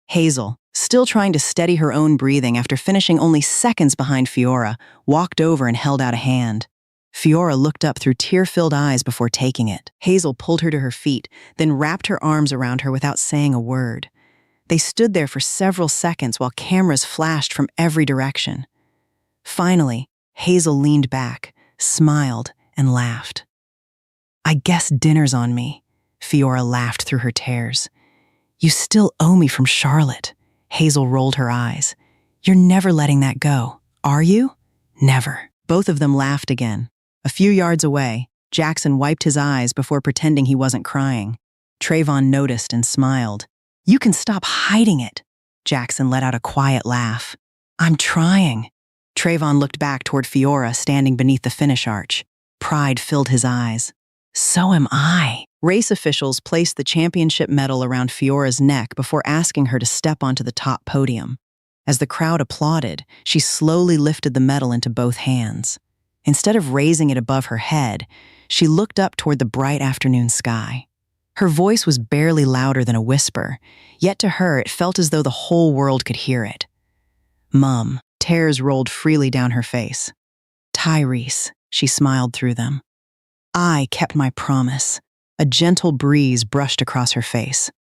Hazel, still trying to steady her own breathing after finishing only seconds behind Fiora, walked over and held out a hand. Fiora looked up through tear-filled eyes before taking it. Hazel pulled her to her feet, then wrapped her arms around her without saying a word. They stood there for several seconds while cameras flashed from every direction. Finally, Hazel leaned back, smiled, and laughed. "I guess dinner's on me," Fiora laughed through her tears. "You still owe me from Charlotte." Hazel rolled her eyes. "You're never letting that go, are you?" "Never." Both of them laughed again. A few yards away, Jackson wiped his eyes before pretending he wasn't crying. Trayvon noticed and smiled. "You can stop hiding it." Jackson let out a quiet laugh. "I'm trying." Trayvon looked back toward Fiora standing beneath the finish arch. Pride filled his eyes. "So am I." Race officials placed the championship medal around Fiora's neck before asking her to step onto the top podium. As the crowd applauded, she slowly lifted the medal into both hands. Instead of raising it above her head, she looked up toward the bright afternoon sky. Her voice was barely louder than a whisper, yet to her it felt as though the whole world could hear it. "Mum." Tears rolled freely down her face. "Tyrese," she smiled through them. "I kept my promise." A gentle breeze brushed across her face.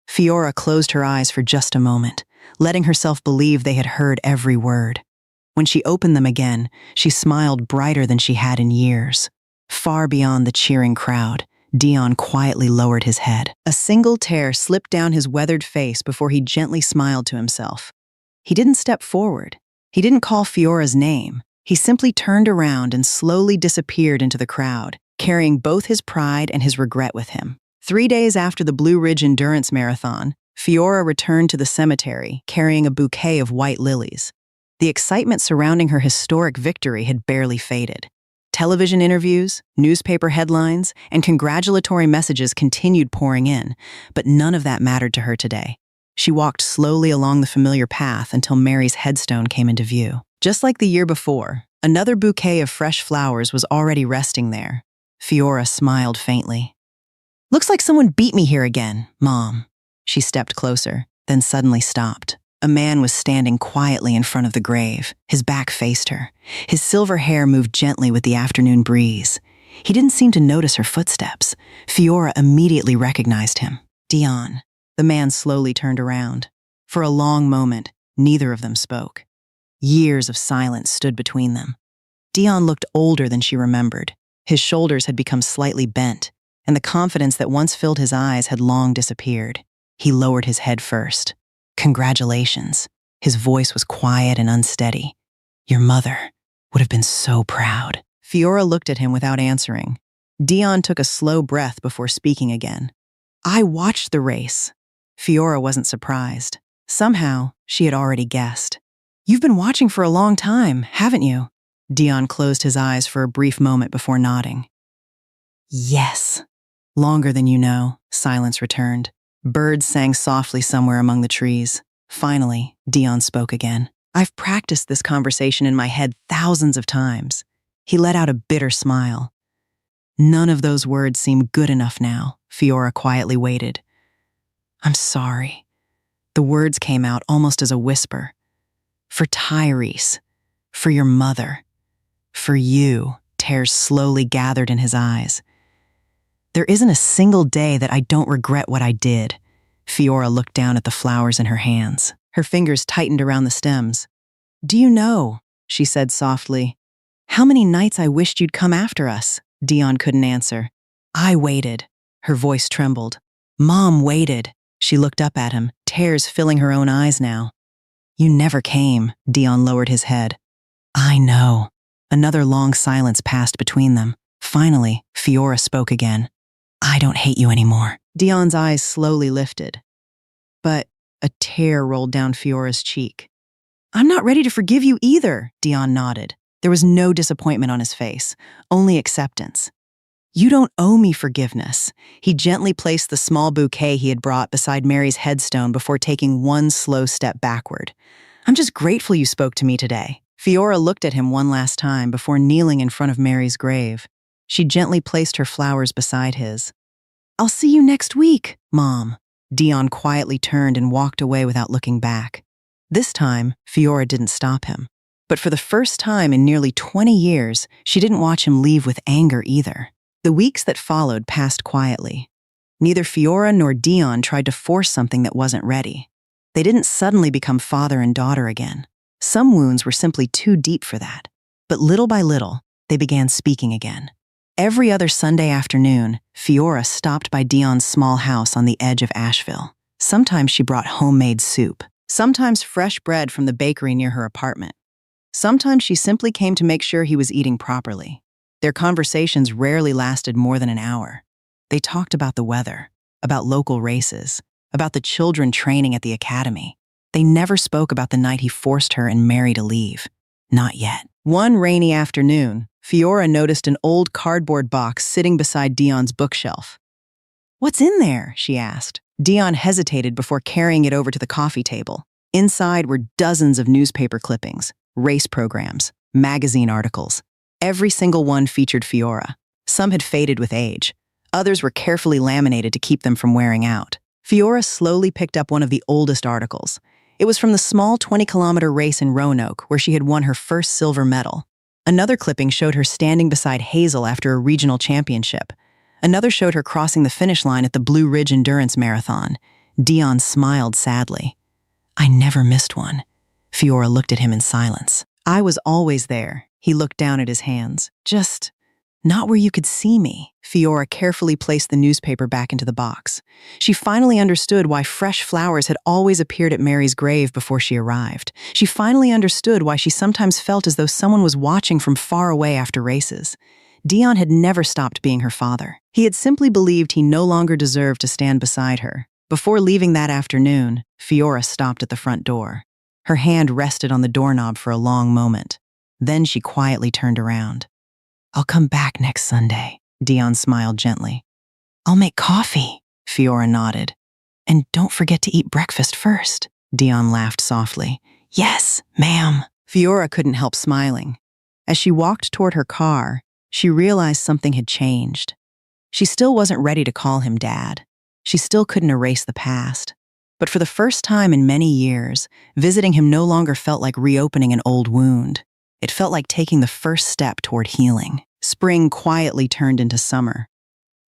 Fiora closed her eyes for just a moment, letting herself believe they had heard every word. When she opened them again, she smiled brighter than she had in years. Far beyond the cheering crowd, Dion quietly lowered his head. A single tear slipped down his weathered face before he gently smiled to himself. He didn't step forward. He didn't call Fiora's name. He simply turned around and slowly disappeared into the crowd, carrying both his pride and his regret with him. 3 days after the Blue Ridge Endurance Marathon, Fiora returned to the cemetery, carrying a bouquet of white lilies. The excitement surrounding her historic victory had barely faded. Television interviews, newspaper headlines, and congratulatory messages continued pouring in, but none of that mattered to her today. She walked slowly along the familiar path until Mary's headstone came into view. Just like the year before, another bouquet of fresh flowers was already resting there. Fiora smiled faintly. "Looks like someone beat me here again, Mom." She stepped closer, then suddenly stopped. A man was standing quietly in front of the grave. His back faced her. His silver hair moved gently with the afternoon breeze. He didn't seem to notice her footsteps. Fiora immediately recognized him. "Dion." The man slowly turned around. For a long moment, neither of them spoke. Years of silence stood between them. Dion looked older than she remembered. His shoulders had become slightly bent, and the confidence that once filled his eyes had long disappeared. He lowered his head first. "Congratulations." His voice was quiet and unsteady. "Your mother would have been so proud." Fiora looked at him without answering. Dion took a slow breath before speaking again. "I watched the race." Fiora wasn't surprised. Somehow, she had already guessed. "You've been watching for a long time, haven't you?" Dion closed his eyes for a brief moment before nodding. "Yes." "Longer than you know," silence returned. Birds sang softly somewhere among the trees. Finally, Dion spoke again. "I've practiced this conversation in my head thousands of times." He let out a bitter smile. "None of those words seem good enough now." Fiora quietly waited. "I'm sorry." The words came out almost as a whisper. "For Tyrese. For your mother. For you." Tears slowly gathered in his eyes. "There isn't a single day that I don't regret what I did." Fiora looked down at the flowers in her hands. Her fingers tightened around the stems. "Do you know," she said softly, "how many nights I wished you'd come after us?" Dion couldn't answer. "I waited." Her voice trembled. "Mom waited." She looked up at him, tears filling her own eyes now. "You never came." Dion lowered his head. "I know." Another long silence passed between them. Finally, Fiora spoke again. "I don't hate you anymore." Dion's eyes slowly lifted. But a tear rolled down Fiora's cheek. "I'm not ready to forgive you either," Dion nodded. There was no disappointment on his face, only acceptance. "You don't owe me forgiveness." He gently placed the small bouquet he had brought beside Mary's headstone before taking one slow step backward. "I'm just grateful you spoke to me today." Fiora looked at him one last time before kneeling in front of Mary's grave. She gently placed her flowers beside his. "I'll see you next week, Mom." Dion quietly turned and walked away without looking back. This time, Fiora didn't stop him. But for the first time in nearly 20 years, she didn't watch him leave with anger either. The weeks that followed passed quietly. Neither Fiora nor Dion tried to force something that wasn't ready. They didn't suddenly become father and daughter again. Some wounds were simply too deep for that. But little by little, they began speaking again. Every other Sunday afternoon, Fiora stopped by Dion's small house on the edge of Asheville. Sometimes she brought homemade soup. Sometimes fresh bread from the bakery near her apartment. Sometimes she simply came to make sure he was eating properly. Their conversations rarely lasted more than an hour. They talked about the weather, about local races, about the children training at the academy. They never spoke about the night he forced her and Mary to leave. Not yet. One rainy afternoon, Fiora noticed an old cardboard box sitting beside Dion's bookshelf. "What's in there?" she asked. Dion hesitated before carrying it over to the coffee table. Inside were dozens of newspaper clippings, race programs, magazine articles. Every single one featured Fiora. Some had faded with age. Others were carefully laminated to keep them from wearing out. Fiora slowly picked up one of the oldest articles. It was from the small 20-kilometer race in Roanoke, where she had won her first silver medal. Another clipping showed her standing beside Hazel after a regional championship. Another showed her crossing the finish line at the Blue Ridge Endurance Marathon. Dion smiled sadly. "I never missed one." Fiora looked at him in silence. "I was always there." He looked down at his hands. "Just not where you could see me." Fiora carefully placed the newspaper back into the box. She finally understood why fresh flowers had always appeared at Mary's grave before she arrived. She finally understood why she sometimes felt as though someone was watching from far away after races. Dion had never stopped being her father. He had simply believed he no longer deserved to stand beside her. Before leaving that afternoon, Fiora stopped at the front door. Her hand rested on the doorknob for a long moment. Then she quietly turned around. "I'll come back next Sunday," Dion smiled gently. "I'll make coffee," Fiora nodded. "And don't forget to eat breakfast first." Dion laughed softly. "Yes, ma'am." Fiora couldn't help smiling. As she walked toward her car, she realized something had changed. She still wasn't ready to call him Dad. She still couldn't erase the past. But for the first time in many years, visiting him no longer felt like reopening an old wound. It felt like taking the first step toward healing. Spring quietly turned into summer.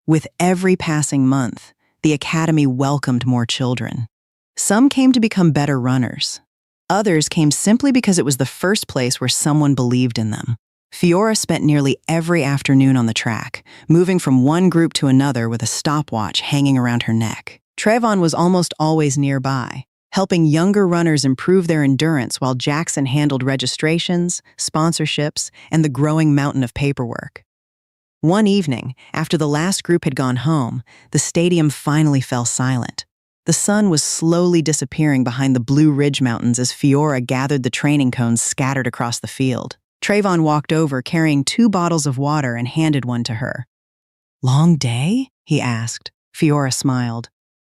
With every passing month, the academy welcomed more children. Some came to become better runners. Others came simply because it was the first place where someone believed in them. Fiora spent nearly every afternoon on the track, moving from one group to another with a stopwatch hanging around her neck. Trayvon was almost always nearby, helping younger runners improve their endurance while Jackson handled registrations, sponsorships, and the growing mountain of paperwork. One evening, after the last group had gone home, the stadium finally fell silent. The sun was slowly disappearing behind the Blue Ridge Mountains as Fiora gathered the training cones scattered across the field. Trayvon walked over carrying 2 bottles of water and handed one to her. "Long day?" he asked. Fiora smiled.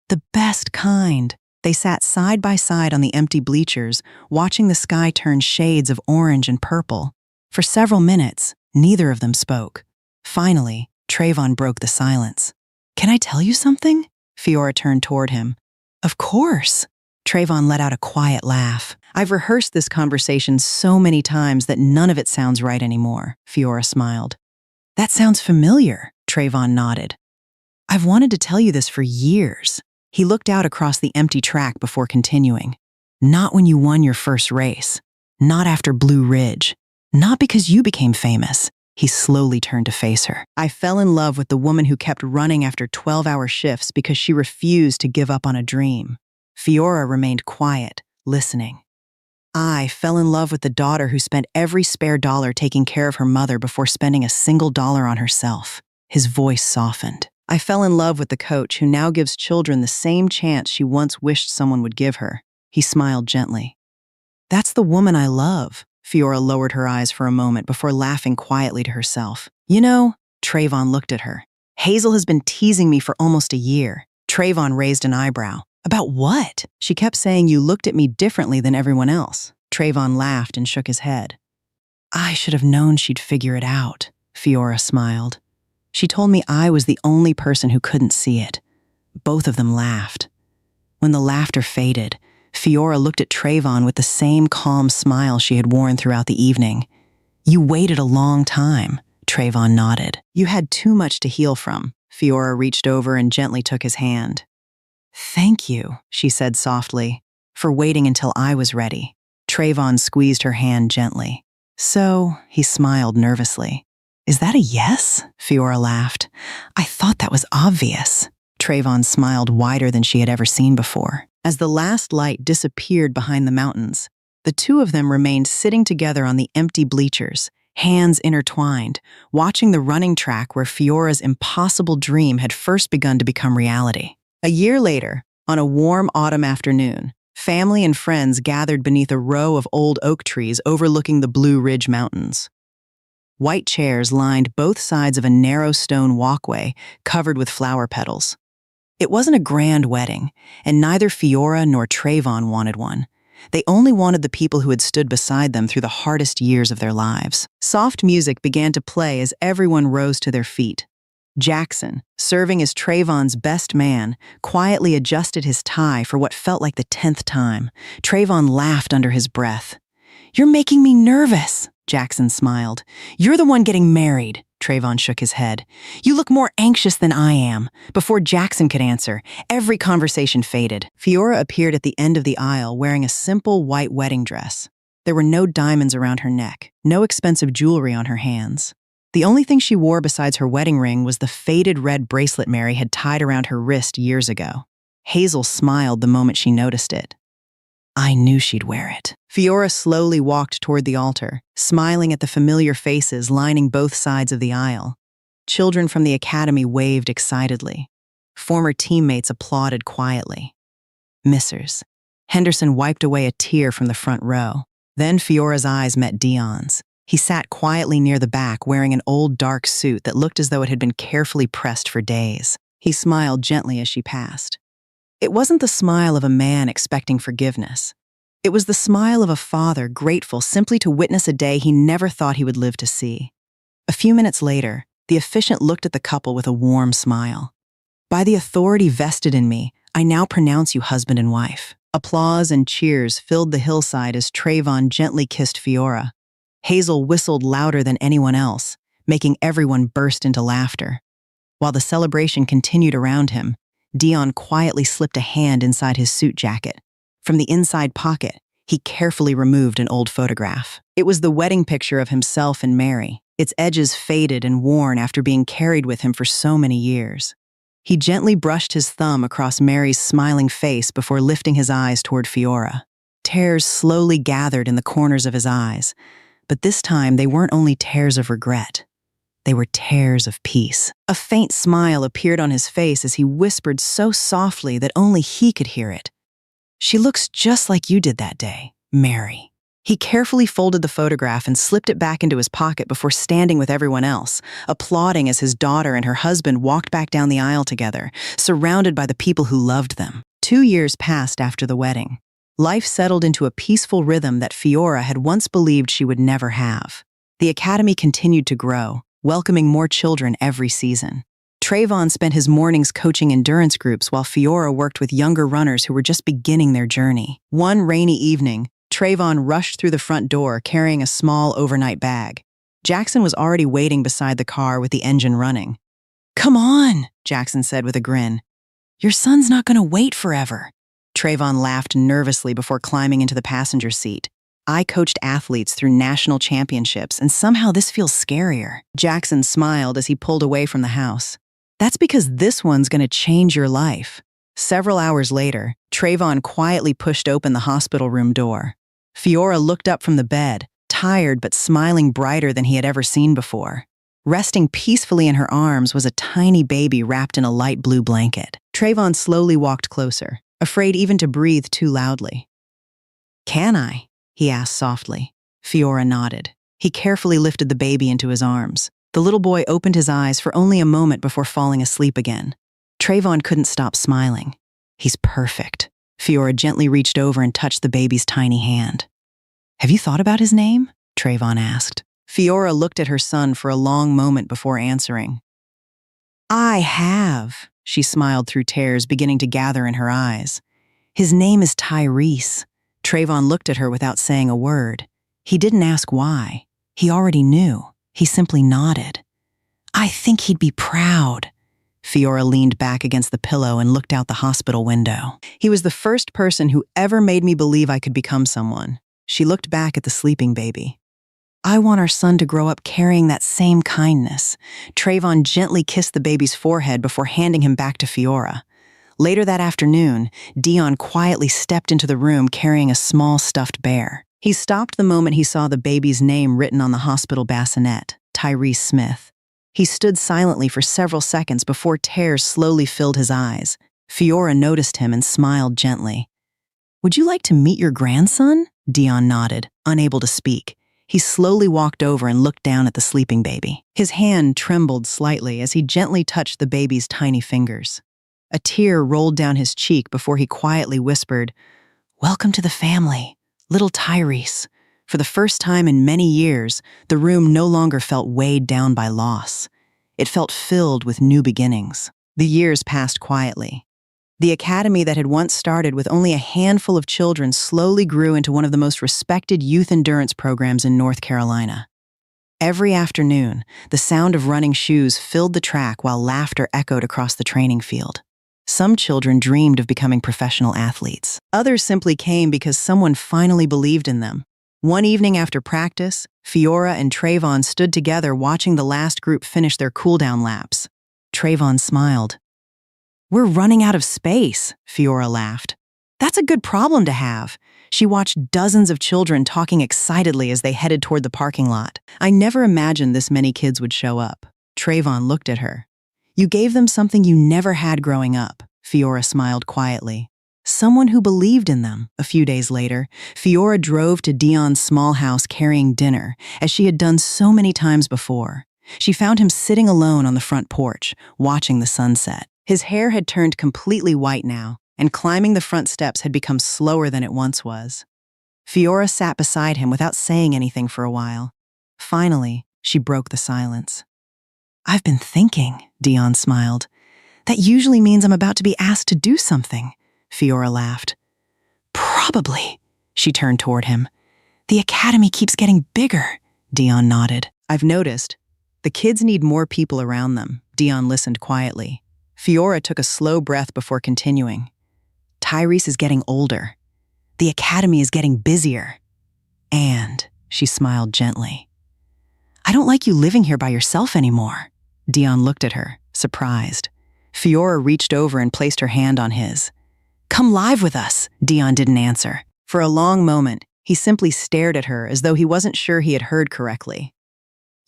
"The best kind." They sat side by side on the empty bleachers, watching the sky turn shades of orange and purple. For several minutes, neither of them spoke. Finally, Trayvon broke the silence. "Can I tell you something?" Fiora turned toward him. "Of course." Trayvon let out a quiet laugh. "I've rehearsed this conversation so many times that none of it sounds right anymore," Fiora smiled. "That sounds familiar," Trayvon nodded. "I've wanted to tell you this for years." He looked out across the empty track before continuing. "Not when you won your first race. Not after Blue Ridge. Not because you became famous." He slowly turned to face her. "I fell in love with the woman who kept running after 12-hour shifts because she refused to give up on a dream." Fiora remained quiet, listening. "I fell in love with the daughter who spent every spare dollar taking care of her mother before spending a single dollar on herself." His voice softened. "I fell in love with the coach who now gives children the same chance she once wished someone would give her." He smiled gently. "That's the woman I love." Fiora lowered her eyes for a moment before laughing quietly to herself. "You know, Trayvon looked at her. Hazel has been teasing me for almost a year. Trayvon raised an eyebrow. About what? She kept saying you looked at me differently than everyone else. Trayvon laughed and shook his head. I should have known she'd figure it out, Fiora smiled. She told me I was the only person who couldn't see it. Both of them laughed. When the laughter faded, Fiora looked at Trayvon with the same calm smile she had worn throughout the evening. You waited a long time, Trayvon nodded. You had too much to heal from. Fiora reached over and gently took his hand. Thank you, she said softly, for waiting until I was ready. Trayvon squeezed her hand gently. So, he smiled nervously. Is that a yes? Fiora laughed. I thought that was obvious. Trayvon smiled wider than she had ever seen before. As the last light disappeared behind the mountains, the two of them remained sitting together on the empty bleachers, hands intertwined, watching the running track where Fiora's impossible dream had first begun to become reality. A year later, on a warm autumn afternoon, family and friends gathered beneath a row of old oak trees overlooking the Blue Ridge Mountains. White chairs lined both sides of a narrow stone walkway covered with flower petals. It wasn't a grand wedding, and neither Fiora nor Trayvon wanted one. They only wanted the people who had stood beside them through the hardest years of their lives. Soft music began to play as everyone rose to their feet. Jackson, serving as Trayvon's best man, quietly adjusted his tie for what felt like the 10th time. Trayvon laughed under his breath. You're making me nervous, Jackson smiled. You're the one getting married. Trayvon shook his head. You look more anxious than I am. Before Jackson could answer, every conversation faded. Fiora appeared at the end of the aisle wearing a simple white wedding dress. There were no diamonds around her neck, no expensive jewelry on her hands. The only thing she wore besides her wedding ring was the faded red bracelet Mary had tied around her wrist years ago. Hazel smiled the moment she noticed it. I knew she'd wear it. Fiora slowly walked toward the altar, smiling at the familiar faces lining both sides of the aisle. Children from the academy waved excitedly. Former teammates applauded quietly. Missers. Henderson wiped away a tear from the front row. Then Fiora's eyes met Dion's. He sat quietly near the back wearing an old dark suit that looked as though it had been carefully pressed for days. He smiled gently as she passed. It wasn't the smile of a man expecting forgiveness. It was the smile of a father grateful simply to witness a day he never thought he would live to see. A few minutes later, the officiant looked at the couple with a warm smile. By the authority vested in me, I now pronounce you husband and wife. Applause and cheers filled the hillside as Trayvon gently kissed Fiora. Hazel whistled louder than anyone else, making everyone burst into laughter. While the celebration continued around him, Dion quietly slipped a hand inside his suit jacket. From the inside pocket, he carefully removed an old photograph. It was the wedding picture of himself and Mary, its edges faded and worn after being carried with him for so many years. He gently brushed his thumb across Mary's smiling face before lifting his eyes toward Fiora. Tears slowly gathered in the corners of his eyes, but this time they weren't only tears of regret. They were tears of peace. A faint smile appeared on his face as he whispered so softly that only he could hear it. She looks just like you did that day, Mary. He carefully folded the photograph and slipped it back into his pocket before standing with everyone else, applauding as his daughter and her husband walked back down the aisle together, surrounded by the people who loved them. 2 years passed after the wedding. Life settled into a peaceful rhythm that Fiora had once believed she would never have. The academy continued to grow, welcoming more children every season. Trayvon spent his mornings coaching endurance groups while Fiora worked with younger runners who were just beginning their journey. One rainy evening, Trayvon rushed through the front door carrying a small overnight bag. Jackson was already waiting beside the car with the engine running. Come on, Jackson said with a grin. Your son's not going to wait forever. Trayvon laughed nervously before climbing into the passenger seat. I coached athletes through national championships, and somehow this feels scarier. Jackson smiled as he pulled away from the house. That's because this one's going to change your life. Several hours later, Trayvon quietly pushed open the hospital room door. Fiora looked up from the bed, tired but smiling brighter than he had ever seen before. Resting peacefully in her arms was a tiny baby wrapped in a light blue blanket. Trayvon slowly walked closer, afraid even to breathe too loudly. Can I? He asked softly. Fiora nodded. He carefully lifted the baby into his arms. The little boy opened his eyes for only a moment before falling asleep again. Trayvon couldn't stop smiling. He's perfect. Fiora gently reached over and touched the baby's tiny hand. Have you thought about his name? Trayvon asked. Fiora looked at her son for a long moment before answering. I have, she smiled through tears beginning to gather in her eyes. His name is Tyrese. Trayvon looked at her without saying a word. He didn't ask why. He already knew. He simply nodded. I think he'd be proud. Fiora leaned back against the pillow and looked out the hospital window. He was the first person who ever made me believe I could become someone. She looked back at the sleeping baby. I want our son to grow up carrying that same kindness. Trayvon gently kissed the baby's forehead before handing him back to Fiora. Later that afternoon, Dion quietly stepped into the room carrying a small stuffed bear. He stopped the moment he saw the baby's name written on the hospital bassinet, Tyrese Smith. He stood silently for several seconds before tears slowly filled his eyes. Fiora noticed him and smiled gently. Would you like to meet your grandson? Dion nodded, unable to speak. He slowly walked over and looked down at the sleeping baby. His hand trembled slightly as he gently touched the baby's tiny fingers. A tear rolled down his cheek before he quietly whispered, Welcome to the family, little Tyrese. For the first time in many years, the room no longer felt weighed down by loss. It felt filled with new beginnings. The years passed quietly. The academy that had once started with only a handful of children slowly grew into one of the most respected youth endurance programs in North Carolina. Every afternoon, the sound of running shoes filled the track while laughter echoed across the training field. Some children dreamed of becoming professional athletes. Others simply came because someone finally believed in them. One evening after practice, Fiora and Trayvon stood together watching the last group finish their cool-down laps. Trayvon smiled. We're running out of space, Fiora laughed. That's a good problem to have. She watched dozens of children talking excitedly as they headed toward the parking lot. I never imagined this many kids would show up. Trayvon looked at her. You gave them something you never had growing up, Fiora smiled quietly. Someone who believed in them. A few days later, Fiora drove to Dion's small house carrying dinner, as she had done so many times before. She found him sitting alone on the front porch, watching the sunset. His hair had turned completely white now, and climbing the front steps had become slower than it once was. Fiora sat beside him without saying anything for a while. Finally, she broke the silence. I've been thinking, Dion smiled. That usually means I'm about to be asked to do something, Fiora laughed. Probably, she turned toward him. The academy keeps getting bigger, Dion nodded. I've noticed. The kids need more people around them, Dion listened quietly. Fiora took a slow breath before continuing. Tyrese is getting older. The academy is getting busier. And, she smiled gently, I don't like you living here by yourself anymore. Dion looked at her, surprised. Fiora reached over and placed her hand on his. Come live with us, Dion didn't answer. For a long moment, he simply stared at her as though he wasn't sure he had heard correctly.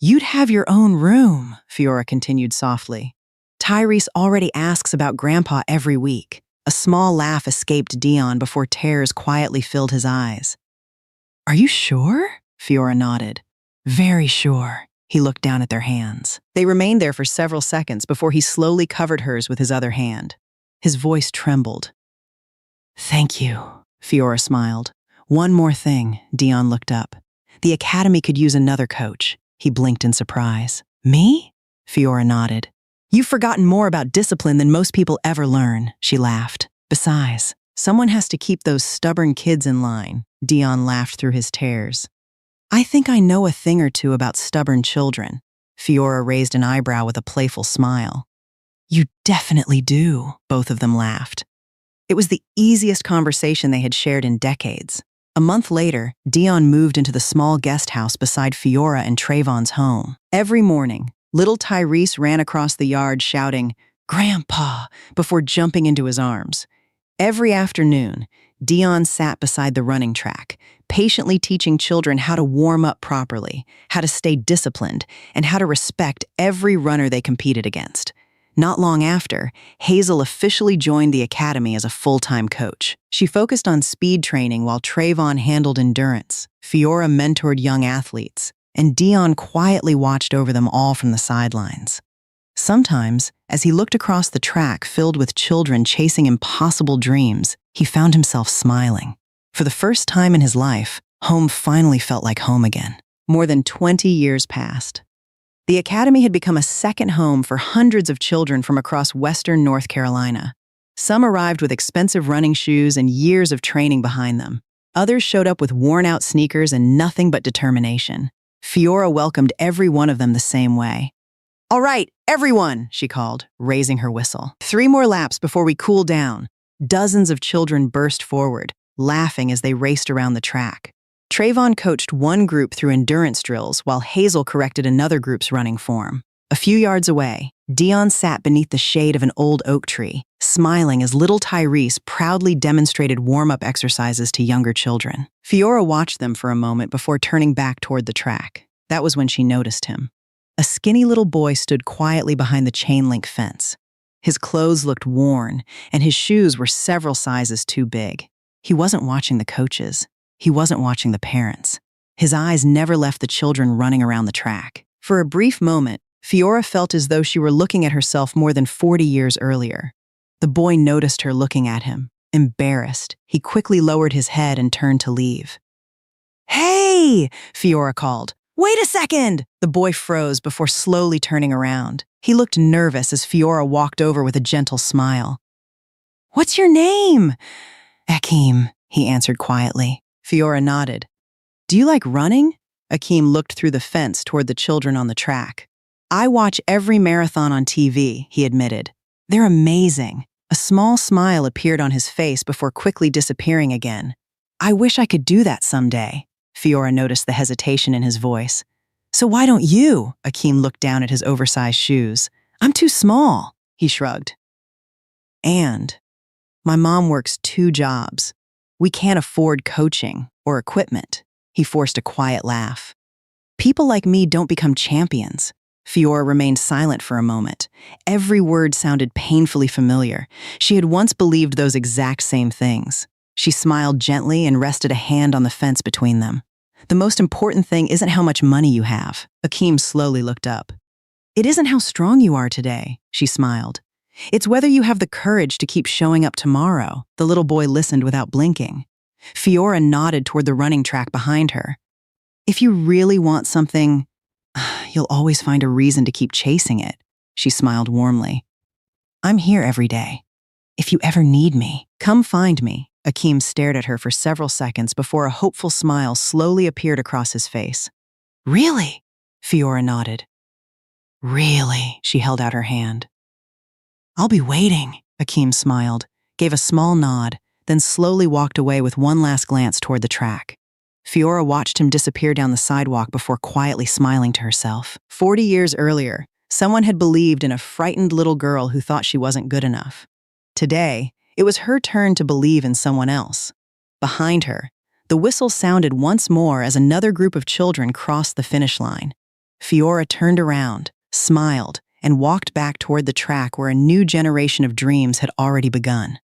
You'd have your own room, Fiora continued softly. Tyrese already asks about Grandpa every week. A small laugh escaped Dion before tears quietly filled his eyes. Are you sure? Fiora nodded. Very sure. He looked down at their hands. They remained there for several seconds before he slowly covered hers with his other hand. His voice trembled. Thank you, Fiora smiled. One more thing, Dion looked up. The academy could use another coach. He blinked in surprise. Me? Fiora nodded. You've forgotten more about discipline than most people ever learn, she laughed. Besides, someone has to keep those stubborn kids in line. Dion laughed through his tears. I think I know a thing or two about stubborn children. Fiora raised an eyebrow with a playful smile. You definitely do, both of them laughed. It was the easiest conversation they had shared in decades. A month later, Dion moved into the small guest house beside Fiora and Trayvon's home. Every morning, little Tyrese ran across the yard shouting, Grandpa, before jumping into his arms. Every afternoon, Dion sat beside the running track, patiently teaching children how to warm up properly, how to stay disciplined, and how to respect every runner they competed against. Not long after, Hazel officially joined the academy as a full-time coach. She focused on speed training while Trayvon handled endurance. Fiora mentored young athletes. and Dion quietly watched over them all from the sidelines. Sometimes, as he looked across the track filled with children chasing impossible dreams, he found himself smiling. For the first time in his life, home finally felt like home again. More than 20 years passed. The academy had become a second home for hundreds of children from across western North Carolina. Some arrived with expensive running shoes and years of training behind them. Others showed up with worn-out sneakers and nothing but determination. Fiora welcomed every one of them the same way. "All right, everyone," she called, raising her whistle. "3 more laps before we cool down." Dozens of children burst forward, laughing as they raced around the track. Trayvon coached one group through endurance drills while Hazel corrected another group's running form. A few yards away, Dion sat beneath the shade of an old oak tree, smiling as little Tyrese proudly demonstrated warm-up exercises to younger children. Fiora watched them for a moment before turning back toward the track. That was when she noticed him. A skinny little boy stood quietly behind the chain-link fence. His clothes looked worn, and his shoes were several sizes too big. He wasn't watching the coaches. He wasn't watching the parents. His eyes never left the children running around the track. For a brief moment, Fiora felt as though she were looking at herself more than 40 years earlier. The boy noticed her looking at him. Embarrassed, he quickly lowered his head and turned to leave. "Hey!" Fiora called. "Wait a second!" The boy froze before slowly turning around. He looked nervous as Fiora walked over with a gentle smile. "What's your name?" "Akeem," he answered quietly. Fiora nodded. "Do you like running?" Akeem looked through the fence toward the children on the track. "I watch every marathon on TV," he admitted. "They're amazing." A small smile appeared on his face before quickly disappearing again. "I wish I could do that someday." Fiora noticed the hesitation in his voice. "So why don't you?" Akeem looked down at his oversized shoes. "I'm too small," he shrugged. "And my mom works 2 jobs. We can't afford coaching or equipment." He forced a quiet laugh. "People like me don't become champions." Fiora remained silent for a moment. Every word sounded painfully familiar. She had once believed those exact same things. She smiled gently and rested a hand on the fence between them. "The most important thing isn't how much money you have." Akeem slowly looked up. "It isn't how strong you are today," she smiled. "It's whether you have the courage to keep showing up tomorrow." The little boy listened without blinking. Fiora nodded toward the running track behind her. "If you really want something, you'll always find a reason to keep chasing it," she smiled warmly. "I'm here every day. If you ever need me, come find me." Akeem stared at her for several seconds before a hopeful smile slowly appeared across his face. "Really?" Fiora nodded. "Really?" She held out her hand. "I'll be waiting." Akeem smiled, gave a small nod, then slowly walked away with one last glance toward the track. Fiora watched him disappear down the sidewalk before quietly smiling to herself. 40 years earlier, someone had believed in a frightened little girl who thought she wasn't good enough. Today, it was her turn to believe in someone else. Behind her, the whistle sounded once more as another group of children crossed the finish line. Fiora turned around, smiled, and walked back toward the track where a new generation of dreams had already begun.